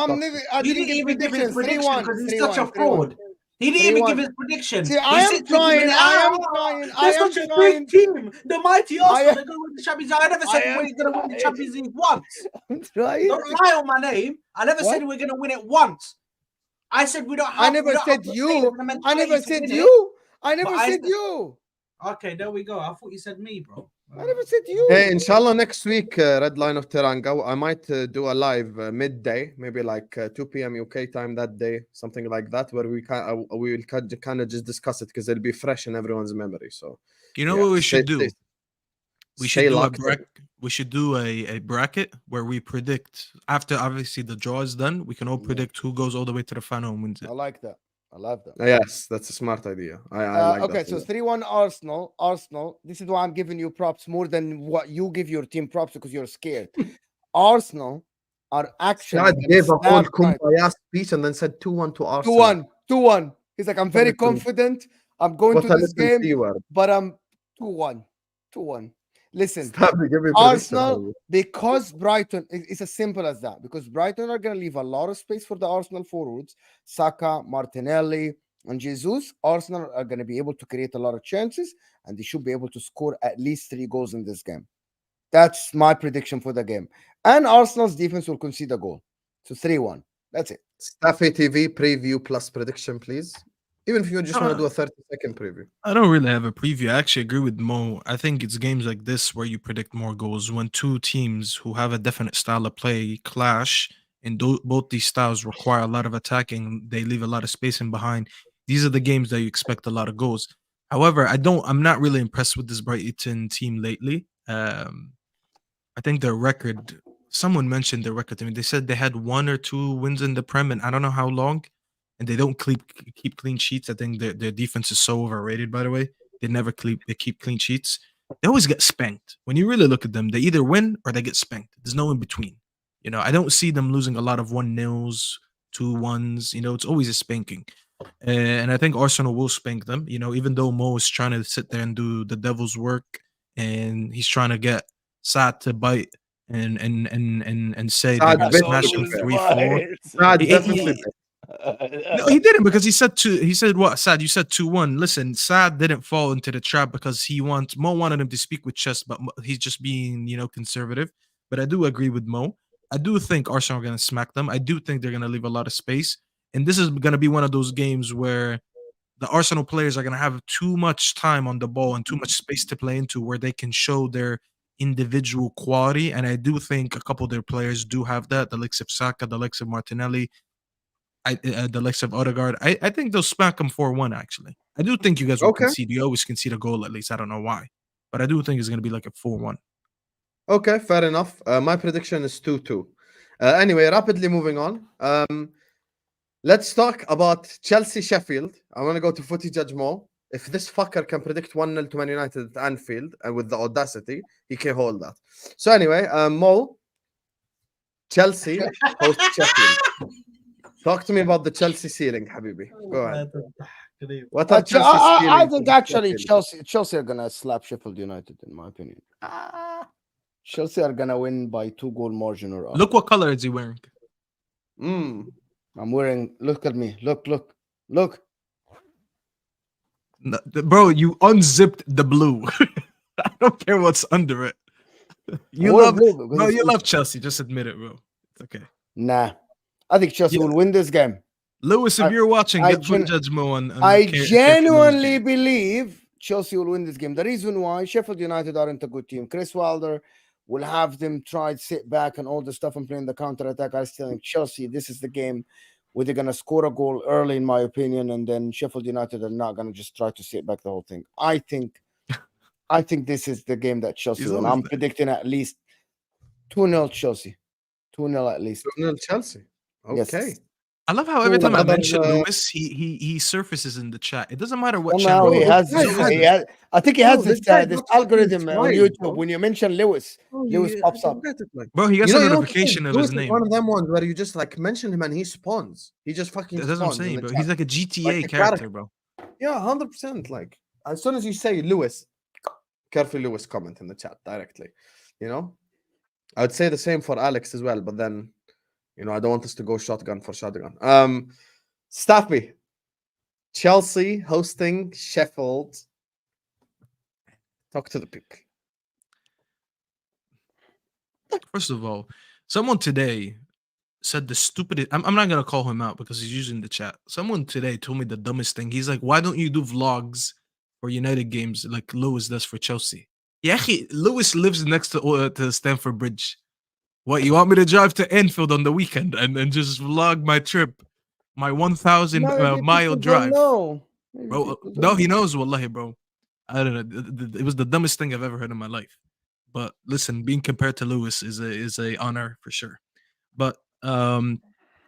Speaker 2: he
Speaker 8: didn't
Speaker 2: didn't even give his
Speaker 8: 3-1,
Speaker 2: prediction because he's such a
Speaker 8: 3-1.
Speaker 2: fraud. He didn't even
Speaker 8: 3-1.
Speaker 2: give his prediction.
Speaker 8: See, I am trying.
Speaker 2: They're such a great team. The mighty Arsenal, they're going to win the Champions League. I never said we're going to win the Champions League once.
Speaker 8: I'm trying.
Speaker 2: Don't lie on my name. I never said we're going to win it once. I said we don't have.
Speaker 8: I never said you. I never said you. I never said you.
Speaker 2: Okay, there we go. I thought you said me, bro.
Speaker 8: I never said you.
Speaker 1: Hey, inshallah, next week, Red Line of Teranga, I might do a live midday, maybe like 2 p.m. UK time that day, something like that, where we will kind of just discuss it because it'll be fresh in everyone's memory. So,
Speaker 3: You know what we should do? We
Speaker 1: stay
Speaker 3: should do a
Speaker 1: locked in.
Speaker 3: bracket. We should do a bracket where we predict after obviously the draw is done. We can all predict who goes all the way to the final and wins it.
Speaker 8: I like that. I love that.
Speaker 1: Yes, that's a smart idea. I like
Speaker 8: Okay,
Speaker 1: that.
Speaker 8: so 3-1 Arsenal. Arsenal. This is why I'm giving you props more than what you give your team props because you're scared. Arsenal are actually
Speaker 1: Saad
Speaker 8: gonna
Speaker 1: gave a whole
Speaker 8: slap Brighton.
Speaker 1: kumbaya speech and then said 2-1 to Arsenal.
Speaker 8: 2-1. 2-1. He's like, I'm very
Speaker 1: Typical.
Speaker 8: confident. I'm going
Speaker 1: What
Speaker 8: to
Speaker 1: a
Speaker 8: this
Speaker 1: little
Speaker 8: game,
Speaker 1: C-word.
Speaker 8: but I'm 2-1. 2-1. Listen,
Speaker 1: Stop me, give me a prediction,
Speaker 8: Arsenal,
Speaker 1: baby.
Speaker 8: because Brighton, it's as simple as that. Because Brighton are going to leave a lot of space for the Arsenal forwards, Saka, Martinelli, and Jesus. Arsenal are going to be able to create a lot of chances, and they should be able to score at least 3 goals in this game. That's my prediction for the game. And Arsenal's defense will concede a goal. So 3-1. That's it.
Speaker 1: Staffy TV preview plus prediction, please. Even if you just want to do a 30-second preview.
Speaker 3: I don't really have a preview. I actually agree with Mo. I think it's games like this where you predict more goals when two teams who have a definite style of play clash, and both these styles require a lot of attacking. They leave a lot of space in behind. These are the games that you expect a lot of goals. However, I'm not really impressed with this Brighton team lately. I think their record. Someone mentioned their record to me. They said they had 1 or 2 wins in the Prem, and I don't know how long. And they don't keep clean sheets. I think their defense is so overrated. By the way, they keep clean sheets. They always get spanked. When you really look at them, they either win or they get spanked. There's no in between. You know, I don't see them losing a lot of 1-0s, 2-1s. You know, it's always a spanking. And I think Arsenal will spank them. You know, even though Mo is trying to sit there and do the devil's work, and he's trying to get Saad to bite and say they're
Speaker 1: Saad
Speaker 3: gonna smash him 3-4.
Speaker 1: Saad definitely.
Speaker 3: No, he didn't, because he said what, Saad? You said 2-1. Listen, Saad didn't fall into the trap because Mo wanted him to speak with chess, but he's just being, conservative. But I do agree with Mo. I do think Arsenal are going to smack them. I do think they're going to leave a lot of space. And this is going to be one of those games where the Arsenal players are going to have too much time on the ball and too much space to play into where they can show their individual quality. And I do think a couple of their players do have that. The likes of Saka, the likes of Martinelli, the likes of Odegaard. I think they'll smack them 4-1, actually. I do think you guys will concede. You always concede a goal, at least. I don't know why. But I do think it's going to be like a 4-1.
Speaker 1: Okay, fair enough. My prediction is 2-2. Anyway, rapidly moving on. Let's talk about Chelsea-Sheffield. I want to go to Footy Judge Mo. If this fucker can predict 1-0 to Man United at Anfield, and with the audacity, he can hold that. So anyway, Mo, Chelsea host Sheffield. Talk to me about the Chelsea ceiling, Habibi. Go ahead. What are Chelsea's
Speaker 8: I
Speaker 1: ceiling
Speaker 8: think
Speaker 1: for
Speaker 8: actually
Speaker 1: Sheffield?
Speaker 8: Chelsea are gonna slap Sheffield United, in my opinion. Chelsea are gonna win by 2-goal margin or up.
Speaker 3: Look what color is he wearing.
Speaker 8: I'm wearing. Look at me. Look.
Speaker 3: No, bro, you unzipped the blue. I don't care what's under it. You love Chelsea. Just admit it, bro. It's okay.
Speaker 8: Nah, I think Chelsea will win this game.
Speaker 3: Lewis, if you're watching, get Judge Mo on
Speaker 8: I genuinely believe Chelsea will win this game. The reason why Sheffield United aren't a good team. Chris Wilder will have them try to sit back and all the stuff and playing the counter attack. I still think Chelsea, this is the game where they're gonna score a goal early, in my opinion, and then Sheffield United are not gonna just try to sit back the whole thing. I think this is the game that Chelsea win. I'm predicting at least 2-0 Chelsea. 2-0 at least.
Speaker 1: 2-0 Chelsea. Okay.
Speaker 8: Yes.
Speaker 3: I love how every time I mention Lewis, he surfaces in the chat. It doesn't matter what
Speaker 8: channel.
Speaker 3: channel.
Speaker 8: I think he has this algorithm on YouTube. When you mention Lewis, Lewis pops up.
Speaker 3: Bro, he gets a notification of his name.
Speaker 1: One of them ones where you just like mention him and he spawns. He just fucking spawns.
Speaker 3: That's what I'm saying, bro. He's like a GTA character, bro.
Speaker 1: Yeah, 100%. Like, as soon as you say Lewis, carefully Lewis comment in the chat directly. I would say the same for Alex as well, but then I don't want us to go shotgun for shotgun. Staffy, Chelsea hosting Sheffield. Talk to the people.
Speaker 3: First of all, someone today said the stupidest. I'm not gonna call him out because he's using the chat. Someone today told me the dumbest thing. He's like, "Why don't you do vlogs for United games like Lewis does for Chelsea?" Yeah, Lewis lives next to Stamford Bridge. What, you want me to drive to Anfield on the weekend and just vlog my trip, my 1,000 mile drive?
Speaker 8: No,
Speaker 3: bro. No, he knows, wallahi, bro. I don't know. It was the dumbest thing I've ever heard in my life. But listen, being compared to Lewis is a honor for sure. But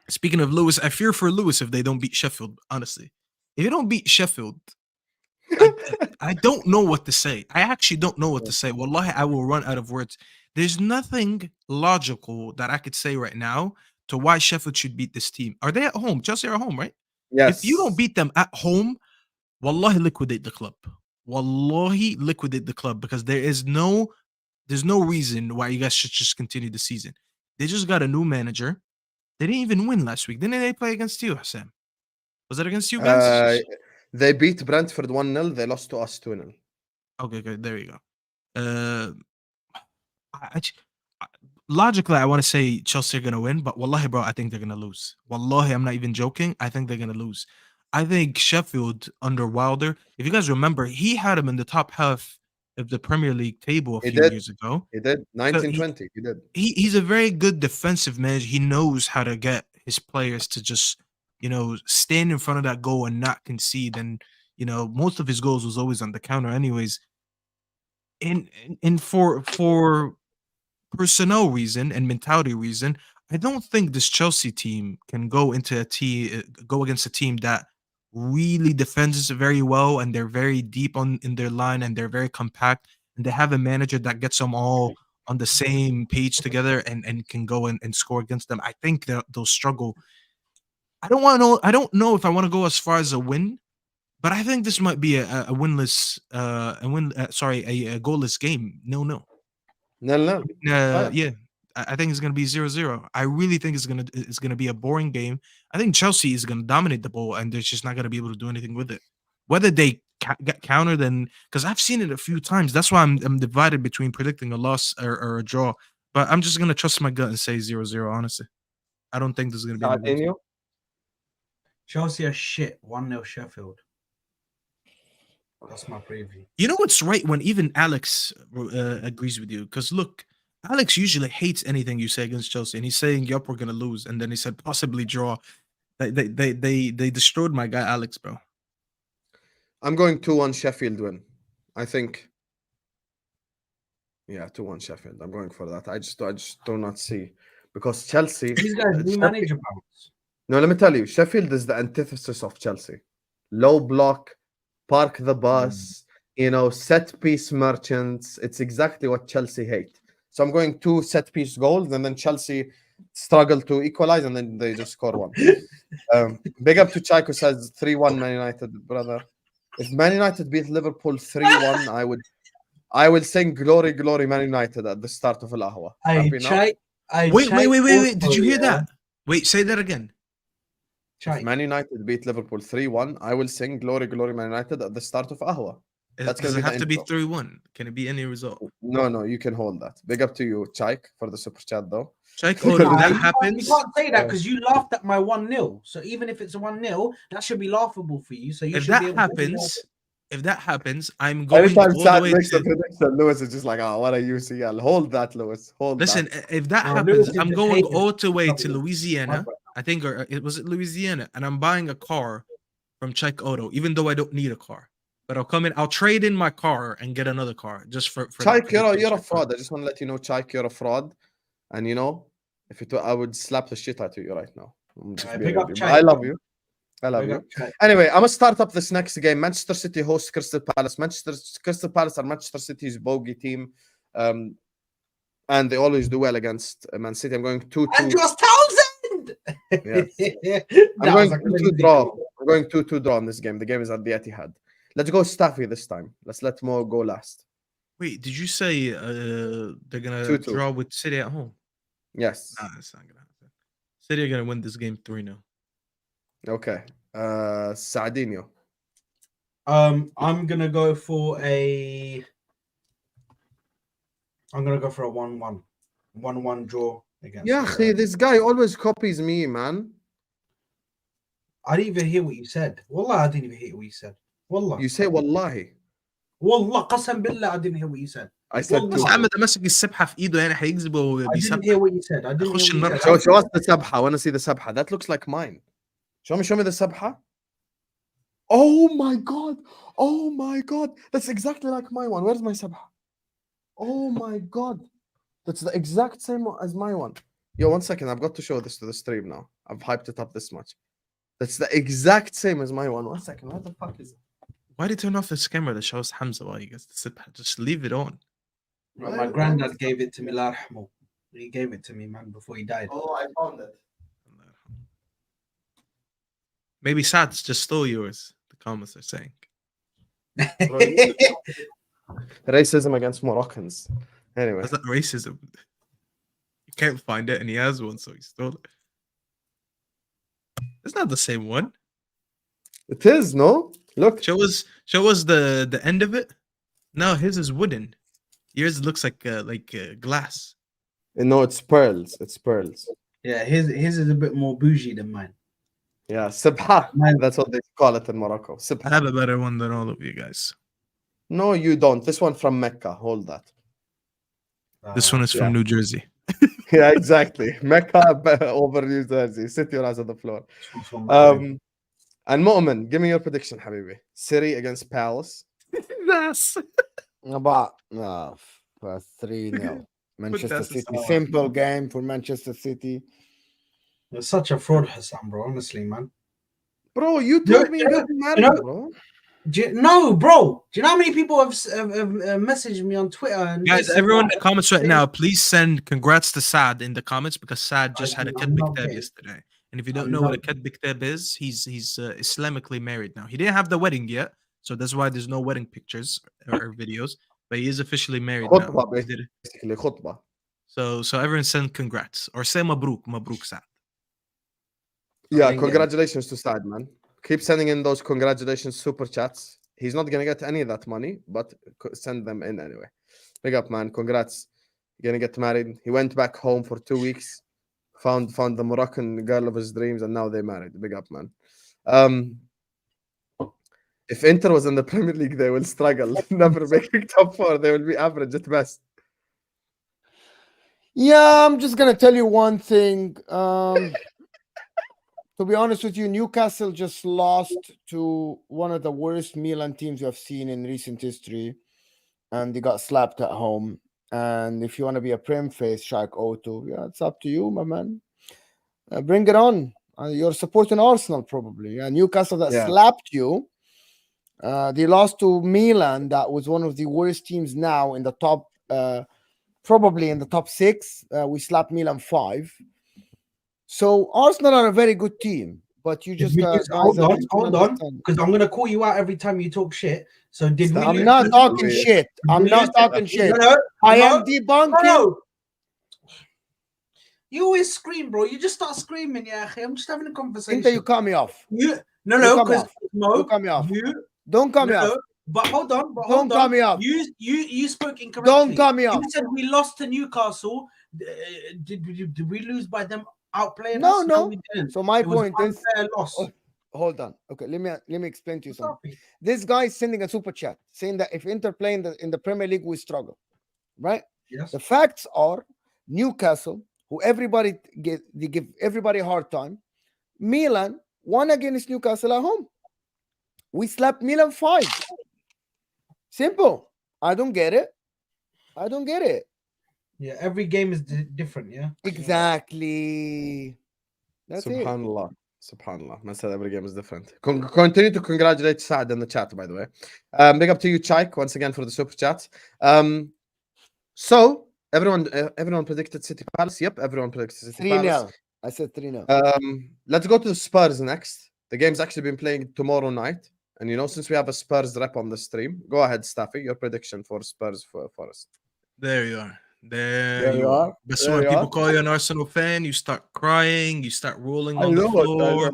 Speaker 3: Speaking of Lewis, I fear for Lewis if they don't beat Sheffield. Honestly, if they don't beat Sheffield, I don't know what to say. I actually don't know what to say. Wallahi, I will run out of words. There's nothing logical that I could say right now to why Sheffield should beat this team. Are they at home? Chelsea are at home, right?
Speaker 1: Yes.
Speaker 3: If you don't beat them at home, wallahi, liquidate the club. Wallahi, liquidate the club because there's no reason why you guys should just continue the season. They just got a new manager. They didn't even win last week. Didn't they play against you, Hassan? Was that against you guys?
Speaker 1: They beat Brentford 1-0. They lost to us 2-0.
Speaker 3: Okay, good. There you go. Logically, I want to say Chelsea are going to win, but wallahi, bro, I think they're going to lose. Wallahi, I'm not even joking. I think they're going to lose. I think Sheffield under Wilder, if you guys remember, he had him in the top half of the Premier League table a few years ago.
Speaker 1: He did. 1920. He did.
Speaker 3: He's a very good defensive manager. He knows how to get his players to just, stand in front of that goal and not concede. And, most of his goals was always on the counter anyways. And for personnel reason and mentality reason, I don't think this Chelsea team can go against a team that really defends very well and they're very deep in their line and they're very compact and they have a manager that gets them all on the same page together and can go and score against them. I think they'll struggle. I don't know if I want to go as far as a win, but I think this might be a goalless game. No. Yeah, I think it's gonna be 0-0. I really think it's gonna be a boring game. I think Chelsea is gonna dominate the ball, and they're just not gonna be able to do anything with it. Whether they get countered, and because I've seen it a few times, that's why I'm divided between predicting a loss or a draw. But I'm just gonna trust my gut and say 0-0. Honestly, I don't think there's gonna be.
Speaker 1: Any
Speaker 2: Chelsea are shit. 1-0 Sheffield. That's my preview.
Speaker 3: You know what's right when even Alex agrees with you? Because look, Alex usually hates anything you say against Chelsea, and he's saying, "Yup, we're gonna lose," and then he said, "Possibly draw." They destroyed my guy Alex, bro.
Speaker 1: I'm going 2-1 Sheffield win. I think. Yeah, 2-1 Sheffield. I'm going for that. I just do not see because Chelsea.
Speaker 2: These guys new manager bounce.
Speaker 1: No, let me tell you, Sheffield is the antithesis of Chelsea. Low block, park the bus, set piece merchants. It's exactly what Chelsea hate. So I'm going 2 set piece goals, and then Chelsea struggle to equalize, and then they just score 1. Big up to Chaiko says 3-1 Man United, brother. If Man United beat Liverpool 3-1, I will sing "Glory, Glory, Man United" at the start of Ahwa.
Speaker 3: Wait! Did you hear that? Wait, say that again.
Speaker 1: If Man United beat Liverpool 3-1, I will sing "Glory, Glory, Man United" at the start of Ahwa.
Speaker 3: Does it have to be 3-1? Can it be any result?
Speaker 1: No, you can hold that. Big up to you, Chaik, for the super chat, though.
Speaker 3: Chaik, if that happens,
Speaker 2: you can't say that because you laughed at my 1-0. So even if it's a 1-0, that should be laughable for you. So
Speaker 3: if that happens, I'm going
Speaker 1: anytime
Speaker 3: all
Speaker 1: Saad
Speaker 3: the way
Speaker 1: makes
Speaker 3: to
Speaker 1: a prediction, Lewis is just like, "Oh, what a UCL." Hold that, Lewis.
Speaker 3: Listen, if that happens, I'm going all the way to Louisiana. I think, or was it Louisiana? And I'm buying a car from Chaik Auto, even though I don't need a car. But I'll come in. I'll trade in my car and get another car just for
Speaker 1: Chaik. You're a fraud. I just want to let you know, Chaik, you're a fraud. And I would slap the shit out of you right now. I love you. Anyway, I'm gonna start up this next game. Manchester City hosts Crystal Palace. Crystal Palace are Manchester City's bogey team, and they always do well against Man City. I'm going 2-2.
Speaker 2: Andros Townsend.
Speaker 1: Yes. I'm going 2-2 draw. I'm going 2-2 draw in this game. The game is at the Etihad. Let's go Staffy this time. Let's let Mo go last.
Speaker 3: Wait, did you say they're gonna
Speaker 1: 2-2.
Speaker 3: draw with City at home?
Speaker 1: Yes.
Speaker 3: Nah, that's not gonna happen. City are gonna win this game 3-0.
Speaker 1: Okay. Saadinho.
Speaker 2: I'm gonna go for a 1-1. 1-1 draw against.
Speaker 1: Yeah, this guy always copies me, man.
Speaker 2: I didn't even hear what you said. Wallah, I didn't even hear what you said. Wallah.
Speaker 1: You say wallahi.
Speaker 2: Wallah, qasam billah, I didn't hear what you said.
Speaker 1: I said
Speaker 3: بس عم ده ماسك السبحه في ايده يعني هيجذبه
Speaker 2: I didn't hear what you said. I didn't
Speaker 3: يخش
Speaker 2: hear what
Speaker 3: النار.
Speaker 2: you said.
Speaker 1: Show us the sabha. I want to see the sabha. That looks like mine. Show me the sabha. Oh my god. That's exactly like my one. Where's my sabha? Oh my god. That's the exact same as my one. Yo, 1 second. I've got to show this to the stream now. I've hyped it up this much. That's the exact same as my one. 1 second. What the fuck is it?
Speaker 3: Why did you turn off this camera that shows Hamza while you guys sit? Just leave it on.
Speaker 2: My granddad gave it to me, Allah yarhamu. He gave it to me, man, before he died.
Speaker 1: Oh, I found it.
Speaker 3: Maybe Saad just stole yours. The comments are saying.
Speaker 1: Racism against Moroccans. Anyway.
Speaker 3: That's not racism. You can't find it, and he has one, so he stole it. It's not the same one.
Speaker 1: It is, no? Look.
Speaker 3: Show us the end of it. No, his is wooden. Yours looks like glass.
Speaker 1: No, it's pearls. It's pearls.
Speaker 2: Yeah, his is a bit more bougie than mine.
Speaker 1: Yeah, Sibha. That's what they call it in Morocco. Sibha.
Speaker 3: I have a better one than all of you guys.
Speaker 1: No, you don't. This one from Mecca. Hold that.
Speaker 3: This one is from New Jersey.
Speaker 1: Yeah, exactly. Mecca over New Jersey. Sit your ass on the floor. And Moamen, give me your prediction, Habibi. City against Palace.
Speaker 3: Yes.
Speaker 8: About 3-0. Manchester City. Simple game for Manchester City.
Speaker 2: You're such a fraud, Hassan, bro. Honestly, man.
Speaker 1: Bro, you told me you're married, bro.
Speaker 2: No, bro. Do you know how many people have messaged me on Twitter? And
Speaker 3: guys, everyone in the comments right now, please send congrats to Saad in the comments because Saad just had a Ket Biktab yesterday. And if you don't know what a Ket Biktab is, he's Islamically married now. He didn't have the wedding yet, so that's why there's no wedding pictures or videos. But he is officially married now.
Speaker 1: Basically, khutbah.
Speaker 3: So everyone send congrats or say mabruk Saad.
Speaker 1: Yeah, congratulations to Saad, man. Keep sending in those congratulations super chats. He's not gonna get any of that money, but send them in anyway. Big up, man. Congrats. You're gonna get married. He went back home for 2 weeks, found the Moroccan girl of his dreams, and now they're married. Big up, man. If Inter was in the Premier League, they will struggle. Never making top 4. They will be average at best.
Speaker 8: Yeah, I'm just gonna tell you one thing. To be honest with you, Newcastle just lost to one of the worst Milan teams you have seen in recent history, and they got slapped at home. And if you want to be a Prem face, Shark O2, yeah, it's up to you, my man. Bring it on. You're supporting Arsenal, probably. Yeah, Newcastle that slapped you. They lost to Milan, that was one of the worst teams now in the top, probably in the top 6. We slapped Milan 5. So Arsenal are a very good team, but you just
Speaker 2: hold on, because I'm gonna call you out every time you talk shit. So did we?
Speaker 8: I'm not talking shit. I'm not talking shit. I am debunking.
Speaker 2: You always scream, bro. You just start screaming, yeah. I'm just having a conversation.
Speaker 8: Until you cut me off.
Speaker 2: No, because
Speaker 8: you cut me off. Don't cut me off.
Speaker 2: But hold on,
Speaker 8: don't cut me off.
Speaker 2: You spoke incorrectly.
Speaker 8: Don't cut me off.
Speaker 2: You said we lost to Newcastle. Did we lose by them outplaying
Speaker 8: us?
Speaker 2: No.
Speaker 8: No, we didn't. So my point is,
Speaker 2: loss.
Speaker 8: Hold on. Okay, let me explain to you something. This guy is sending a super chat saying that if Inter play in the Premier League, we struggle. Right?
Speaker 2: Yes.
Speaker 8: The facts are Newcastle, who they give everybody a hard time. Milan won against Newcastle at home. We slapped Milan 5. Simple. I don't get it.
Speaker 2: Yeah, every game is different, yeah?
Speaker 8: Exactly. That's
Speaker 1: Subhanallah. Subhanallah. Man said every game is different. Continue to congratulate Saad in the chat, by the way. Big up to you, Chaik, once again for the super chat. So, everyone predicted City Palace. Yep, everyone predicted City Palace.
Speaker 8: 3-0. I said 3-0.
Speaker 1: Let's go to the Spurs next. The game's actually been playing tomorrow night. And, since we have a Spurs rep on the stream, go ahead, Staffy, your prediction for Spurs for us.
Speaker 3: There you are. There you are. But so when people call you an Arsenal fan, you start crying, you start rolling on the floor,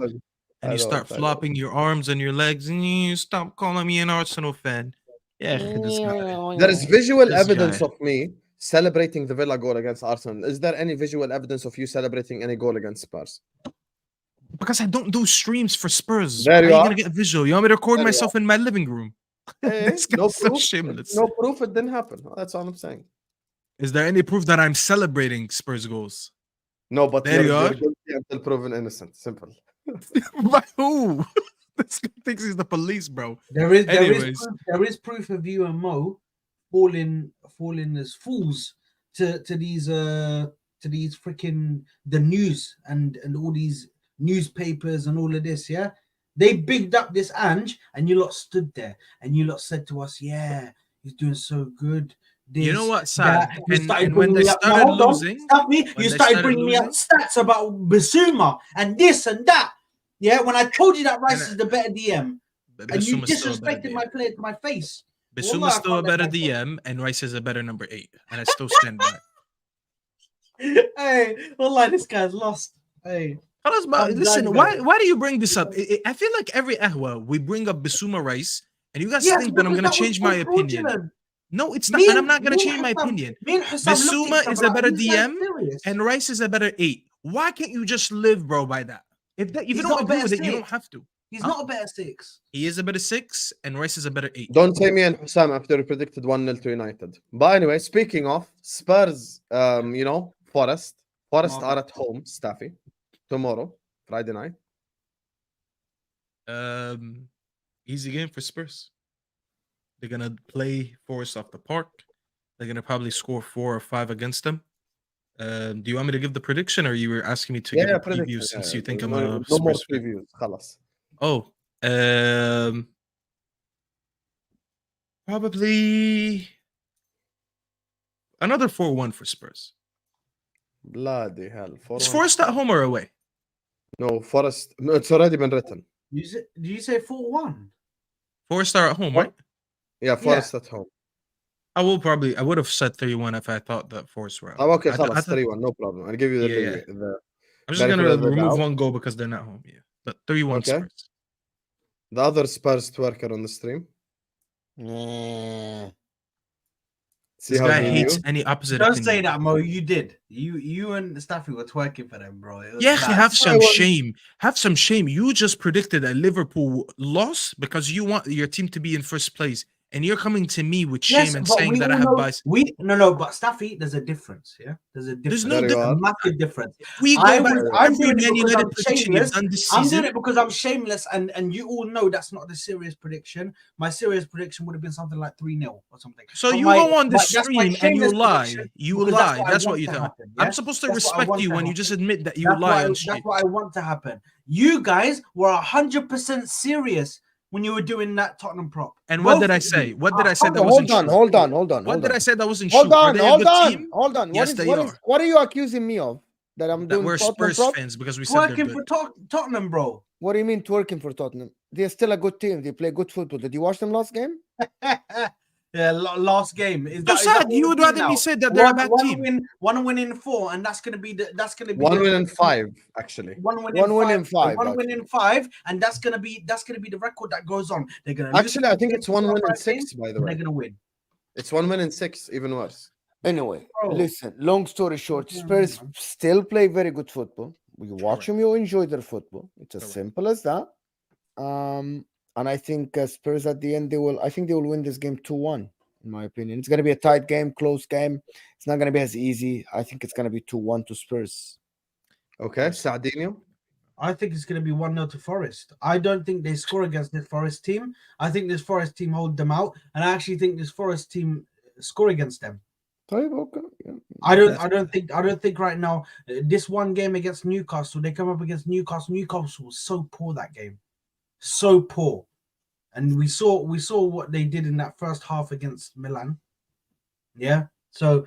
Speaker 3: and you start flopping your arms and your legs, and you stop calling me an Arsenal fan. Yeah,
Speaker 1: there is visual evidence of me celebrating the Villa goal against Arsenal. Is there any visual evidence of you celebrating any goal against Spurs?
Speaker 3: Because I don't do streams for Spurs.
Speaker 1: There you
Speaker 3: How are
Speaker 1: are.
Speaker 3: you gonna get a visual? You want me to record myself in my living room? This guy's so shameless.
Speaker 1: No proof it didn't happen. That's all I'm saying.
Speaker 3: Is there any proof that I'm celebrating Spurs goals?
Speaker 1: No, but
Speaker 3: there you are.
Speaker 1: Guilty until proven innocent. Simple.
Speaker 3: By who? This guy thinks he's the police, bro.
Speaker 2: There is proof of you and Mo falling as fools to these to these freaking the news and all these newspapers and all of this, yeah. They bigged up this Ange, and you lot stood there and you lot said to us, yeah, he's doing so good. This,
Speaker 3: You know what, Saad?
Speaker 2: that. You started
Speaker 3: And when
Speaker 2: bringing
Speaker 3: they
Speaker 2: me up. Now,
Speaker 3: started
Speaker 2: hold on,
Speaker 3: losing,
Speaker 2: stop me.
Speaker 3: when
Speaker 2: You
Speaker 3: they
Speaker 2: started
Speaker 3: started
Speaker 2: bringing me up
Speaker 3: losing,
Speaker 2: stats about Basuma and this and that. Yeah, when I told you that Rice
Speaker 3: And,
Speaker 2: is the better DM, and you
Speaker 3: Basuma's still a better
Speaker 2: disrespected my
Speaker 3: DM.
Speaker 2: player to my face. Wallah,
Speaker 3: Basuma's
Speaker 2: I
Speaker 3: still a
Speaker 2: can't let
Speaker 3: better
Speaker 2: that go.
Speaker 3: DM, and Rice is a better number 8, and I still stand by.
Speaker 2: Hey, wallah, this guy's lost. Hey,
Speaker 3: Khalas, but
Speaker 2: I'm
Speaker 3: listen,
Speaker 2: done,
Speaker 3: why
Speaker 2: man.
Speaker 3: do you bring this up? I feel like every Ahwa we bring up Basuma Rice, and you guys
Speaker 2: Yes,
Speaker 3: think that I'm
Speaker 2: because
Speaker 3: gonna
Speaker 2: that was
Speaker 3: change my opinion.
Speaker 2: fraudulent.
Speaker 3: No, it's not,
Speaker 2: Me
Speaker 3: and I'm not gonna
Speaker 2: me
Speaker 3: change my
Speaker 2: Hussam,
Speaker 3: opinion.
Speaker 2: me and Hussam looked at each
Speaker 3: Basuma
Speaker 2: other
Speaker 3: is a
Speaker 2: like,
Speaker 3: better
Speaker 2: this guy's
Speaker 3: DM,
Speaker 2: serious.
Speaker 3: and Rice is a better 8. Why can't you just live, bro, by that? If you
Speaker 2: He's
Speaker 3: don't
Speaker 2: not a
Speaker 3: agree
Speaker 2: better
Speaker 3: with it, you don't
Speaker 2: 6.
Speaker 3: have to.
Speaker 2: He's
Speaker 3: Huh?
Speaker 2: not a better 6.
Speaker 3: He is a better 6, and Rice is a better 8.
Speaker 1: Don't say me and Hussam after you predicted 1-0 to United. But anyway, speaking of Spurs, you know, Forest
Speaker 2: Marvel.
Speaker 1: are at home, Staffy, tomorrow, Friday night.
Speaker 3: Easy game for Spurs. They're gonna play Forest off the park. They're gonna probably score 4 or 5 against them. Do you want me to give the prediction, or you were asking me to give a preview
Speaker 1: prediction.
Speaker 3: since you think I'm
Speaker 1: no,
Speaker 3: a
Speaker 1: no more
Speaker 3: Spurs fan?
Speaker 1: previews. خلاص.
Speaker 3: Oh, probably another 4-1 for Spurs.
Speaker 1: Bloody hell.
Speaker 3: Is Forest at home or away?
Speaker 1: No, Forest. No, it's already been written.
Speaker 2: Did you say 4-1?
Speaker 3: Forest are at home,
Speaker 1: What?
Speaker 3: right?
Speaker 1: Yeah, Forest at home.
Speaker 3: I would have said 3-1 if I thought that Forest were at
Speaker 1: Oh,
Speaker 3: home.
Speaker 1: okay,
Speaker 3: I
Speaker 1: خلاص,
Speaker 3: thought-
Speaker 1: 3-1, no problem. I'll give you the
Speaker 3: Yeah,
Speaker 1: leeway.
Speaker 3: yeah.
Speaker 1: The
Speaker 3: I'm just
Speaker 1: benefit
Speaker 3: gonna
Speaker 1: of the
Speaker 3: remove
Speaker 1: doubt.
Speaker 3: one goal because they're not home. Yeah, but 3-1
Speaker 1: Okay.
Speaker 3: Spurs.
Speaker 1: The other Spurs twerker on the stream. See
Speaker 3: This
Speaker 1: how
Speaker 3: guy
Speaker 1: he
Speaker 3: hates
Speaker 1: knew?
Speaker 3: any opposite
Speaker 2: Don't
Speaker 3: opinion.
Speaker 2: say that, Mo. You did. You and Staffy were twerking for them, bro. It was
Speaker 3: Yeah,
Speaker 2: bad.
Speaker 3: have some shame. Have some shame. You just predicted a Liverpool loss because you want your team to be in first place, and you're coming to me with shame
Speaker 2: Yes,
Speaker 3: and
Speaker 2: but
Speaker 3: saying
Speaker 2: we
Speaker 3: that I
Speaker 2: all
Speaker 3: have
Speaker 2: know
Speaker 3: bias.
Speaker 2: no, but Staffy, there's a difference. Yeah, there's a difference.
Speaker 3: There's no
Speaker 1: There you
Speaker 3: difference.
Speaker 1: are.
Speaker 2: A massive difference.
Speaker 3: We go
Speaker 2: I'm
Speaker 3: back
Speaker 2: doing
Speaker 3: to every
Speaker 2: it
Speaker 3: Man
Speaker 2: because
Speaker 3: United
Speaker 2: I'm
Speaker 3: prediction you've
Speaker 2: shameless.
Speaker 3: done this
Speaker 2: I'm doing
Speaker 3: season.
Speaker 2: it because I'm shameless, and you all know that's not the serious prediction. My serious prediction would have been something like 3-0 or something.
Speaker 3: So
Speaker 2: But
Speaker 3: you
Speaker 2: my-
Speaker 3: go on the
Speaker 2: but that's my
Speaker 3: stream and you
Speaker 2: shameless
Speaker 3: lie.
Speaker 2: prediction
Speaker 3: You
Speaker 2: because
Speaker 3: lie.
Speaker 2: what I
Speaker 3: That's what
Speaker 2: want
Speaker 3: you
Speaker 2: to
Speaker 3: do.
Speaker 2: happen,
Speaker 3: I'm
Speaker 2: yeah?
Speaker 3: supposed to
Speaker 2: That's what I
Speaker 3: respect
Speaker 2: want
Speaker 3: you
Speaker 2: to
Speaker 3: when you
Speaker 2: happen.
Speaker 3: just admit that you
Speaker 2: That's
Speaker 3: lie on
Speaker 2: that's
Speaker 3: stream.
Speaker 2: what I want to happen. You guys were 100% serious when you were doing that Tottenham prop.
Speaker 3: And what
Speaker 2: Both
Speaker 3: did I
Speaker 2: of
Speaker 3: say?
Speaker 2: you.
Speaker 3: What did I say that
Speaker 8: Hold
Speaker 3: wasn't
Speaker 8: on,
Speaker 3: true?
Speaker 8: hold on.
Speaker 3: What did I say that wasn't
Speaker 8: Hold
Speaker 3: true? Are
Speaker 8: on,
Speaker 3: they a
Speaker 8: hold
Speaker 3: good
Speaker 8: on,
Speaker 3: team?
Speaker 8: hold on.
Speaker 3: Yes, they are.
Speaker 8: What are you accusing me of? That I'm
Speaker 3: That
Speaker 8: doing
Speaker 3: we're
Speaker 8: Tottenham
Speaker 3: Spurs
Speaker 8: prop?
Speaker 3: fans because we said they're
Speaker 2: Twerking
Speaker 3: good.
Speaker 2: for Tottenham, bro.
Speaker 8: What do you mean twerking for Tottenham? They're still a good team. They play good football. Did you watch them last game?
Speaker 2: Yeah, last game. Is
Speaker 3: So
Speaker 2: that
Speaker 3: sad.
Speaker 2: what
Speaker 3: You
Speaker 2: we're
Speaker 3: would
Speaker 2: doing
Speaker 3: rather
Speaker 2: now?
Speaker 3: me say that they're a bad team.
Speaker 2: One win in 4, and that's gonna be the
Speaker 1: 1 win and 5, actually.
Speaker 2: one win
Speaker 8: in five,
Speaker 2: one win in 5, and that's gonna be the record that goes on. They're gonna lose
Speaker 1: Actually, I think it's 1 win and 6,
Speaker 2: games,
Speaker 1: by the
Speaker 2: and
Speaker 1: way.
Speaker 2: they're gonna win.
Speaker 1: It's 1 win and 6, even worse.
Speaker 8: Anyway,
Speaker 2: Bro.
Speaker 8: listen, long story short, Spurs still play very good football. You watch them, you enjoy their football. It's as simple as that. And I think Spurs at the end, I think they will win this game 2-1, in my opinion. It's going to be a tight game, close game. It's not going to be as easy. I think it's going to be 2-1 to Spurs.
Speaker 1: Okay, Saadinho?
Speaker 2: I think it's going to be 1-0 to Forest. I don't think they score against this Forest team. I think this Forest team hold them out, and I actually think this Forest team score against them.
Speaker 8: Okay. Yeah.
Speaker 2: I don't think right now this one game against Newcastle, they come up against Newcastle. Newcastle was so poor that game, so poor, and we saw what they did in that first half against Milan. Yeah, so.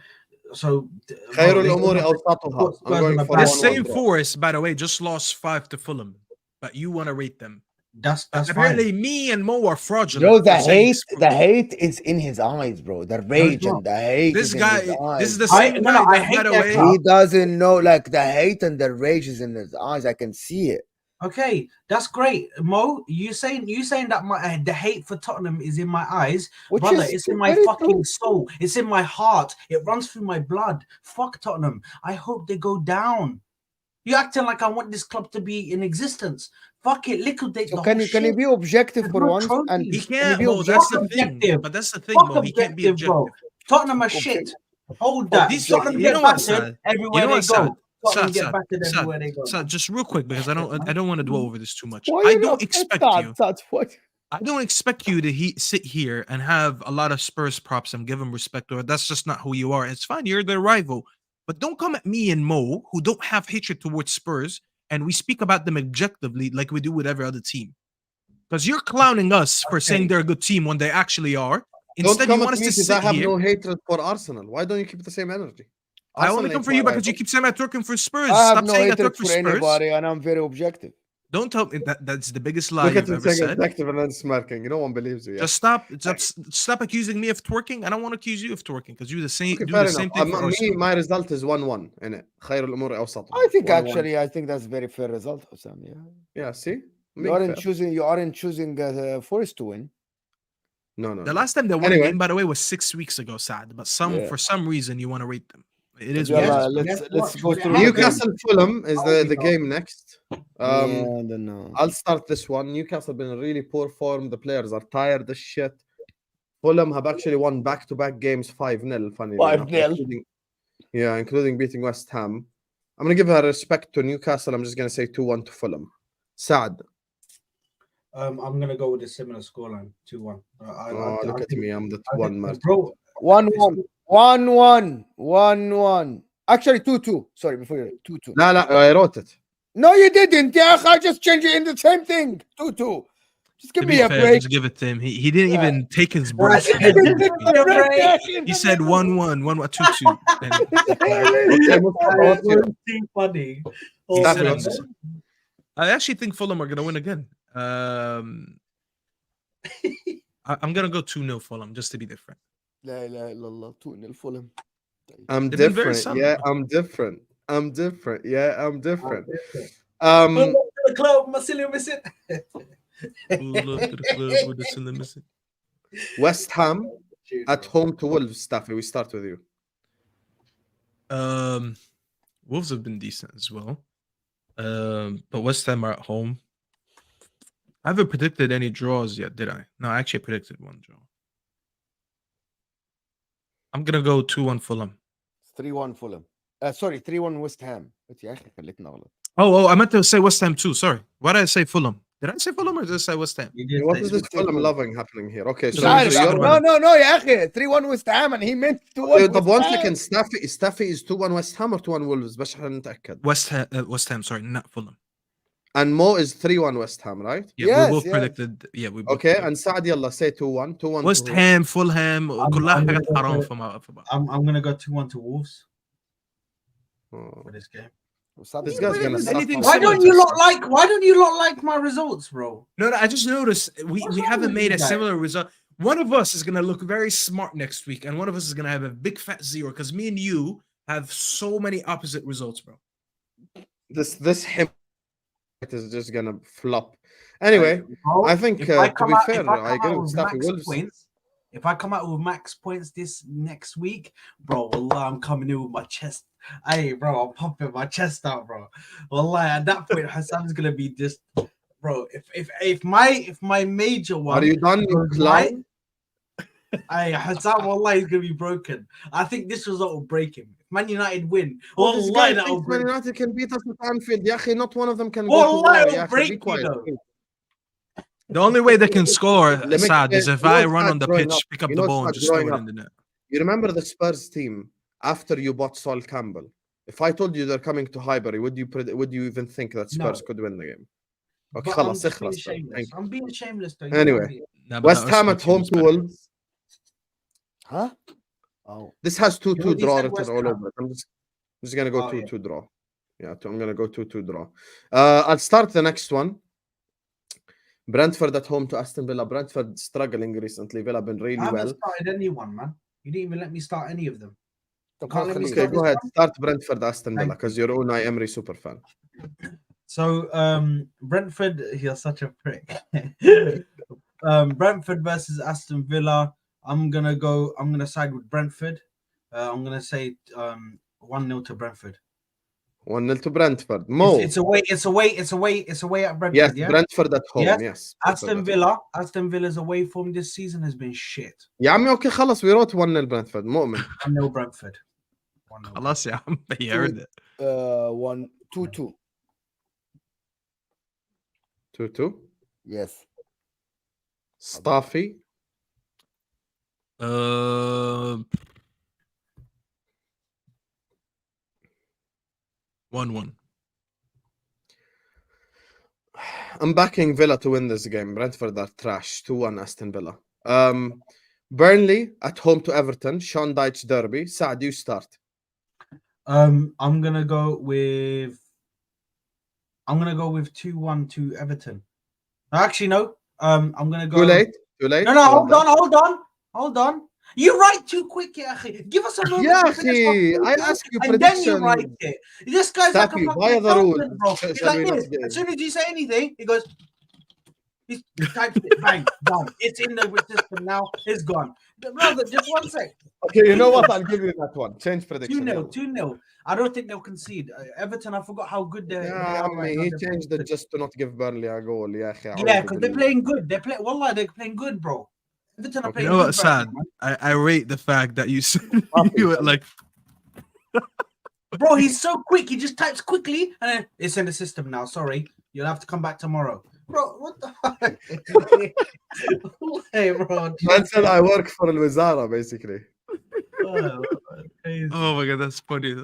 Speaker 1: خير الأمور أوسطها. I'm going for
Speaker 3: The
Speaker 1: 1-1
Speaker 3: same
Speaker 1: draw.
Speaker 3: Forest, by the way, just lost 5 to Fulham, but you want to rate them.
Speaker 2: That's
Speaker 3: Apparently,
Speaker 2: fine.
Speaker 3: me and Mo are fraudulent.
Speaker 8: Bro, the
Speaker 3: for saying
Speaker 8: hate is in his eyes, bro. The rage and the hate
Speaker 3: this
Speaker 8: is
Speaker 3: guy.
Speaker 8: in his eyes.
Speaker 3: This is the same guy.
Speaker 2: I
Speaker 3: That,
Speaker 2: hate
Speaker 3: by the
Speaker 2: that
Speaker 3: way,
Speaker 2: guy.
Speaker 8: He doesn't know, like, the hate and the rage is in his eyes. I can see it.
Speaker 2: Okay, that's great, Mo. You saying that the hate for Tottenham is in my eyes, brother. It's in my fucking soul. It's in my heart. It runs through my blood. Fuck Tottenham. I hope they go down. You acting like I want this club to be in existence. Fuck it, liquidate
Speaker 8: So
Speaker 2: the
Speaker 8: can
Speaker 2: whole
Speaker 8: you
Speaker 2: shit.
Speaker 8: be objective
Speaker 2: There's
Speaker 8: for
Speaker 2: no
Speaker 8: once? And
Speaker 2: trophies.
Speaker 3: he can't.
Speaker 8: be
Speaker 3: Mo, that's the
Speaker 2: objective.
Speaker 3: thing.
Speaker 2: Objective.
Speaker 3: But that's the thing,
Speaker 2: Fuck
Speaker 3: Mo. He can't be objective.
Speaker 2: bro. Tottenham are shit. Hold that.
Speaker 3: These-
Speaker 2: Tottenham
Speaker 3: you
Speaker 2: get
Speaker 3: know what,
Speaker 2: battered
Speaker 3: Saad?
Speaker 2: everywhere
Speaker 3: You know
Speaker 2: they
Speaker 3: what, Saad?
Speaker 2: go. Tottenham
Speaker 3: Saad,
Speaker 2: get battered everywhere they go.
Speaker 3: Saad, just real quick because I don't want to dwell over this too much.
Speaker 8: why
Speaker 3: I
Speaker 8: you
Speaker 3: don't
Speaker 8: upset
Speaker 3: expect
Speaker 8: that?
Speaker 3: you.
Speaker 8: That's what.
Speaker 3: I don't expect you to sit here and have a lot of Spurs props and give them respect. Or that's just not who you are. It's fine. You're their rival. But don't come at me and Mo, who don't have hatred towards Spurs, and we speak about them objectively like we do with every other team. Because you're clowning us for saying they're a good team when they actually are. Instead,
Speaker 1: don't
Speaker 3: you
Speaker 1: come
Speaker 3: want
Speaker 1: at
Speaker 3: us
Speaker 1: me
Speaker 3: to
Speaker 1: because I
Speaker 3: sit
Speaker 1: have
Speaker 3: here.
Speaker 1: no hatred for Arsenal. Why don't you keep the same energy?
Speaker 3: I only
Speaker 1: Arsenal
Speaker 3: come
Speaker 1: ain't
Speaker 3: for you
Speaker 1: my
Speaker 3: because you
Speaker 1: rival.
Speaker 3: keep saying I'm working for Spurs.
Speaker 8: I have
Speaker 3: Stop
Speaker 8: no
Speaker 3: saying I
Speaker 8: hatred
Speaker 3: work for
Speaker 8: for
Speaker 3: Spurs.
Speaker 8: anybody, and I'm very objective.
Speaker 3: Don't tell me that's the biggest lie
Speaker 1: Look at
Speaker 3: you've
Speaker 1: him
Speaker 3: ever
Speaker 1: saying
Speaker 3: said.
Speaker 1: objective and then smirking. No one believes you. Yeah.
Speaker 3: Just stop accusing me of twerking. I don't want to accuse you of twerking because you do the same
Speaker 1: Okay,
Speaker 3: do
Speaker 1: fair
Speaker 3: the
Speaker 1: enough.
Speaker 3: same thing for
Speaker 1: Me,
Speaker 3: Arsenal.
Speaker 1: my result is 1-1 in it. خير الأمور أوسطها.
Speaker 8: I think
Speaker 1: 1-1.
Speaker 8: I think that's a very fair result, Osam. Yeah.
Speaker 1: Yeah, see?
Speaker 8: You
Speaker 1: Being
Speaker 8: aren't
Speaker 1: fair.
Speaker 8: choosing Forest to win.
Speaker 1: No.
Speaker 3: The last time they won a game, by the way, was 6 weeks ago, Saad. But for some reason you want to rate them. It is what it
Speaker 8: Yeah,
Speaker 3: is.
Speaker 8: let's go through
Speaker 1: Newcastle Fulham is the game next.
Speaker 8: No.
Speaker 1: I'll start this one. Newcastle been in really poor form. The players are tired as shit. Fulham have actually won back-to-back games 5-0, funny enough.
Speaker 8: 5-0.
Speaker 1: Including beating West Ham. I'm going to give her respect to Newcastle. I'm just going to say 2-1 to Fulham. Saad.
Speaker 2: I'm gonna go with a similar scoreline, 2-1.
Speaker 1: Look at me, I'm the 2-1 man.
Speaker 2: Bro,
Speaker 8: 1-1. Actually, 2-2. Sorry, before you 2-2.
Speaker 1: No, I wrote it.
Speaker 8: No, you didn't. Yeah, I just changed it in the same thing. 2-2. Just give me a break.
Speaker 3: Just give it to him. He didn't even take his break. He said 1-1, 1-1, 2-2.
Speaker 2: Too funny.
Speaker 3: I actually think Fulham are gonna win again. I'm gonna go 2-0 Fulham just to be different.
Speaker 8: La ilaha illallah, 2-0 Fulham.
Speaker 1: I'm
Speaker 3: They've been very
Speaker 1: different.
Speaker 3: solid.
Speaker 1: Yeah, I'm different. I'm different. Yeah, I'm different.
Speaker 2: The club, Marcelo missing.
Speaker 1: West Ham at home to Wolves, Staffy. We start with you.
Speaker 3: Wolves have been decent as well. But West Ham are at home. I haven't predicted any draws yet, did I? No, I actually predicted one draw. I'm gonna go 2-1 Fulham.
Speaker 8: 3-1 Fulham. Sorry, 3-1 West Ham.
Speaker 3: Oh, I meant to say West Ham too. Sorry. Why did I say Fulham? Did I say Fulham or did I say West Ham?
Speaker 1: What is this Fulham loving happening here? Okay, so
Speaker 8: No,
Speaker 1: you're
Speaker 8: يا أخي 3-1 West Ham and he meant 2-1
Speaker 1: طب
Speaker 8: West
Speaker 1: 1
Speaker 8: Ham.
Speaker 1: second. Staffy is 2-1 West Ham or 2-1 Wolves باش نتأكد.
Speaker 3: West Ham, sorry, not Fulham.
Speaker 1: And Mo is 3-1 West Ham, right?
Speaker 3: Yeah,
Speaker 8: Yes,
Speaker 3: we both
Speaker 8: yes.
Speaker 3: predicted. Yeah, we both.
Speaker 1: Okay, and Saad يلا say 2-1. 2-1
Speaker 3: West
Speaker 1: to who?
Speaker 3: Ham, Fulham, كلها حاجات حرام في
Speaker 2: I'm gonna go 2-1 to Wolves
Speaker 1: Oh.
Speaker 2: for this game.
Speaker 1: This guy's gonna
Speaker 3: Anything
Speaker 1: suffer.
Speaker 2: Why don't you lot like my results, bro?
Speaker 3: No, I just noticed we
Speaker 2: wrong
Speaker 3: haven't
Speaker 2: with
Speaker 3: made
Speaker 2: you
Speaker 3: a
Speaker 2: guys?
Speaker 3: similar result. One of us is gonna look very smart next week, and one of us is gonna have a big fat zero because me and you have so many opposite results, bro.
Speaker 1: This him is just gonna flop. Anyway, I think to be fair, I agree with Staffy. Wolves.
Speaker 2: If I come out with max points this next week, bro, wallah, I'm coming in with my chest. Hey, bro, I'm pumping my chest out, bro. Wallah, at that point, Hassan's gonna be just, bro. If my major one,
Speaker 1: Are you done, you clown?
Speaker 2: Hey, Hassan, wallah, he's gonna be broken. I think this result will break him. If Man United win,
Speaker 1: Well, this
Speaker 2: wallah,
Speaker 1: guy
Speaker 2: that'll
Speaker 1: thinks Man
Speaker 2: break.
Speaker 1: United can beat us at Anfield. Ya akhi, not one of them can go
Speaker 2: Wallah,
Speaker 1: to war.
Speaker 2: it'll
Speaker 1: Ya akhi,
Speaker 2: break
Speaker 1: be
Speaker 2: you,
Speaker 1: quiet.
Speaker 2: though.
Speaker 3: The only way they can score,
Speaker 1: Let me
Speaker 3: Saad, is
Speaker 1: explain.
Speaker 3: if
Speaker 1: You know
Speaker 3: I
Speaker 1: it's
Speaker 3: run
Speaker 1: not
Speaker 3: on the
Speaker 1: growing
Speaker 3: pitch,
Speaker 1: up.
Speaker 3: pick up
Speaker 1: You
Speaker 3: the
Speaker 1: know
Speaker 3: ball, and
Speaker 1: it's
Speaker 3: just
Speaker 1: not
Speaker 3: throw it
Speaker 1: growing
Speaker 3: in the net.
Speaker 1: You remember the Spurs team after you bought Sol Campbell? If I told you they're coming to Highbury, would you even think that Spurs could win the game? Okay,
Speaker 2: But I'm
Speaker 1: خلاص
Speaker 2: just being
Speaker 1: اخلص.
Speaker 2: shameless. I'm being shameless, though. You
Speaker 1: Anyway.
Speaker 2: know what I mean?
Speaker 3: Nah, but
Speaker 1: West
Speaker 3: that
Speaker 1: Ham
Speaker 3: Arsenal
Speaker 1: at
Speaker 3: team
Speaker 1: home
Speaker 3: was
Speaker 1: to
Speaker 3: better.
Speaker 1: Wolves.
Speaker 8: Huh? Oh.
Speaker 1: This has 2-2
Speaker 2: You already
Speaker 1: draw
Speaker 2: said
Speaker 1: written
Speaker 2: West
Speaker 1: all
Speaker 2: Ham.
Speaker 1: over it. I'm just gonna go
Speaker 2: Oh,
Speaker 1: 2-2 draw. Yeah, I'm gonna go 2-2 draw. I'll start the next one. Brentford at home to Aston Villa. Brentford struggling recently. Villa been
Speaker 2: I
Speaker 1: really
Speaker 2: haven't
Speaker 1: well.
Speaker 2: started anyone, man. You didn't even let me start any of them.
Speaker 8: طب
Speaker 2: Can't let me
Speaker 8: خليه.
Speaker 1: Okay,
Speaker 2: start
Speaker 1: go
Speaker 2: this
Speaker 1: ahead.
Speaker 2: one?
Speaker 1: Start Brentford Aston Villa
Speaker 2: Thank
Speaker 1: because you're Unai Emery super fan.
Speaker 2: So Brentford, you're such a prick. Brentford versus Aston Villa. I'm gonna side with Brentford. I'm gonna say 1-0 to Brentford.
Speaker 1: 1-0 to Brentford. Mo.
Speaker 2: It's away at Brentford.
Speaker 1: Yes,
Speaker 2: Yeah.
Speaker 1: Brentford at home.
Speaker 2: Yes.
Speaker 1: Yes.
Speaker 2: Aston Villa's away form this season has been shit.
Speaker 1: يا عمي اوكي خلص we wrote 1-0 Brentford. مؤمن.
Speaker 2: 1-0 Brentford. 1-0
Speaker 3: خلاص يا عم, he heard it.
Speaker 8: 2-2.
Speaker 1: 2-2.
Speaker 8: Yes.
Speaker 1: Staffy.
Speaker 3: 1-1.
Speaker 1: I'm backing Villa to win this game. Brentford are trash. 2-1 Aston Villa. Burnley at home to Everton. Sean Dyche derby. Saad, you start.
Speaker 2: I'm gonna go with 2-1 to Everton. Actually, no. I'm gonna go.
Speaker 1: Too late. Too late.
Speaker 2: No, hold on. You write too quick, yeah. Give us a moment.
Speaker 1: Yeah,
Speaker 2: to finish our
Speaker 1: akhi, I
Speaker 2: food,
Speaker 1: ask you
Speaker 2: and then you
Speaker 1: predictions.
Speaker 2: write it. This guy's like a
Speaker 1: Staffy,
Speaker 2: fucking
Speaker 1: why are the rules?
Speaker 2: accountant, bro. He's
Speaker 1: Shall we
Speaker 2: like
Speaker 1: not
Speaker 2: this.
Speaker 1: get-
Speaker 2: As soon as you say anything, he goes. He types it, bang, done. It's in the system now. It's gone. Brother, just one sec.
Speaker 1: Okay, you know what? I'll give you that one. Change prediction.
Speaker 2: 2-0, 2-0. I don't think they'll concede. Everton, I forgot how good they
Speaker 1: Yeah,
Speaker 2: are right now.
Speaker 1: he
Speaker 2: They're
Speaker 1: changed
Speaker 2: playing
Speaker 1: it just to not give Burnley a goal. Yeah,
Speaker 2: because they're playing good. Wallah, they're playing good, bro. Everton are
Speaker 1: Okay.
Speaker 3: You
Speaker 2: playing
Speaker 3: know
Speaker 2: good.
Speaker 3: what, Sad? I rate the fact that you said you were like,
Speaker 2: Bro, he's so quick. He just types quickly and then it's in the system now. Sorry, you'll have to come back tomorrow. Bro, what the fuck? Hey, bro.
Speaker 1: Man said I work for Al Wizara, basically.
Speaker 3: oh my god, that's funny.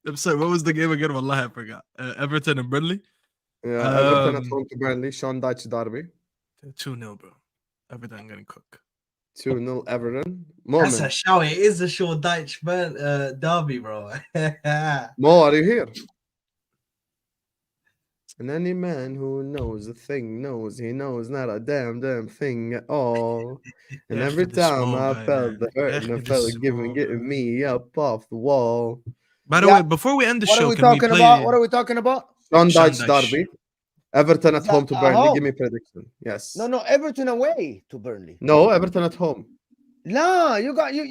Speaker 3: I'm sorry, what was the game again? Wallah, I forgot. Everton and Burnley?
Speaker 1: Yeah, Everton at home to Burnley. Sean Dyche derby.
Speaker 3: 2-0, bro. Everton gonna cook.
Speaker 1: 2-0 Everton.
Speaker 2: That's a
Speaker 1: Moamen.
Speaker 2: show. It is a short Dutch derby, bro.
Speaker 1: Mo, are you here? And any man who knows a thing knows he knows not a damn thing at all. And
Speaker 3: Yeah,
Speaker 1: every
Speaker 3: for this
Speaker 1: time
Speaker 3: small
Speaker 1: I
Speaker 3: guy,
Speaker 1: felt
Speaker 3: man.
Speaker 1: the hurt
Speaker 3: Yeah,
Speaker 1: and
Speaker 3: for
Speaker 1: I
Speaker 3: this
Speaker 1: felt
Speaker 3: small
Speaker 1: getting
Speaker 3: guy.
Speaker 1: me up off the wall.
Speaker 3: By the
Speaker 8: Yeah.
Speaker 3: way, before we end the
Speaker 8: What are
Speaker 3: show,
Speaker 8: we
Speaker 3: can we
Speaker 8: talking
Speaker 3: play
Speaker 8: about? What are we talking about?
Speaker 1: Sean
Speaker 3: Sean
Speaker 1: Dyche
Speaker 3: Dyche?
Speaker 1: derby. Everton at
Speaker 8: Is that
Speaker 1: home to
Speaker 8: at
Speaker 1: Burnley. Give
Speaker 8: home?
Speaker 1: me prediction. Yes.
Speaker 8: No, Everton away to Burnley.
Speaker 1: No, Everton at home.
Speaker 8: No, you got you.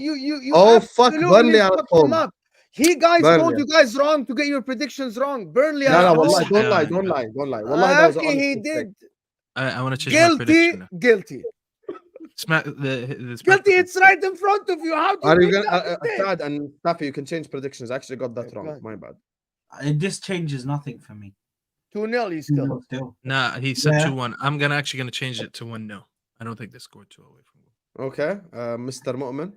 Speaker 1: Oh, fuck,
Speaker 8: absolutely
Speaker 1: Burnley are at
Speaker 8: fucked him
Speaker 1: home.
Speaker 8: up. He guys
Speaker 1: Burnley.
Speaker 8: told you guys wrong to get your predictions wrong. Burnley
Speaker 1: No,
Speaker 8: are
Speaker 1: no,
Speaker 8: at
Speaker 1: wallahi,
Speaker 8: home.
Speaker 1: don't lie,
Speaker 3: Yeah,
Speaker 1: don't
Speaker 3: yeah.
Speaker 1: lie, don't lie. Wallahi, that was an
Speaker 8: Okay,
Speaker 1: honest
Speaker 8: he
Speaker 1: mistake.
Speaker 8: did.
Speaker 3: I want to change my prediction. now.
Speaker 8: Guilty.
Speaker 3: Smack the
Speaker 8: Guilty. It's right in front of you. How do you
Speaker 1: Are you
Speaker 8: make
Speaker 1: gonna
Speaker 8: that mistake?
Speaker 1: Saad and Staffy, you can change predictions. I actually got that
Speaker 8: Okay,
Speaker 1: wrong.
Speaker 8: go ahead.
Speaker 1: My bad.
Speaker 2: This changes nothing for me.
Speaker 8: 2-0 you still.
Speaker 2: Still.
Speaker 3: Nah, he said
Speaker 2: Yeah.
Speaker 3: 2-1. I'm gonna change it to 1-0. I don't think they scored 2 away from goal.
Speaker 1: Okay, Mr. Moamen.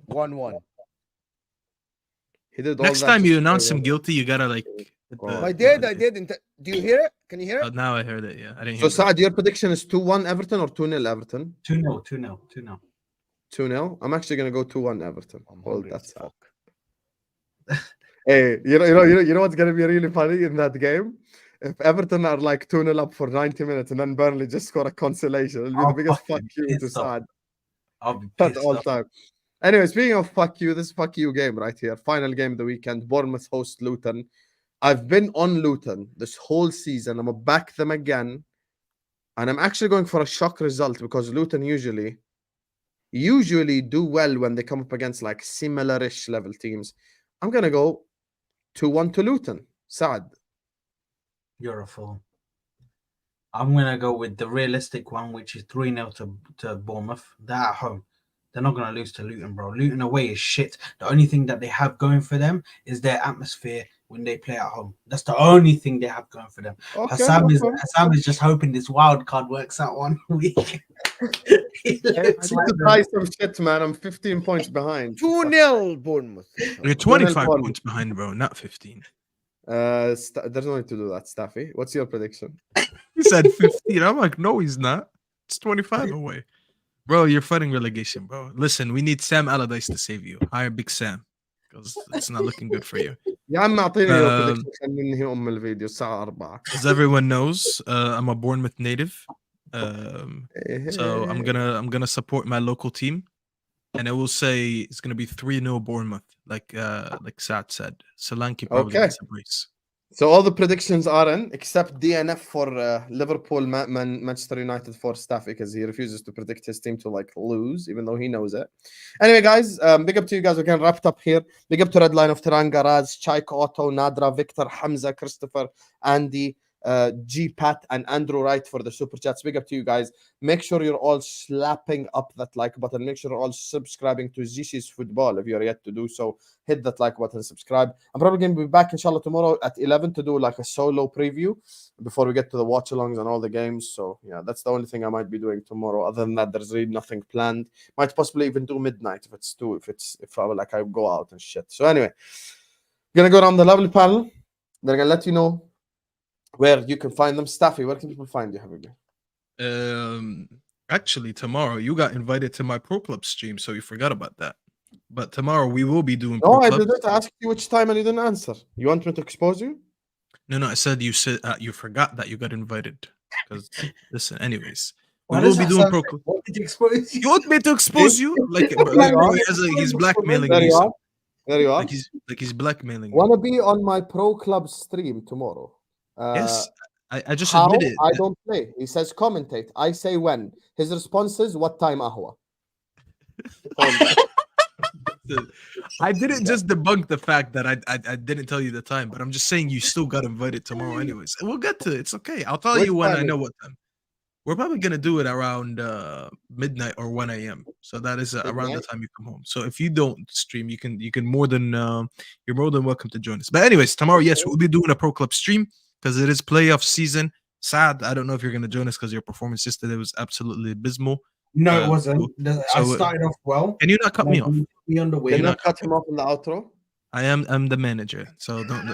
Speaker 8: 1-1.
Speaker 1: He did all
Speaker 3: Next
Speaker 1: that
Speaker 3: time
Speaker 1: just
Speaker 3: you
Speaker 1: to
Speaker 3: announce
Speaker 1: play
Speaker 3: him
Speaker 1: well.
Speaker 3: guilty, you gotta like. hit
Speaker 1: Oh.
Speaker 3: the-
Speaker 8: I did. Do you hear it? Can you hear it?
Speaker 3: Now I heard it. Yeah, I didn't
Speaker 1: So
Speaker 3: hear. that.
Speaker 1: Saad, your prediction is 2-1 Everton or 2-0 Everton?
Speaker 2: 2-0, 2-0, 2-0.
Speaker 1: 2-0. I'm actually gonna go 2-1 Everton.
Speaker 8: I'm
Speaker 1: Hold
Speaker 8: hungry
Speaker 1: that.
Speaker 8: as fuck.
Speaker 1: Hey, you know what's gonna be really funny in that game? If Everton are like 2-0 up for 90 minutes and then Burnley just score a consolation, it'll be the biggest fuck
Speaker 2: fucking
Speaker 1: you to
Speaker 2: pissed off.
Speaker 1: Saad
Speaker 2: I'll be
Speaker 1: at
Speaker 2: pissed
Speaker 1: all
Speaker 2: off.
Speaker 1: time. Anyway, speaking of fuck you, this fuck you game right here. Final game of the weekend. Bournemouth host Luton. I've been on Luton this whole season. I'm gonna back them again. And I'm actually going for a shock result because Luton usually do well when they come up against like similar-ish level teams. I'm gonna go 2-1 to Luton. Saad.
Speaker 2: You're a fool. I'm gonna go with the realistic one, which is 3-0 to Bournemouth. They're at home. They're not gonna lose to Luton, bro. Luton away is shit. The only thing that they have going for them is their atmosphere when they play at home. That's the only thing they have going for them.
Speaker 1: Okay,
Speaker 2: Hassam
Speaker 1: okay.
Speaker 2: is just hoping this wild card works out 1 week. He
Speaker 1: I
Speaker 2: looks
Speaker 1: need
Speaker 2: like
Speaker 1: to
Speaker 2: the-
Speaker 1: try some shit, man. I'm 15 points behind.
Speaker 8: 2-0 Bournemouth.
Speaker 3: You're 25
Speaker 1: Bournemouth.
Speaker 3: points behind, bro, not 15.
Speaker 1: There's no need to do that, Staffy. What's your prediction?
Speaker 3: He said 15. I'm like, no, he's not. It's 25 away. Bro, you're fighting relegation, bro. Listen, we need Sam Allardyce to save you. Hire Big Sam. Because it's not looking good for you.
Speaker 1: يا عم اعطيني your prediction خلينا ننهي الفيديو الساعة 4.
Speaker 3: As everyone knows, I'm a Bournemouth native. So I'm gonna support my local team. And I will say it's gonna be 3-0 Bournemouth, like Saad said. Solanke probably
Speaker 1: Okay.
Speaker 3: gets a brace.
Speaker 1: So all the predictions are in, except DNF for Liverpool, Manchester United for Staffy, because he refuses to predict his team to like lose, even though he knows it. Anyway, guys, big up to you guys. We're getting wrapped up here. Big up to Redline of Tiranga, Raz, Chaik, Otto, Nadra, Victor, Hamza, Christopher, Andy, G Pat and Andrew Wright for the super chats. Big up to you guys. Make sure you're all slapping up that like button. Make sure you're all subscribing to Zishi's Football if you're yet to do so. Hit that like button, subscribe. I'm probably going to be back inshallah tomorrow at 11 to do like a solo preview before we get to the watch alongs and all the games. So yeah, that's the only thing I might be doing tomorrow. Other than that, there's really nothing planned. Might possibly even do midnight if I go out and shit. So anyway, gonna go around the lovely panel. They're gonna let you know where you can find them. Staffy, where can people find you, Habibi?
Speaker 3: Actually, tomorrow you got invited to my Pro Club stream, so you forgot about that. But tomorrow we will be doing.
Speaker 1: No, I didn't ask you which time and you didn't answer. You want me to expose you?
Speaker 3: No, I said you forgot that you got invited. Because listen, anyways, we
Speaker 2: Why
Speaker 3: will
Speaker 2: does
Speaker 3: be
Speaker 2: that
Speaker 3: doing
Speaker 2: sound
Speaker 3: Pro
Speaker 2: like-
Speaker 3: Club.
Speaker 2: What did you expose?
Speaker 3: You want me to expose you? Like he's blackmailing
Speaker 1: There
Speaker 3: me.
Speaker 1: you are. There you are.
Speaker 3: Like he's blackmailing me.
Speaker 1: Wanna be on my Pro Club stream tomorrow?
Speaker 3: Yes, I just
Speaker 1: how?
Speaker 3: admitted.
Speaker 1: I don't play. He says commentate. I say when. His response is what time, Ahwa?
Speaker 3: I didn't just debunk the fact that I didn't tell you the time, but I'm just saying you still got invited tomorrow anyways. We'll get to it. It's okay. I'll tell you when I know what time. We're probably gonna do it around midnight or 1 a.m. So that is around the time you come home. So if you don't stream, you can more than you're more than welcome to join us. But anyways, tomorrow, yes, we'll be doing a Pro Club stream because it is playoff season. Saad, I don't know if you're gonna join us because your performance yesterday was absolutely abysmal.
Speaker 2: No, it wasn't. I started off well.
Speaker 3: Can you not cut me off?
Speaker 2: Be on the way.
Speaker 1: Did not cut him off in the outro.
Speaker 3: I'm the manager, so don't.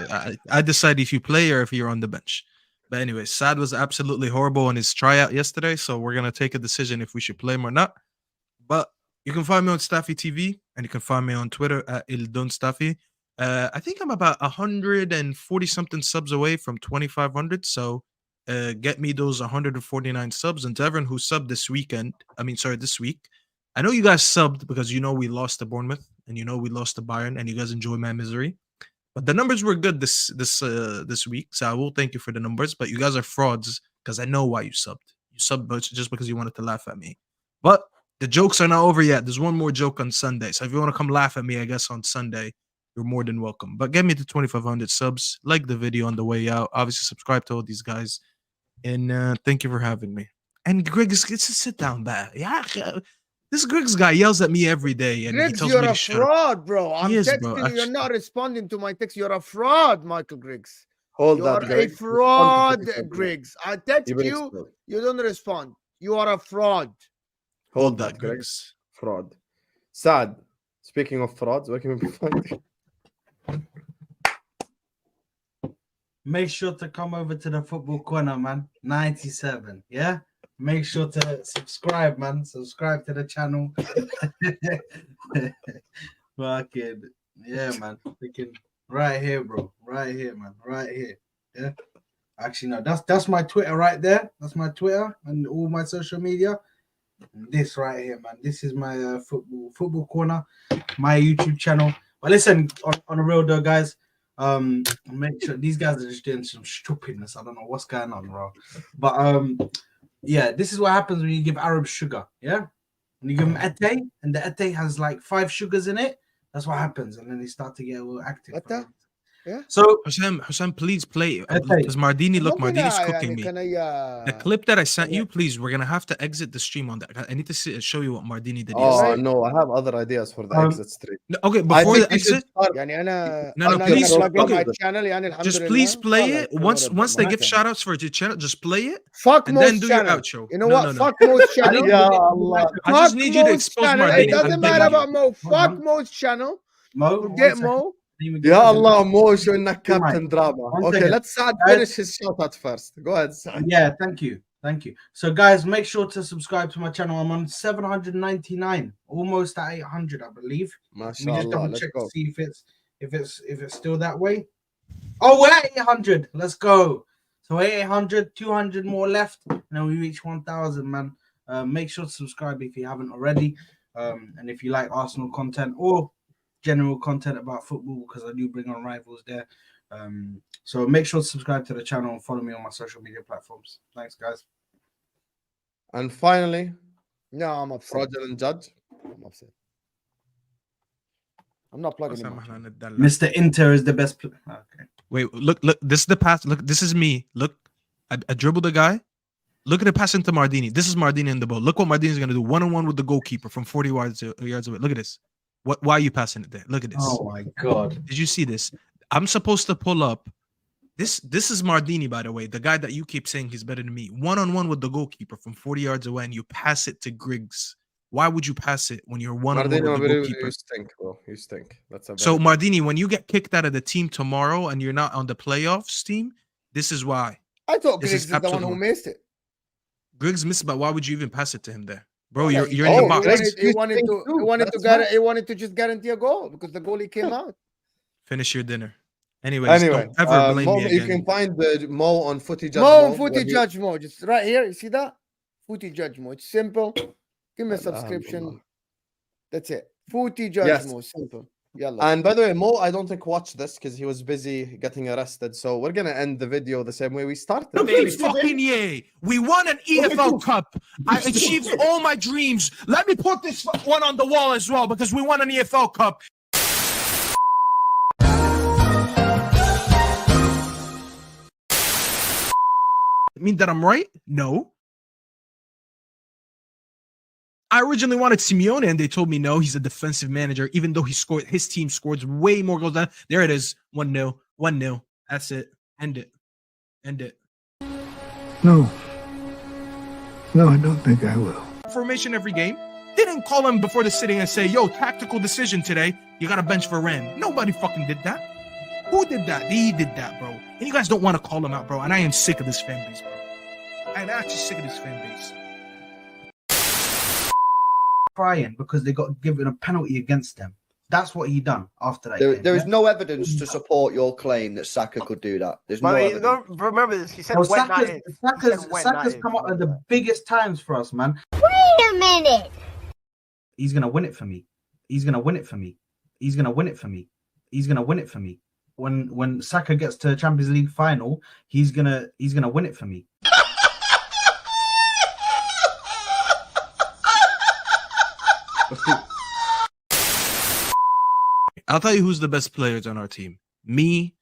Speaker 3: I decide if you play or if you're on the bench. But anyway, Saad was absolutely horrible on his tryout yesterday, so we're gonna take a decision if we should play him or not. But you can find me on Staffy TV, and you can find me on Twitter at ildonstaffy. I think I'm about 140 something subs away from 2,500. So get me those 149 subs. And to everyone who subbed this week, I know you guys subbed because you know we lost to Bournemouth and you know we lost to Bayern, and you guys enjoy my misery. But the numbers were good this week, so I will thank you for the numbers. But you guys are frauds because I know why you subbed. You subbed just because you wanted to laugh at me. But the jokes are not over yet. There's one more joke on Sunday. So if you want to come laugh at me, I guess on Sunday, you're more than welcome. But get me to 2,500 subs. Like the video on the way out. Obviously, subscribe to all these guys. And thank you for having me. And Greg, sit down there. Yeah. This Griggs guy yells at me every day, and
Speaker 8: Griggs,
Speaker 3: he tells
Speaker 8: you're
Speaker 3: me
Speaker 8: a
Speaker 3: to shut up.
Speaker 8: fraud, bro. I'm
Speaker 3: He is,
Speaker 8: texting
Speaker 3: bro,
Speaker 8: you. You're
Speaker 3: actually.
Speaker 8: not responding to my text. You're a fraud, Michael Griggs.
Speaker 1: Hold
Speaker 8: You are
Speaker 1: that,
Speaker 8: a
Speaker 1: Greg.
Speaker 8: fraud,
Speaker 1: Respond to the
Speaker 8: Griggs. I text
Speaker 1: You've been
Speaker 8: you.
Speaker 1: exposed.
Speaker 8: You don't respond. You are a fraud.
Speaker 1: Hold that, Greg. Fraud. Saad, speaking of frauds, where can we find you?
Speaker 2: Make sure to come over to the football corner, man. 97. Yeah. Make sure to subscribe, man. Subscribe to the channel. Fucking yeah, man. Freaking right here, bro. Right here, man. Right here. Yeah. Actually, no, that's my Twitter right there. That's my Twitter and all my social media. And this right here, man. This is my football corner, my YouTube channel. But listen, on a real though, guys. Make sure these guys are just doing some stupidness. I don't know what's going on, bro. But yeah, this is what happens when you give Arabs sugar. Yeah, when you give them ete, and the ete has like 5 sugars in it. That's what happens, and then they start to get a little active.
Speaker 8: What the? Yeah.
Speaker 2: So
Speaker 3: Hussam, please play
Speaker 2: Okay.
Speaker 3: because Mardini, look,
Speaker 8: ممكن
Speaker 3: Mardini's
Speaker 8: يعني
Speaker 3: cooking me.
Speaker 8: كان
Speaker 3: The clip that I sent you, please, we're gonna have to exit the stream on that. I need to show you what Mardini did
Speaker 1: Oh
Speaker 3: yesterday.
Speaker 1: no, I have other ideas for the exit stream.
Speaker 3: No, okay,
Speaker 1: I
Speaker 3: before
Speaker 1: think
Speaker 3: the
Speaker 1: we should
Speaker 3: exit,
Speaker 1: start-
Speaker 8: يعني أنا
Speaker 3: No,
Speaker 8: أنا
Speaker 3: please,
Speaker 8: gonna plug in
Speaker 3: okay.
Speaker 8: my channel يعني الحمد
Speaker 3: just
Speaker 8: لله.
Speaker 3: please play it.
Speaker 8: خلاص،
Speaker 3: Once they give
Speaker 8: okay.
Speaker 3: shout outs for your channel, just play it
Speaker 8: Fuck
Speaker 3: and then
Speaker 8: most
Speaker 3: do
Speaker 8: channel.
Speaker 3: your outro.
Speaker 8: You know
Speaker 3: No,
Speaker 8: what?
Speaker 3: no, no.
Speaker 8: Fuck most channel.
Speaker 1: Ya Allah.
Speaker 3: I just
Speaker 8: Fuck
Speaker 3: need you to
Speaker 8: most
Speaker 3: expose
Speaker 8: channel.
Speaker 3: Mardini.
Speaker 8: It doesn't
Speaker 3: I'm
Speaker 8: matter
Speaker 3: begging
Speaker 8: about Mo. Fuck
Speaker 2: on.
Speaker 8: most channel.
Speaker 2: Mo,
Speaker 8: Forget Mo.
Speaker 1: Ya Allah, Mo, شو إنك Captain Drama.
Speaker 2: One
Speaker 1: Okay,
Speaker 2: second.
Speaker 1: let's Saad
Speaker 2: Guys.
Speaker 1: finish his shout out first. Go ahead, Saad.
Speaker 2: Yeah, thank you. So guys, make sure to subscribe to my channel. I'm on 799, almost at 800, I believe. Let me just
Speaker 1: MashaAllah,
Speaker 2: double
Speaker 1: let's
Speaker 2: check
Speaker 1: go.
Speaker 2: to see if it's still that way. Oh, we're at 800. Let's go. So 800, 200 more left, and then we reach 1,000, man. Make sure to subscribe if you haven't already. And if you like Arsenal content or general content about football, because I do bring on rivals there. So make sure to subscribe to the channel and follow me on my social media platforms. Thanks, guys.
Speaker 1: And finally,
Speaker 8: No, I'm upset.
Speaker 1: fraudulent judge.
Speaker 8: I'm upset. I'm not plugging in. my channel.
Speaker 2: Mr. Inter is the best player. Okay.
Speaker 3: Wait, look, this is the past. Look, this is me. Look, I dribble the guy. Look at the pass into Mardini. This is Mardini in the ball. Look what Mardini's going to do. 1-on-1 with the goalkeeper from 40 yards away. Look at this. Why are you passing it there? Look at this.
Speaker 2: Oh my God.
Speaker 3: Did you see this? I'm supposed to pull up. This is Mardini, by the way, the guy that you keep saying he's better than me. 1-on-1 with the goalkeeper from 40 yards away, and you pass it to Griggs. Why would you pass it when you're 1-on-1 with the goalkeeper?
Speaker 1: You stink, bro. You stink.
Speaker 3: So Mardini, when you get kicked out of the team tomorrow and you're not on the playoffs team, this is why.
Speaker 8: I thought Griggs is the one who missed it.
Speaker 3: Griggs missed, but why would you even pass it to him there, bro?
Speaker 8: Yeah,
Speaker 3: you're in the box.
Speaker 8: He wanted to just guarantee a goal because the goalie came out.
Speaker 3: Finish your dinner. Anyways, don't ever blame me again.
Speaker 1: You can find the Mo on Footy Judge
Speaker 8: Mo on Footy Judge Mo. Just right here. You see that? Footy Judge Mo. It's simple. Give me a subscription. That's it. Footy Judge Mo. Simple. Yalla.
Speaker 1: And by the way, Mo, I don't think watched this because he was busy getting arrested. So we're gonna end the video the same way we started.
Speaker 3: Fucking yay! We won an EFL Cup. I achieved all my dreams. Let me put this one on the wall as well because we won an EFL Cup. Mean that I'm right? No. I originally wanted Simeone, and they told me no, he's a defensive manager, even though his team scored way more goals than. There it is. 1-0. 1-0. That's it. End it. End it.
Speaker 4: No. No, I don't think I will.
Speaker 3: Formation every game. They didn't call him before the sitting and say, yo, tactical decision today. You got a bench for Ren. Nobody fucking did that. Who did that? He did that, bro. And you guys don't want to call him out, bro. And I am sick of this fan base, bro. I'm actually sick of this fan base.
Speaker 2: Crying because they got given a penalty against them. That's what he done after that.
Speaker 11: There is no evidence to support your claim that Saka could do that. There's no evidence.
Speaker 7: Remember this. He said
Speaker 2: Saka's come up at the biggest times for us, man.
Speaker 12: Wait a minute.
Speaker 2: He's gonna win it for me. He's gonna win it for me. He's gonna win it for me. He's gonna win it for me. When Saka gets to Champions League final, he's gonna win it for me.
Speaker 3: I'll tell you who's the best players on our team. Me,